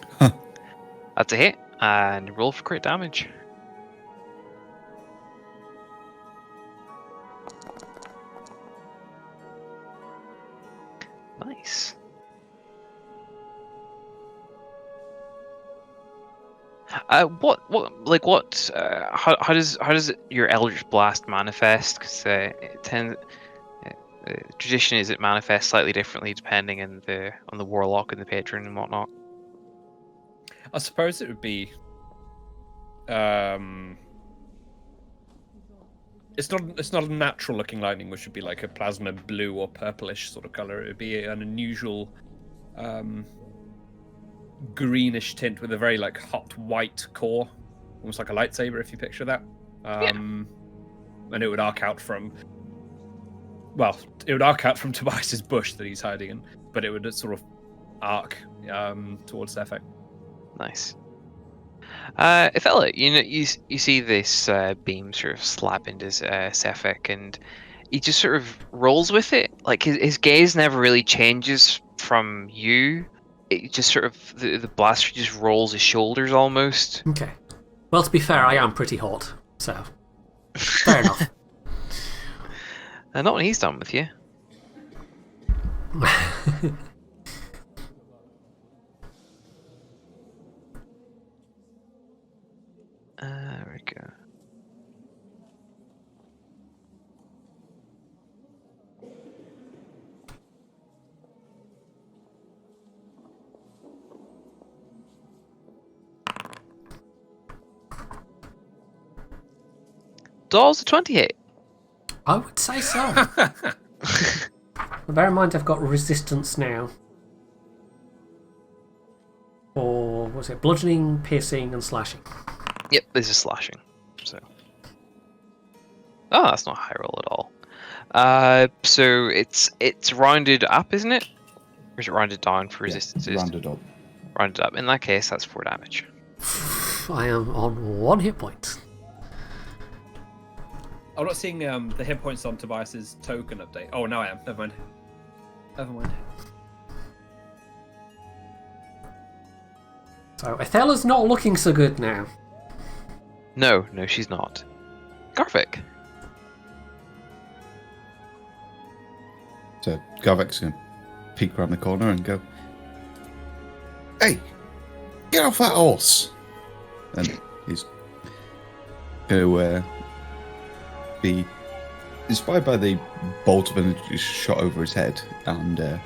That's a hit, and roll for crit damage. Nice. How does your Eldritch Blast manifest? Because tradition is it manifests slightly differently depending on the warlock and the patron and whatnot. I suppose it would be. It's not a natural looking lightning, which would be like a plasma blue or purplish sort of color. It would be an unusual greenish tint with a very like hot white core, almost like a lightsaber if you picture that. And it would arc out from. Well, it would arc out from Tobias's bush that he's hiding in, but it would sort of arc towards Sefek. Nice. Ithella, you see this beam sort of slap into Sefek, and he just sort of rolls with it. Like his gaze never really changes from you. It just sort of the blaster just rolls his shoulders almost. Okay. Well, to be fair, I am pretty hot, so fair enough. Not when he's done with you. There we go. Doll's a 28. I would say so. Bear in mind I've got resistance now. Or was it bludgeoning, piercing, and slashing? Yep, this is slashing. So. Oh, that's not a high roll at all. So it's rounded up, isn't it? Or is it rounded down for resistances? Rounded up. Rounded up. In that case, that's 4 damage. I am on 1 hit point. I'm not seeing the hit points on Tobias's token update. Oh, now I am. Never mind. So Ithella's not looking so good now. No, she's not. Garvik. So Garvik's going to peek around the corner and go, "Hey, get off that horse!" And he's going to be inspired by the bolt of energy shot over his head, and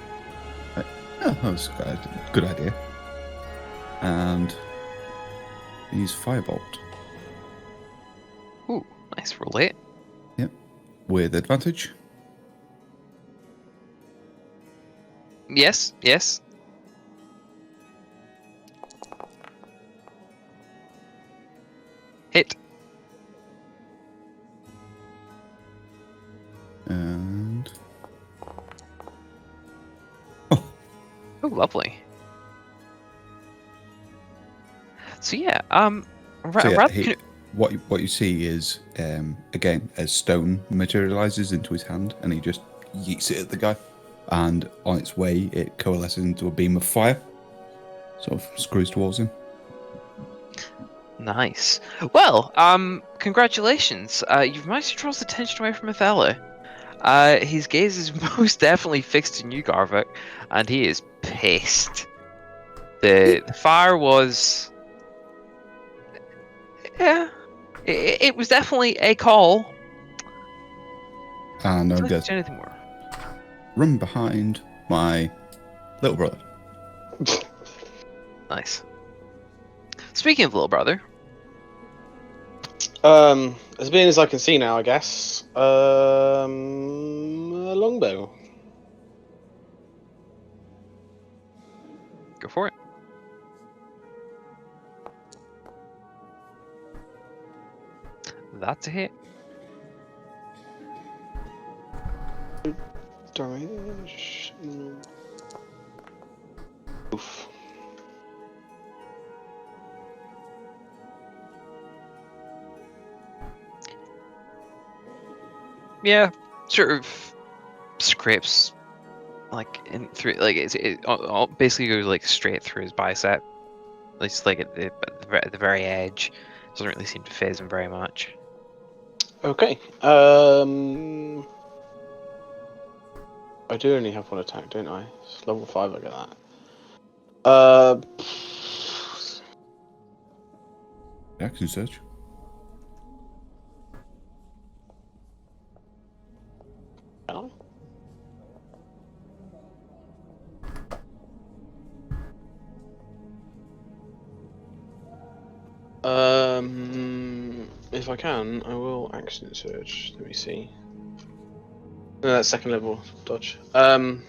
Oh, that was a good idea. And he's firebolt. Ooh, nice. Roll it. Yep. With advantage. Yes, yes. Hit. And Oh, lovely. So yeah, what you see is again as stone materializes into his hand, and he just yeets it at the guy, and on its way it coalesces into a beam of fire, sort of screws towards him. Nice. Well, congratulations. You've managed to draw the attention away from Othello. His gaze is most definitely fixed on you, Garvik, and he is pissed. The fire was... Yeah, it was definitely a call. And I Don't guess do anything more. run behind my little brother. Nice. Speaking of little brother, As being as I can see now, I guess. A longbow. go for it. That's a hit. Damage. Oof. Yeah, sort of scrapes like in through, like it basically goes like straight through his bicep. It's like at the very edge. Doesn't really seem to phase him very much. Okay. I do only have one attack, don't I? It's level 5, I get that. Action search. Can I? If I can, I will action search. Let me see. No, that's second level dodge. In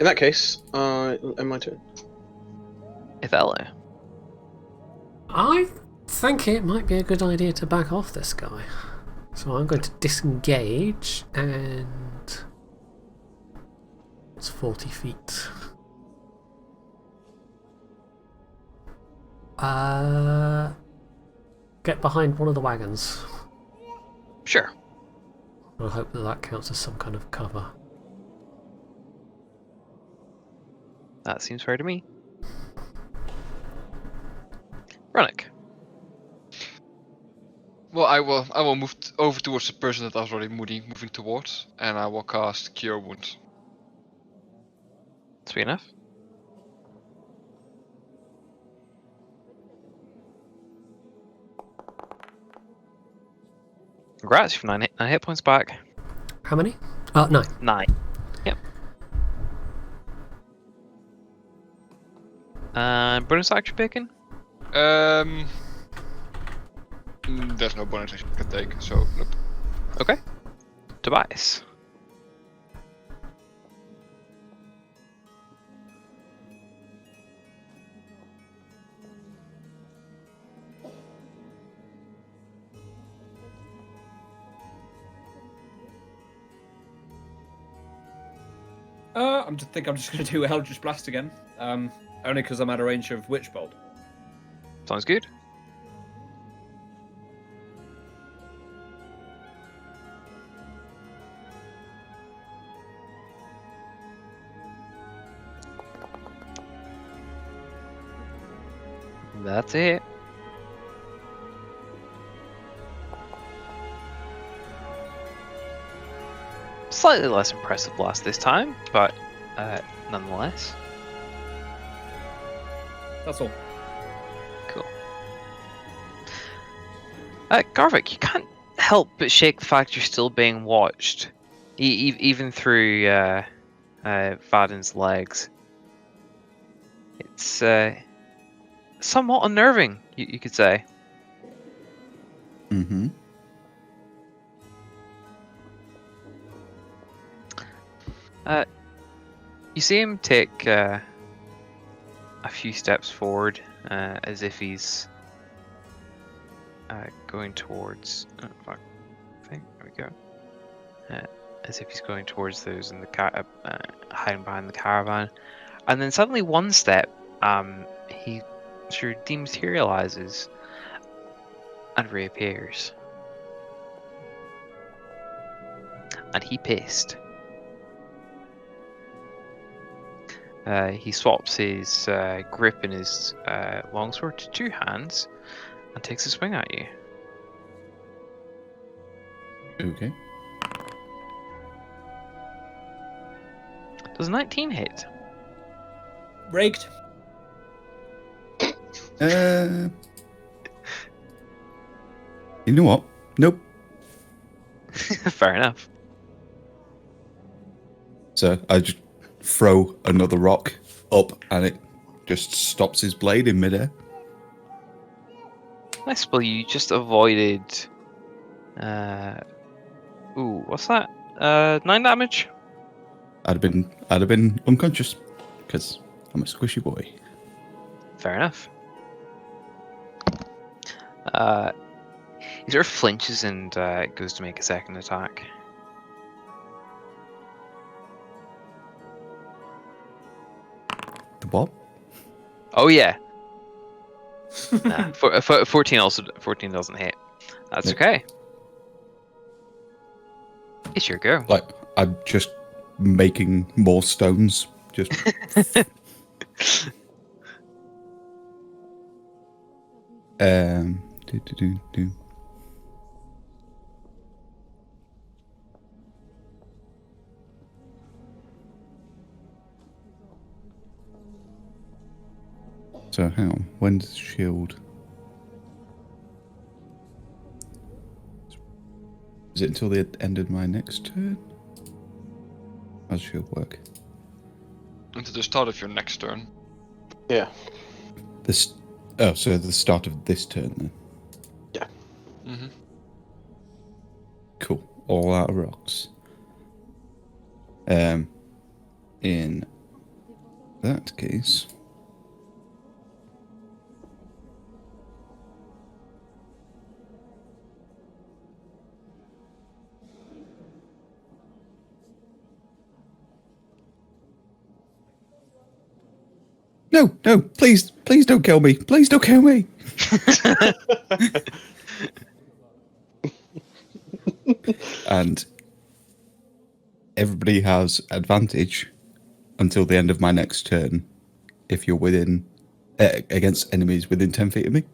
that case, end my turn. Othello. I think it might be a good idea to back off this guy. So I'm going to disengage, and it's 40 feet. Get behind one of the wagons. Sure. I hope that counts as some kind of cover. That seems fair to me. Runic. Well, I will move over towards the person that I was already moving towards, and I will cast Cure Wounds. Sweet enough. Congrats, you've 9 hit points back. How many? 9. 9. Yep. Bonus action picking? There's no bonus action I can take, so nope. Okay. Tobias. I think I'm just going to do Eldritch Blast again. Only because I'm out of range of Witch Bolt. Sounds good. That's it. Slightly less impressive blast this time, but nonetheless. That's all. Cool. Garvik, you can't help but shake the fact you're still being watched, even through Vadin's legs. It's somewhat unnerving, you could say. Mm-hmm. You see him take a few steps forward, as if he's going towards. Oh, fuck. I think there we go. As if he's going towards those in the hiding behind the caravan, and then suddenly one step, he sort of dematerializes and reappears, and he pissed. He swaps his grip in his longsword to 2 hands and takes a swing at you. Okay. Does 19 hit? Rigged. You know what? Nope. Fair enough. So I just throw another rock up, and it just stops his blade in midair. Nice, well, you just avoided. Ooh, what's that? 9 damage. I'd have been unconscious because I'm a squishy boy. Fair enough. He sort of flinches and goes to make a second attack. The what? Oh yeah. Nah, 14 doesn't hit. That's Nope. okay. It's your go. Like, I'm just making more stones. Just do. So hang on, when's shield? Is it until the end of my next turn? How does shield work? Until the start of your next turn. Yeah. So the start of this turn then. Yeah. Mm-hmm. Cool. All out of rocks. In that case, no, please don't kill me. Please don't kill me. And everybody has advantage until the end of my next turn if you're within against enemies within 10 feet of me.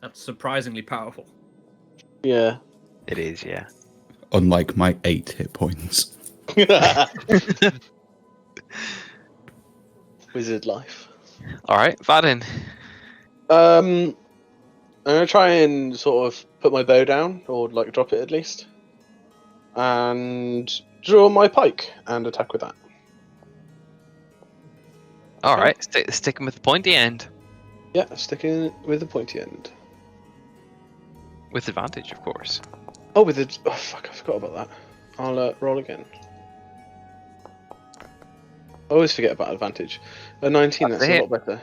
That's surprisingly powerful. Yeah. It is, yeah. Unlike my 8 hit points. Wizard life. Alright, Vadin. I'm gonna try and sort of put my bow down, or like drop it at least, and draw my pike and attack with that. Alright, sticking with the pointy end. Yeah, sticking with the pointy end. With advantage, of course. Oh, with the I forgot about that. I'll roll again. I always forget about advantage. A 19, that's a lot better.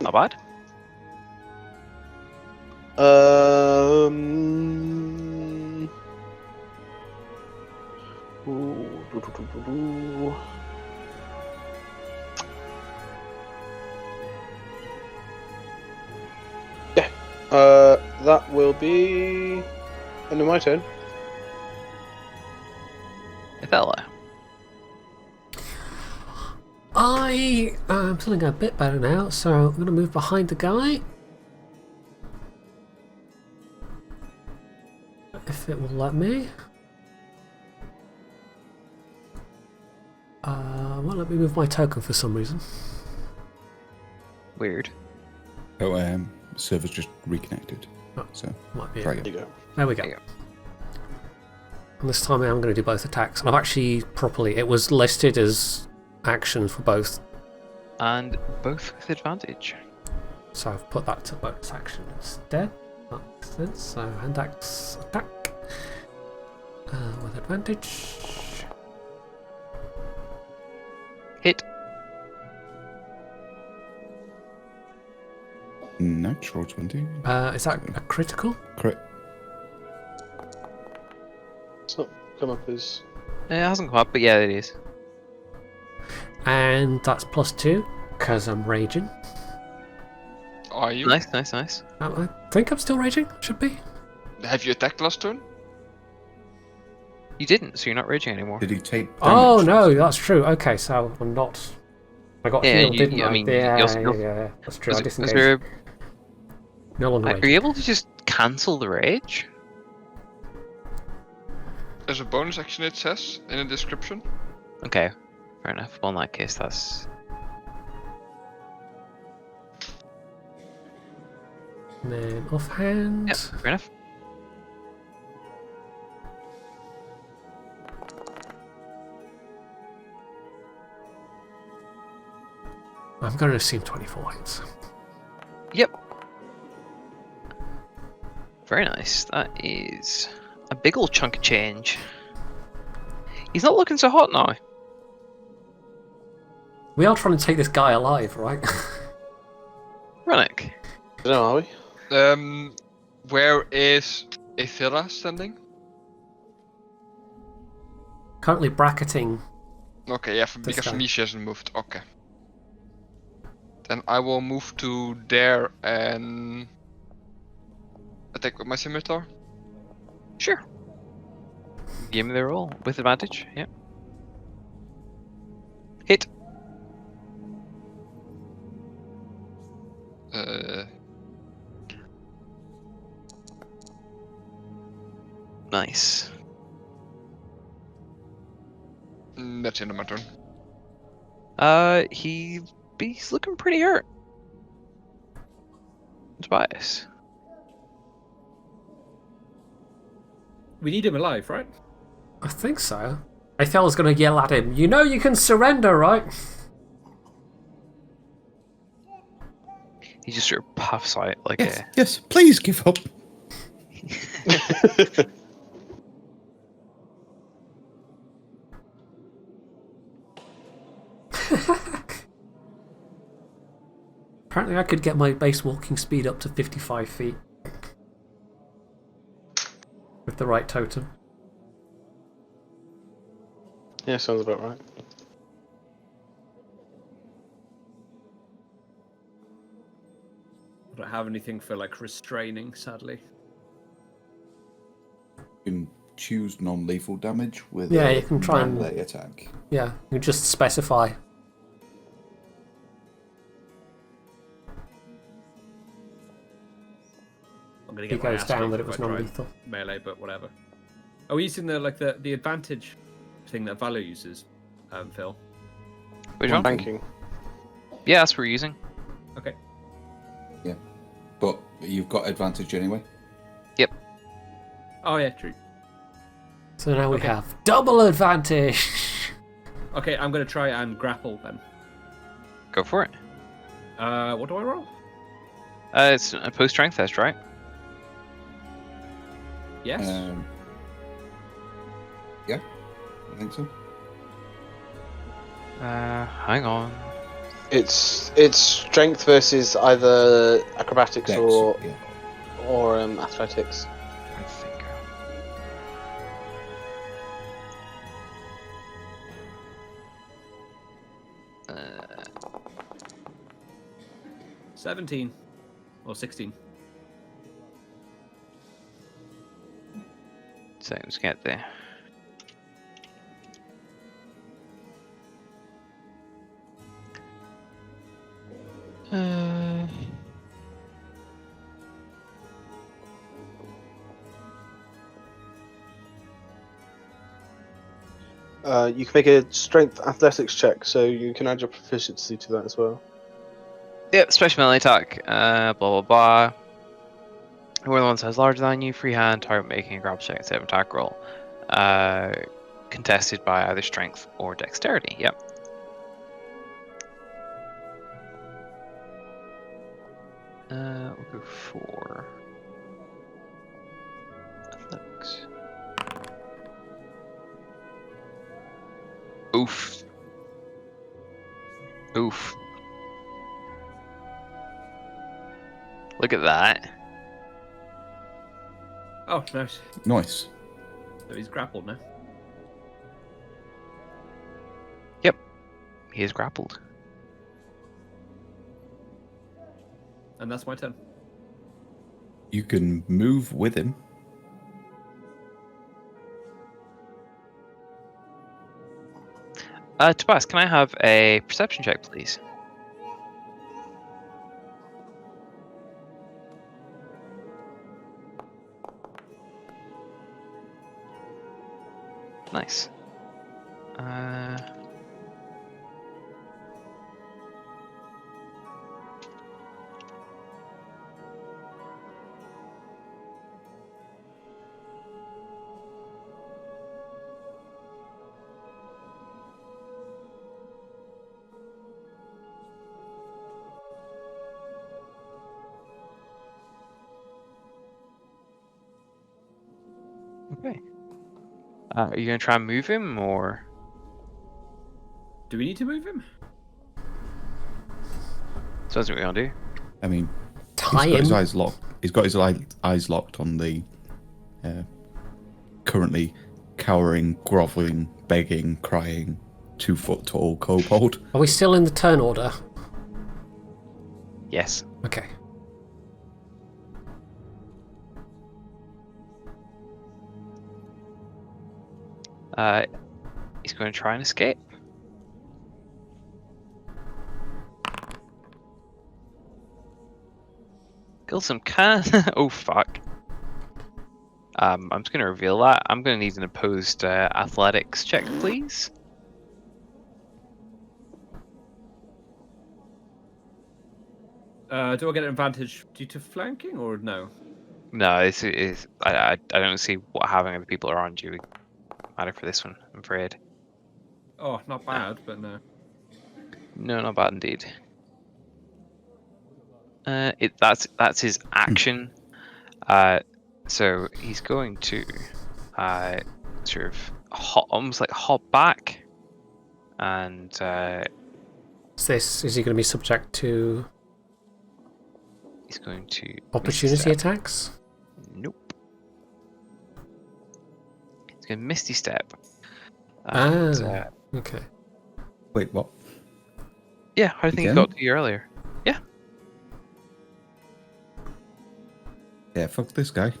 Not bad. Yeah. That will be end of my turn. Ithella. I am feeling a bit better now, so I'm going to move behind the guy. If it will let me. Won't let me move my token for some reason. Weird. Oh, server's just reconnected. Oh. So Might be try it. again. There you go. There we go. There you And this time I'm going to do both attacks. And I've actually properly... It was listed as action for both. And both with advantage. So I've put that to bonus action instead. That makes sense. So hand axe attack. With advantage. Hit. Natural 20. Is that a critical? Crit. It's not come up as. It hasn't come up, but yeah, it is. And that's +2, because I'm raging. Are you? Nice, nice, nice. I think I'm still raging. Should be. Have you attacked last turn? You didn't, so you're not raging anymore. Did he take damage? Oh no, that's true. Okay, so I'm not. I got Yeah, healed, you- didn't you- I? I mean, yeah, you'll- yeah, that's true. I Was disengaged. there, No longer are you raging. able to just cancel the rage? As a bonus action, it says in the description. Okay, fair enough. Well, in that case, that's... And then offhand. Yep, fair enough. I'm going to assume 24 hits. Yep. Very nice. That is a big old chunk of change. He's not looking so hot now. We are trying to take this guy alive, right? Rennick. I don't know, are we? Where is Aethera standing? Currently bracketing. Okay, yeah, This because for guy. me she hasn't moved. Okay. Then I will move to there and attack with my scimitar. Sure. Give me the roll with advantage. Yep. Hit. Nice. That's the end of my turn. He's looking pretty hurt. Tobias. We need him alive, right? I think so. Aethel's going to yell at him, "You know you can surrender, right?" He just sort of puffs out like Yes, a... yes, please give up. Apparently I could get my base walking speed up to 55 feet. With the right totem. Yeah, sounds about right. I don't have anything for like restraining, sadly. You can choose non-lethal damage with Yeah, a you can try and- melee attack. Yeah, you just specify. I'm gonna He get my goes ass down beat that it if was I try non-lethal. melee, but whatever. Are we using the advantage thing that Valor uses, Phil? Which one? Banking. Yeah, that's what we're using. Okay. Yeah, but you've got advantage anyway. Oh yeah, true. So now we Okay. have double advantage. Okay, I'm gonna try and grapple then. Go for it. What do I roll? It's a post-strength test, right? Yes. Yeah, I think so. Hang on. It's strength versus either acrobatics Dex, or yeah. athletics. I think. 17 or 16. So let's get there. You can make a strength athletics check, so you can add your proficiency to that as well. Yep, special melee attack. Blah blah blah. Whoever the one says larger than you, freehand, target making a grab check instead of attack roll. Contested by either strength or dexterity. Yep. We'll go for athletics. Oof. Oof. Look at that. Oh, nice. Nice. So he's grappled now. Yep. He is grappled. And that's my turn. You can move with him. Tobias, can I have a perception check, please? Nice. Okay. Are you gonna try and move him, or? Do we need to move him? So that's what we're gonna do. I mean, Tie he's got his him. eyes locked. He's got his eyes locked on the currently cowering, groveling, begging, crying, 2-foot-tall kobold. Are we still in the turn order? Yes. Okay. He's going to try and escape. Kill some can. Oh fuck. I'm just going to reveal that. I'm going to need an opposed athletics check, please. Do I get an advantage due to flanking or no? No, this is. I don't see what having other people around you would matter for this one. I'm afraid. Oh, not bad, but no. No, not bad indeed. That's his action. So he's going to sort of almost like hop back, and Is he going to be subject to he's going to opportunity Misty Step. attacks? Nope. He's going to Misty Step. And, Okay. Wait, what? yeah, how do you think he Again? got to you earlier? Yeah. Yeah, fuck this guy.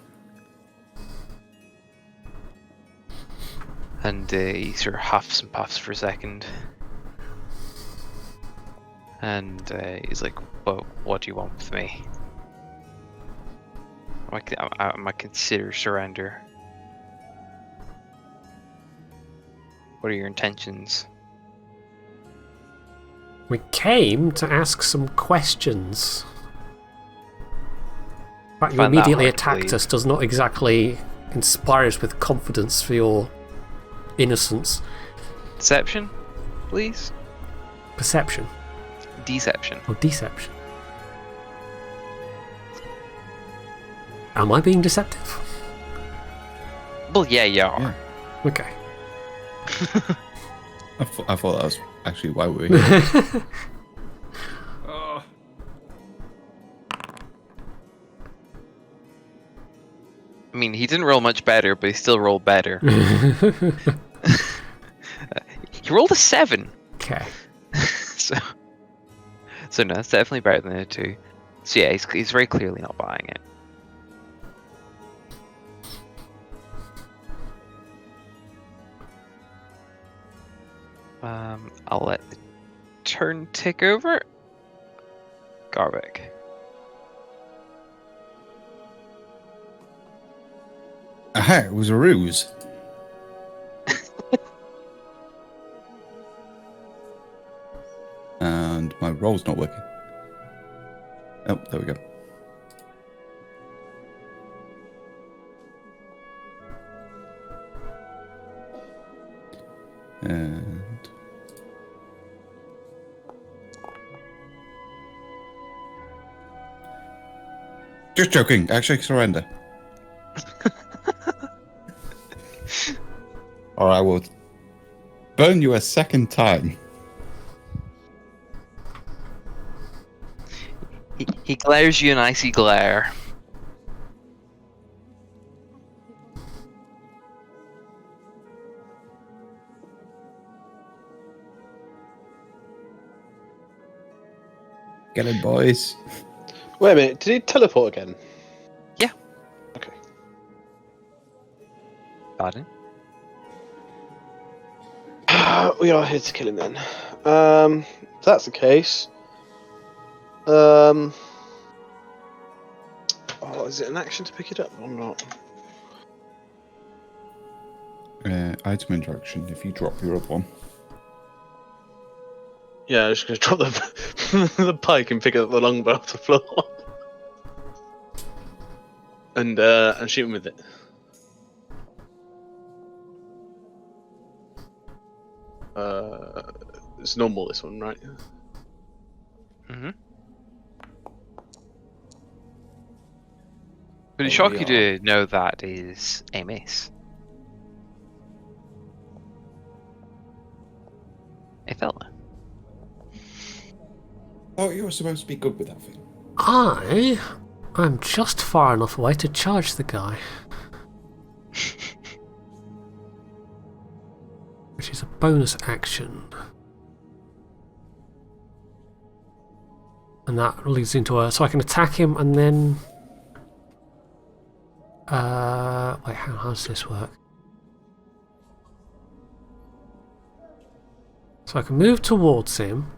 And he sort of huffs and puffs for a second. And he's like, well, what do you want with me? I might consider surrender. What are your intentions? We came to ask some questions. The fact you Find that immediately hard to attacked believe. us does not exactly inspire us with confidence for your innocence. Deception, please? Perception Deception. or deception? Am I being deceptive? Well, yeah, you are. Yeah. Okay. I thought that was actually why we were here. Oh, I mean, he didn't roll much better, but he still rolled better. He rolled a 7. Okay. so no, it's definitely better than the 2. So yeah, he's very clearly not buying it. I'll let the turn tick over. Garbeck. Aha, it was a ruse. And my roll's not working. Oh, there we go. And just joking. Actually, surrender. Or I will burn you a second time. He glares you an icy glare. Get it, boys. Wait a minute, did he teleport again? Yeah. Okay. Pardon? We are here to kill him then. If that's the case. Oh, is it an action to pick it up or not? Item interaction. If you drop your other one. Yeah, I'm just going to drop the pike and pick up the longbow off the floor. And shoot him with it. It's normal, this one, right? Mm-hmm. Would it shock you to know that is a miss? Hey fella. Oh, you were supposed to be good with that thing. I'm just far enough away to charge the guy. Which is a bonus action. And that leads into a... So I can attack him and then... Wait, how does this work? So I can move towards him,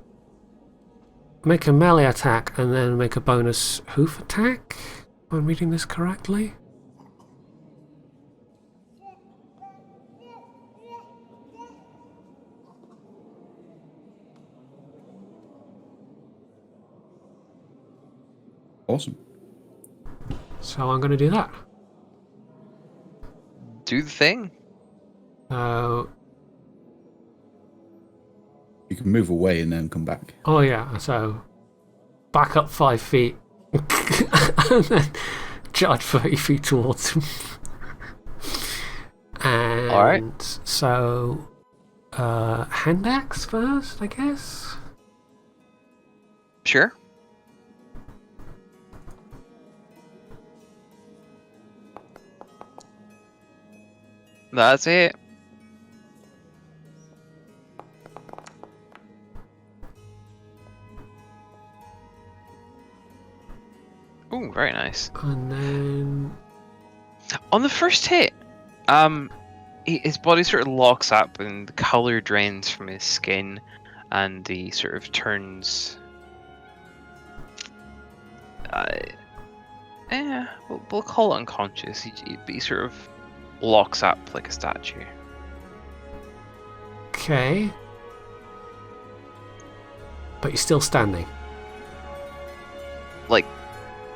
make a melee attack, and then make a bonus hoof attack? Am I reading this correctly? Awesome. So I'm going to do that. Do the thing. Oh can move away and then come back. Oh yeah, so back up 5 feet and then charge 30 feet towards him. And Alright. So hand axe first, I guess? Sure. That's it. Ooh, very nice. And then On the first hit, his body sort of locks up and the color drains from his skin, and he sort of turns. We'll call it unconscious. He sort of locks up like a statue. okay. But he's still standing. Like,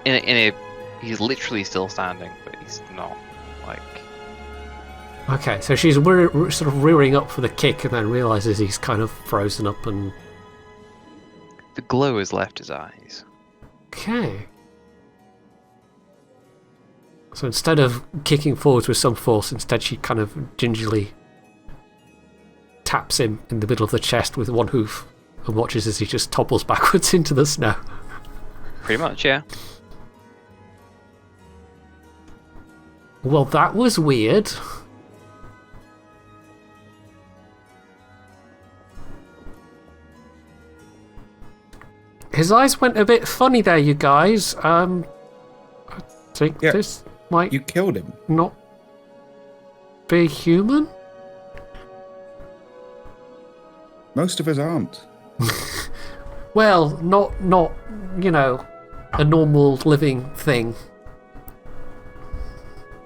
he's literally still standing, but he's not, like... Okay, so she's sort of rearing up for the kick and then realises he's kind of frozen up and... The glow has left his eyes. Okay. So instead of kicking forwards with some force, instead she kind of gingerly taps him in the middle of the chest with one hoof and watches as he just topples backwards into the snow. Pretty much, yeah. Well, that was weird. His eyes went a bit funny there, you guys. I think this might You killed him. not be human. Most of us aren't. Well, not you know, a normal living thing.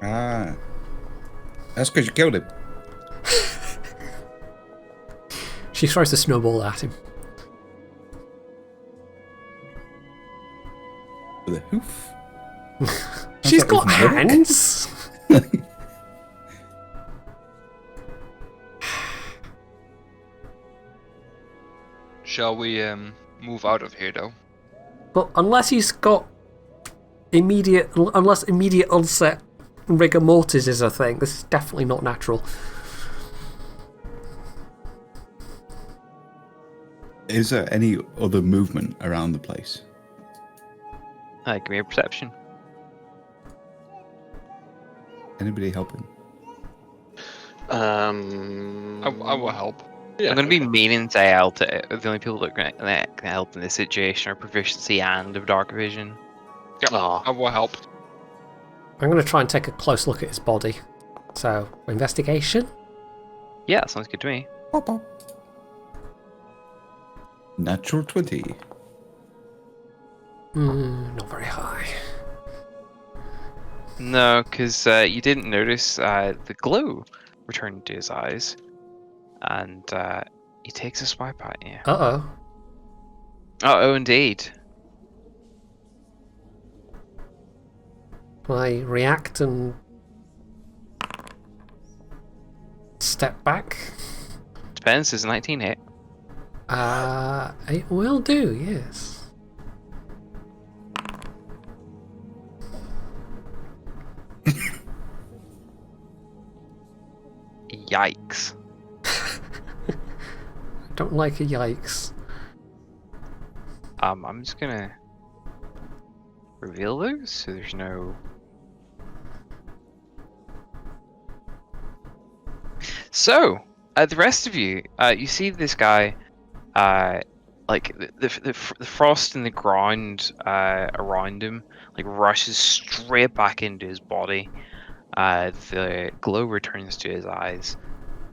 Ah. That's because you killed him. She throws the snowball at him. With a hoof. She's that got doesn't work. hands. Shall we move out of here though? But unless he's got unless immediate onset rigor mortis is a thing, this is definitely not natural. Is there any other movement around the place? Give me a perception. Anybody helping? I will help. Yeah. I'm going to be meaning to say the only people that can help in this situation are proficiency and of dark vision. Yeah, Aw. I will help. I'm going to try and take a close look at his body. So, investigation? Yeah, that sounds good to me. Pop, pop. Natural 20. Not very high. No, because you didn't notice the glow returned to his eyes, and he takes a swipe at you. Uh-oh. Oh, indeed. Will I react and step back? Depends, is 19 hit? It will do, yes. Yikes. Don't like a yikes. I'm just gonna reveal those so there's no. So, the rest of you, you see this guy, like the frost in the ground around him, like rushes straight back into his body. The glow returns to his eyes,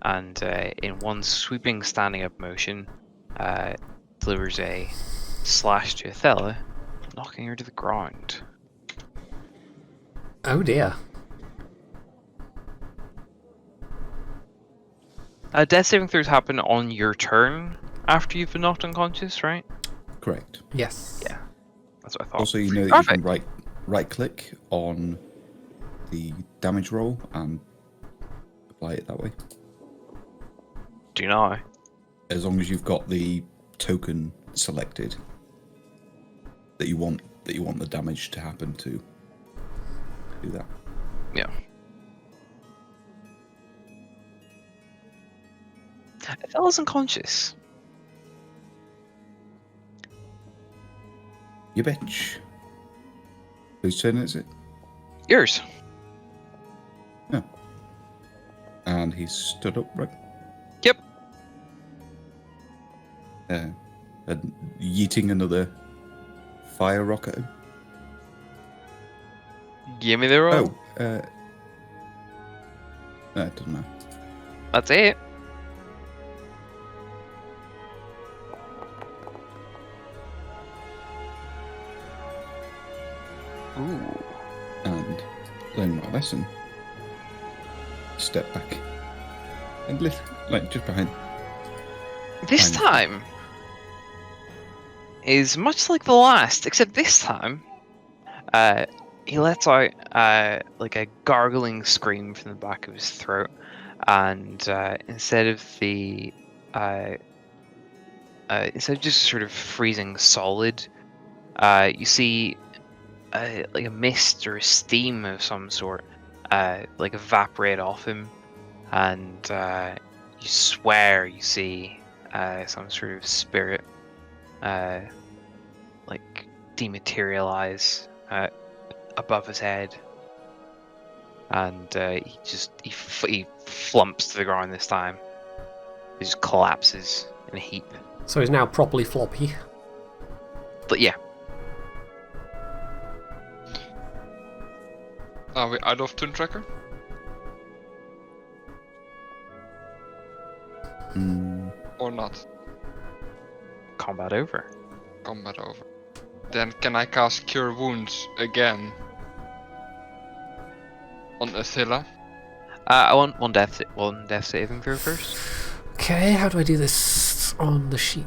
and in one sweeping standing up motion, delivers a slash to Athela, knocking her to the ground. Oh dear. Death saving throws happen on your turn after you've been knocked unconscious, right? Correct. Yes. Yeah, that's what I thought. Also, you know that you can right click on the damage roll and apply it that way. Do you know? As long as you've got the token selected that you want the damage to happen to do that. Yeah. Athela's unconscious. You bitch. Whose turn is it? Yours. No. And he's stood up, right? Yep. And yeeting another fire rock at him. Give me the roll. Oh, no, it doesn't matter. That's it. Ooh. And learn my lesson. Step back. And lift, like, just behind. This time is much like the last, except this time, he lets out like a gargling scream from the back of his throat, and instead of just sort of freezing solid, you see like a mist or a steam of some sort, like evaporate off him, and you swear you see some sort of spirit, like dematerialize above his head, and he flumps to the ground this time. He just collapses in a heap. So he's now properly floppy. But yeah. Are we out of Toon Tracker? Or not? Combat over. Combat over. Then can I cast Cure Wounds again on Athela? I want one death saving throw first. Okay, how do I do this on the sheet?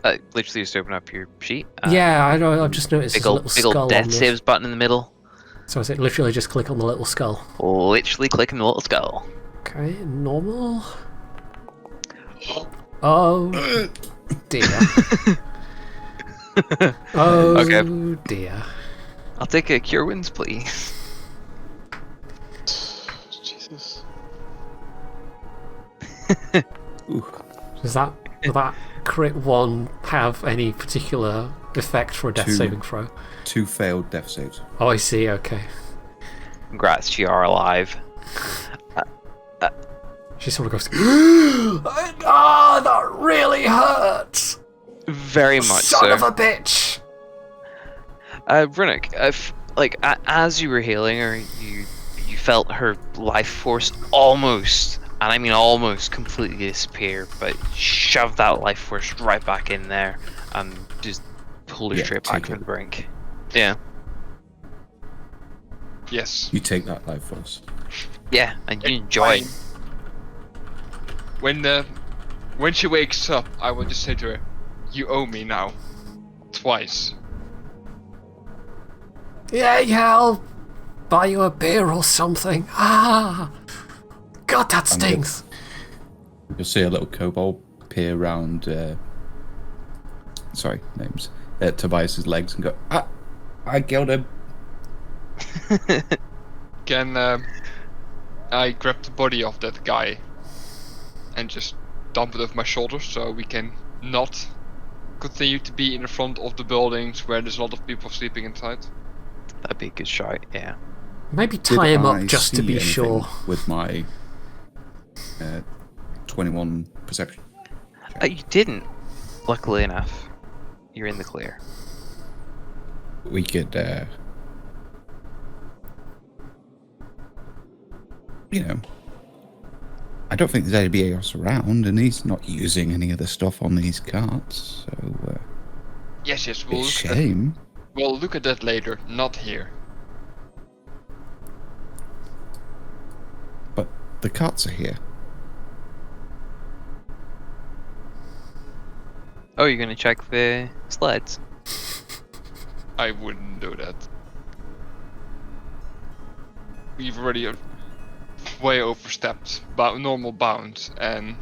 Literally just open up your sheet. Yeah, I know. I've just noticed Big there's a old, little big skull old death on this. saves button in the middle. So is it literally just click on the little skull? Literally clicking the little skull. Okay, normal. Oh dear. Oh Okay. dear. I'll take a cure wounds, please. Jesus. Does that crit one have any particular effect for a death 2. saving throw? 2 failed death saves. Oh, I see. Okay. Congrats, you are alive. She sort of goes, "Ah, that really hurts. Very much Son so. of a bitch." Runic, as you were healing her, you felt her life force almost, and I mean almost, completely disappear, but shoved that life force right back in there and just pulled her Yeah, straight back take from it. the brink. Yeah. Yes. You take that life force. Yeah, and you enjoy it. When she wakes up, I will just say to her, "You owe me now." Twice. Yeah, I'll buy you a beer or something. Ah, God, that stings. You'll see a little kobold peer around. Sorry, names. Tobias's legs and go. I killed him. Can I grab the body of that guy and just dump it off my shoulders so we can not continue to be in the front of the buildings where there's a lot of people sleeping inside? That'd be a good shot, yeah. Maybe tie him I up just to see be anything sure. With my 21 perception. You didn't, luckily enough. You're in the clear. We could, I don't think there's anybody else around, and he's not using any of the stuff on these carts, so Yes, it's we'll a look at that. shame. We'll look at that later, not here. But the carts are here. Oh, you're gonna check the sleds? I wouldn't do that. We've already way overstepped normal bounds, and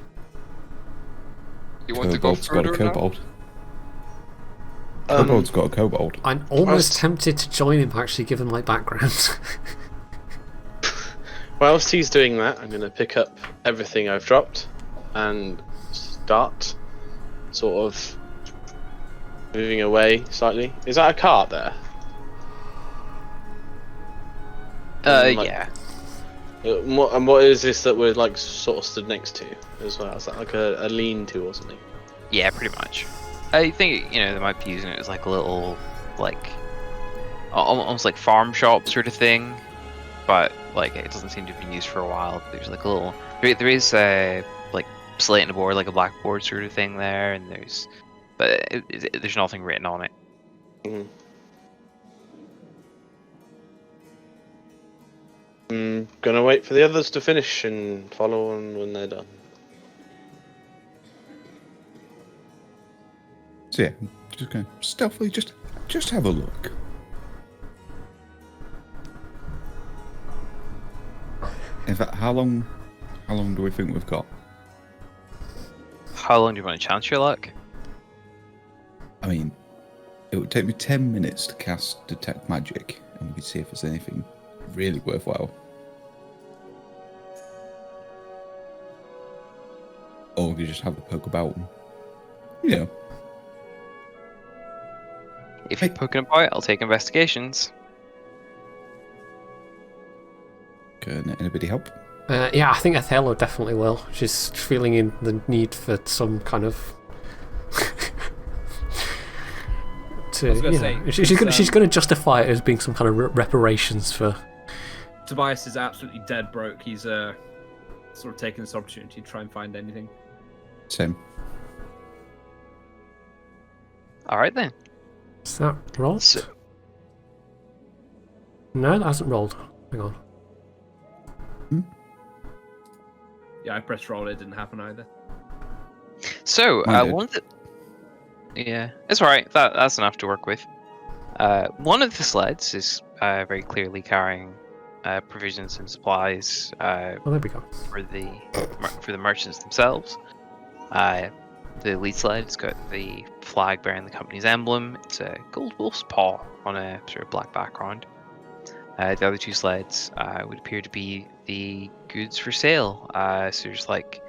you want to go Kobold's got a further now? kobold. Kobold's got a kobold. I'm almost Whilst- tempted to join him, actually, given my background. Whilst he's doing that, I'm going to pick up everything I've dropped and start sort of moving away slightly. Is that a cart there? Like- Yeah. And what is this that we're like sort of stood next to as well? Is that like a lean-to or something? Yeah, pretty much. I think, they might be using it as like a little, like, almost like farm shop sort of thing, but like it doesn't seem to have been used for a while. There's like a little, there is a like slate and a board, like a blackboard sort of thing there, and there's nothing written on it. Mm-hmm. Gonna wait for the others to finish and follow on when they're done. So yeah, just going stealthily, just have a look. In fact, how long do we think we've got? How long do you want to chance your luck? I mean, it would take me 10 minutes to cast Detect Magic, and we could see if there's anything really worthwhile. Or we could just have a poke about and, If you're poking about, I'll take investigations. Can anybody help? Yeah, I think Othello definitely will. She's feeling in the need for some kind of. was gonna say, she's going to justify it as being some kind of reparations for. Tobias is absolutely dead broke. He's sort of taking this opportunity to try and find anything. Same. Alright then. Is that rolled? So, No, that hasn't rolled. Hang on. Yeah, I pressed roll. It didn't happen either. So Mine did. Yeah, it's alright. That's enough to work with. One of the sleds is very clearly carrying provisions and supplies Oh, there we go. for the merchants themselves. The lead slide's got the flag bearing the company's emblem. It's a gold wolf's paw on a sort of black background. The other two sleds would appear to be the goods for sale. So there's like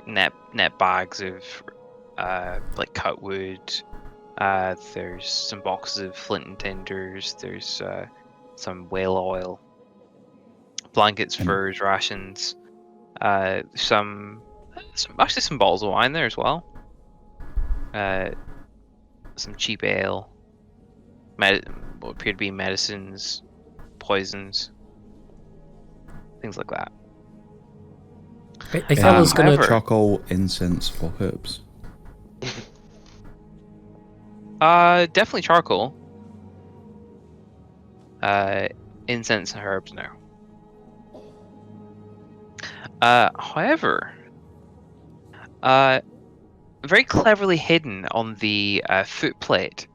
net bags of like cut wood. There's some boxes of flint and tinders. There's some whale oil, blankets, furs, rations. Some bottles of wine there as well. Some cheap ale. What appear to be medicines, poisons, things like that. Othello's gonna However- charcoal, incense, or herbs. Definitely charcoal. Incense and herbs, no. However, very cleverly hidden on the footplate,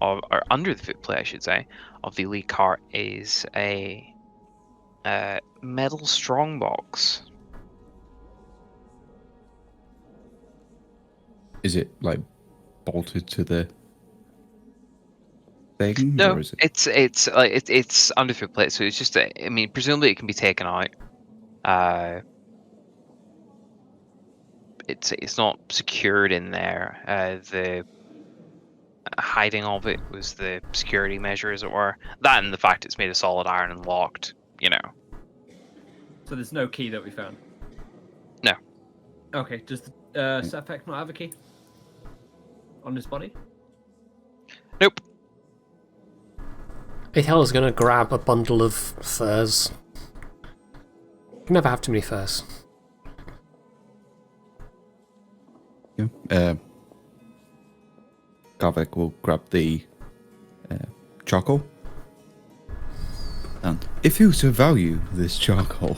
or under the footplate, I should say, of the elite cart is a metal strongbox. Is it like bolted to the thing? No, or is it? it's under the footplate, so it's just I mean, presumably it can be taken out. It's not secured in there. The hiding of it was the security measure, as it were. That and the fact it's made of solid iron and locked, you know. So there's no key that we found? No. Okay, does the Sefek not have a key? On his body? Nope. Othello's gonna grab a bundle of furs. You can never have too many furs. Yeah. Garvek will grab the charcoal. And if you to value this charcoal,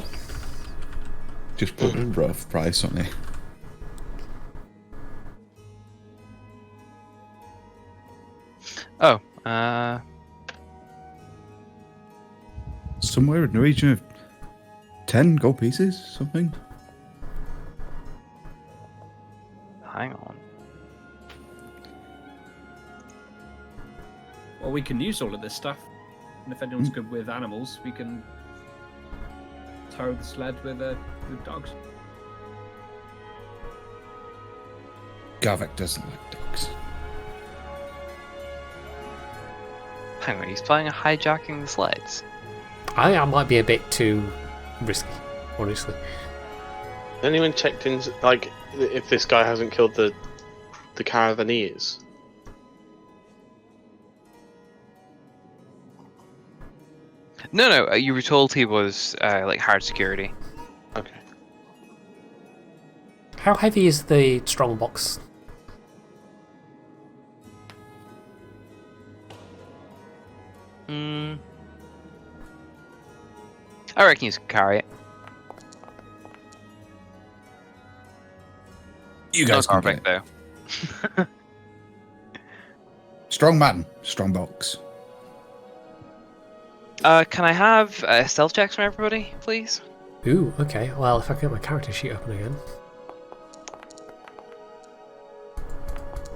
just put a rough price on it. Oh, Somewhere in the region of 10 gold pieces, something. hang on. Well, we can use all of this stuff. And if anyone's good with animals, we can tow the sled with dogs. Garvek doesn't like dogs. Hang on, he's planning on hijacking the sleds. I think that might be a bit too risky, honestly. Anyone checked in, like, if this guy hasn't killed the caravaneers? No, you were told he was like hard security. Okay. How heavy is the strongbox? I reckon you can carry it. You guys Not can perfect though. Strong man, strong box. Can I have stealth checks from everybody, please? Ooh, okay. Well, if I get my character sheet open again.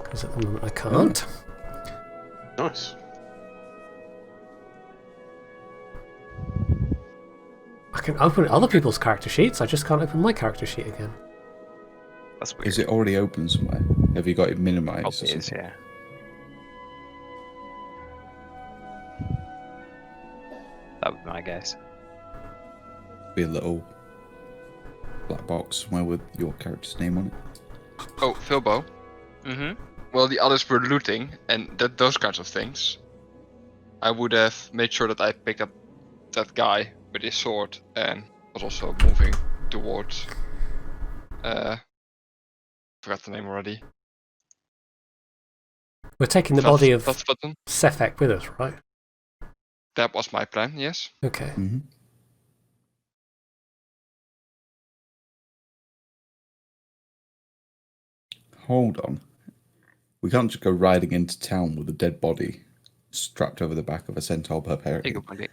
Because at the moment I can't. Nice. I can open other people's character sheets, I just can't open my character sheet again. That's weird. Is it already open somewhere? Have you got it minimized? Probably is, yeah. That would be my guess. Be a little black box somewhere with your character's name on it. Oh, Philbo. Mm-hmm. Well, the others were looting and those kinds of things. I would have made sure that I picked up that guy with his sword and was also moving towards. Forgot the name already. We're taking the body of Button. Sefek with us, right? That was my plan. Yes. Okay. Mm-hmm. Hold on. We can't just go riding into town with a dead body strapped over the back of a centaur There you barbarian. go, Pointy.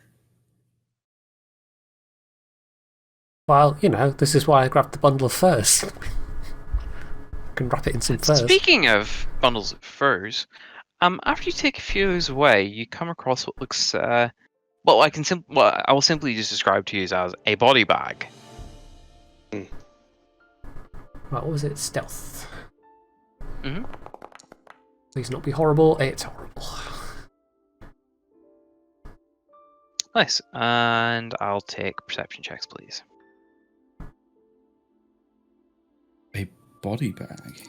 Well, this is why I grabbed the bundle of furs. I can wrap it in some furs. Speaking of bundles of furs, after you take a few of those away, you come across what looks I will simply just describe to you as a body bag. Right, what was it? Stealth. Mhm. Please not be horrible. It's horrible. Nice. And I'll take perception checks, please. A body bag.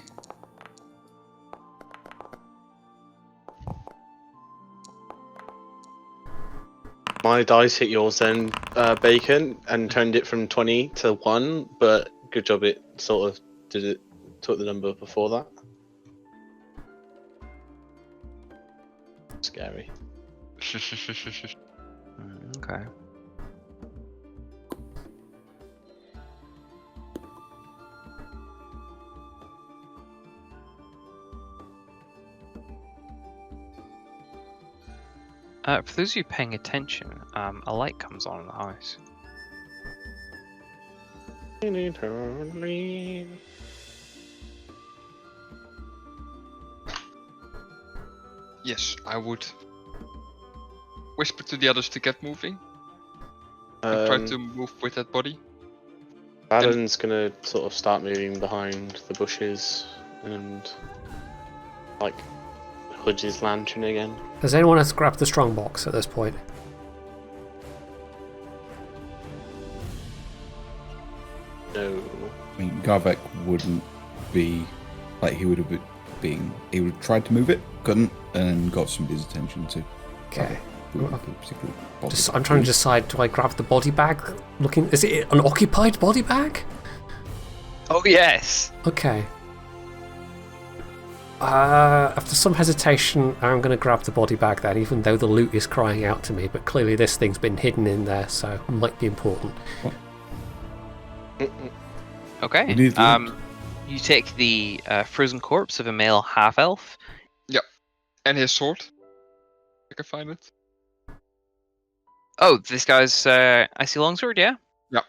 My dice hit yours then, Bacon, and turned it from 20 to 1, but good job it sort of took the number before that. Scary. Okay. For those of you paying attention, a light comes on in the house. Yes, I would whisper to the others to get moving. And try to move with that body. Alan's gonna sort of start moving behind the bushes and like hood his lantern again. Has anyone else grabbed the strong box at this point? No. I mean, Garvek wouldn't be like he would have been. He would have tried to move it, couldn't, and got somebody's attention to. Okay. Particularly I'm trying to decide, do I grab the body bag? Is it an occupied body bag? Oh yes. Okay. After some hesitation, I'm going to grab the body bag then, even though the loot is crying out to me. But clearly, this thing's been hidden in there, so it might be important. Okay. What do you think? You take the frozen corpse of a male half-elf. Yep. And his sword. I can find it. Oh, this guy's icy longsword, yeah? Yep.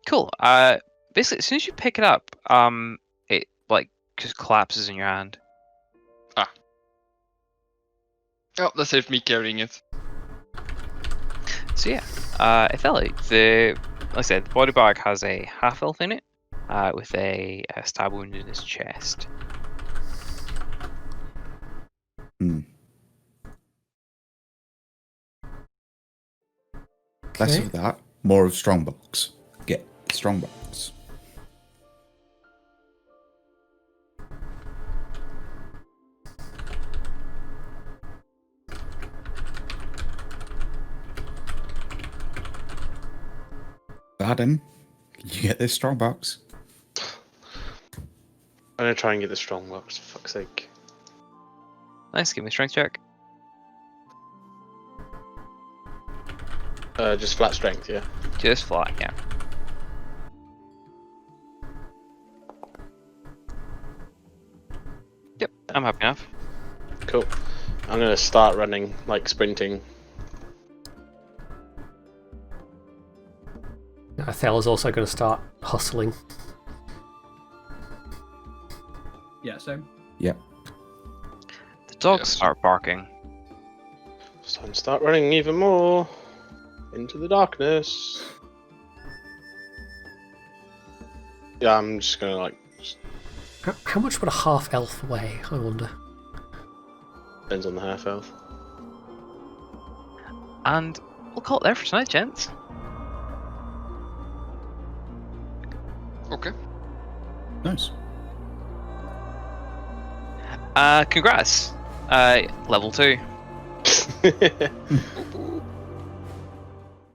Cool. Basically, as soon as you pick it up, it like just collapses in your hand. Oh, that saved me carrying it. So yeah, Etheli, like I said, the body bag has a half elf in it, with a stab wound in his chest. Less Okay. of that, more of strongbox. Get strongbox. Adam, can you get this strongbox? I'm gonna try and get the strong box, for fuck's sake. Nice, give me a strength check. Just flat strength, yeah. Just flat, yeah. Yep, I'm happy enough. Cool. I'm gonna start running, like sprinting. Othello's also going to start hustling. Yeah, same. Yep. The dogs Yes. start barking. So I'm start running even more into the darkness. Yeah, I'm just gonna like How much would a half elf weigh, I wonder? depends on the half elf. And we'll call it there for tonight, gents. Okay. Nice. Congrats. Level 2. Ooh, ooh.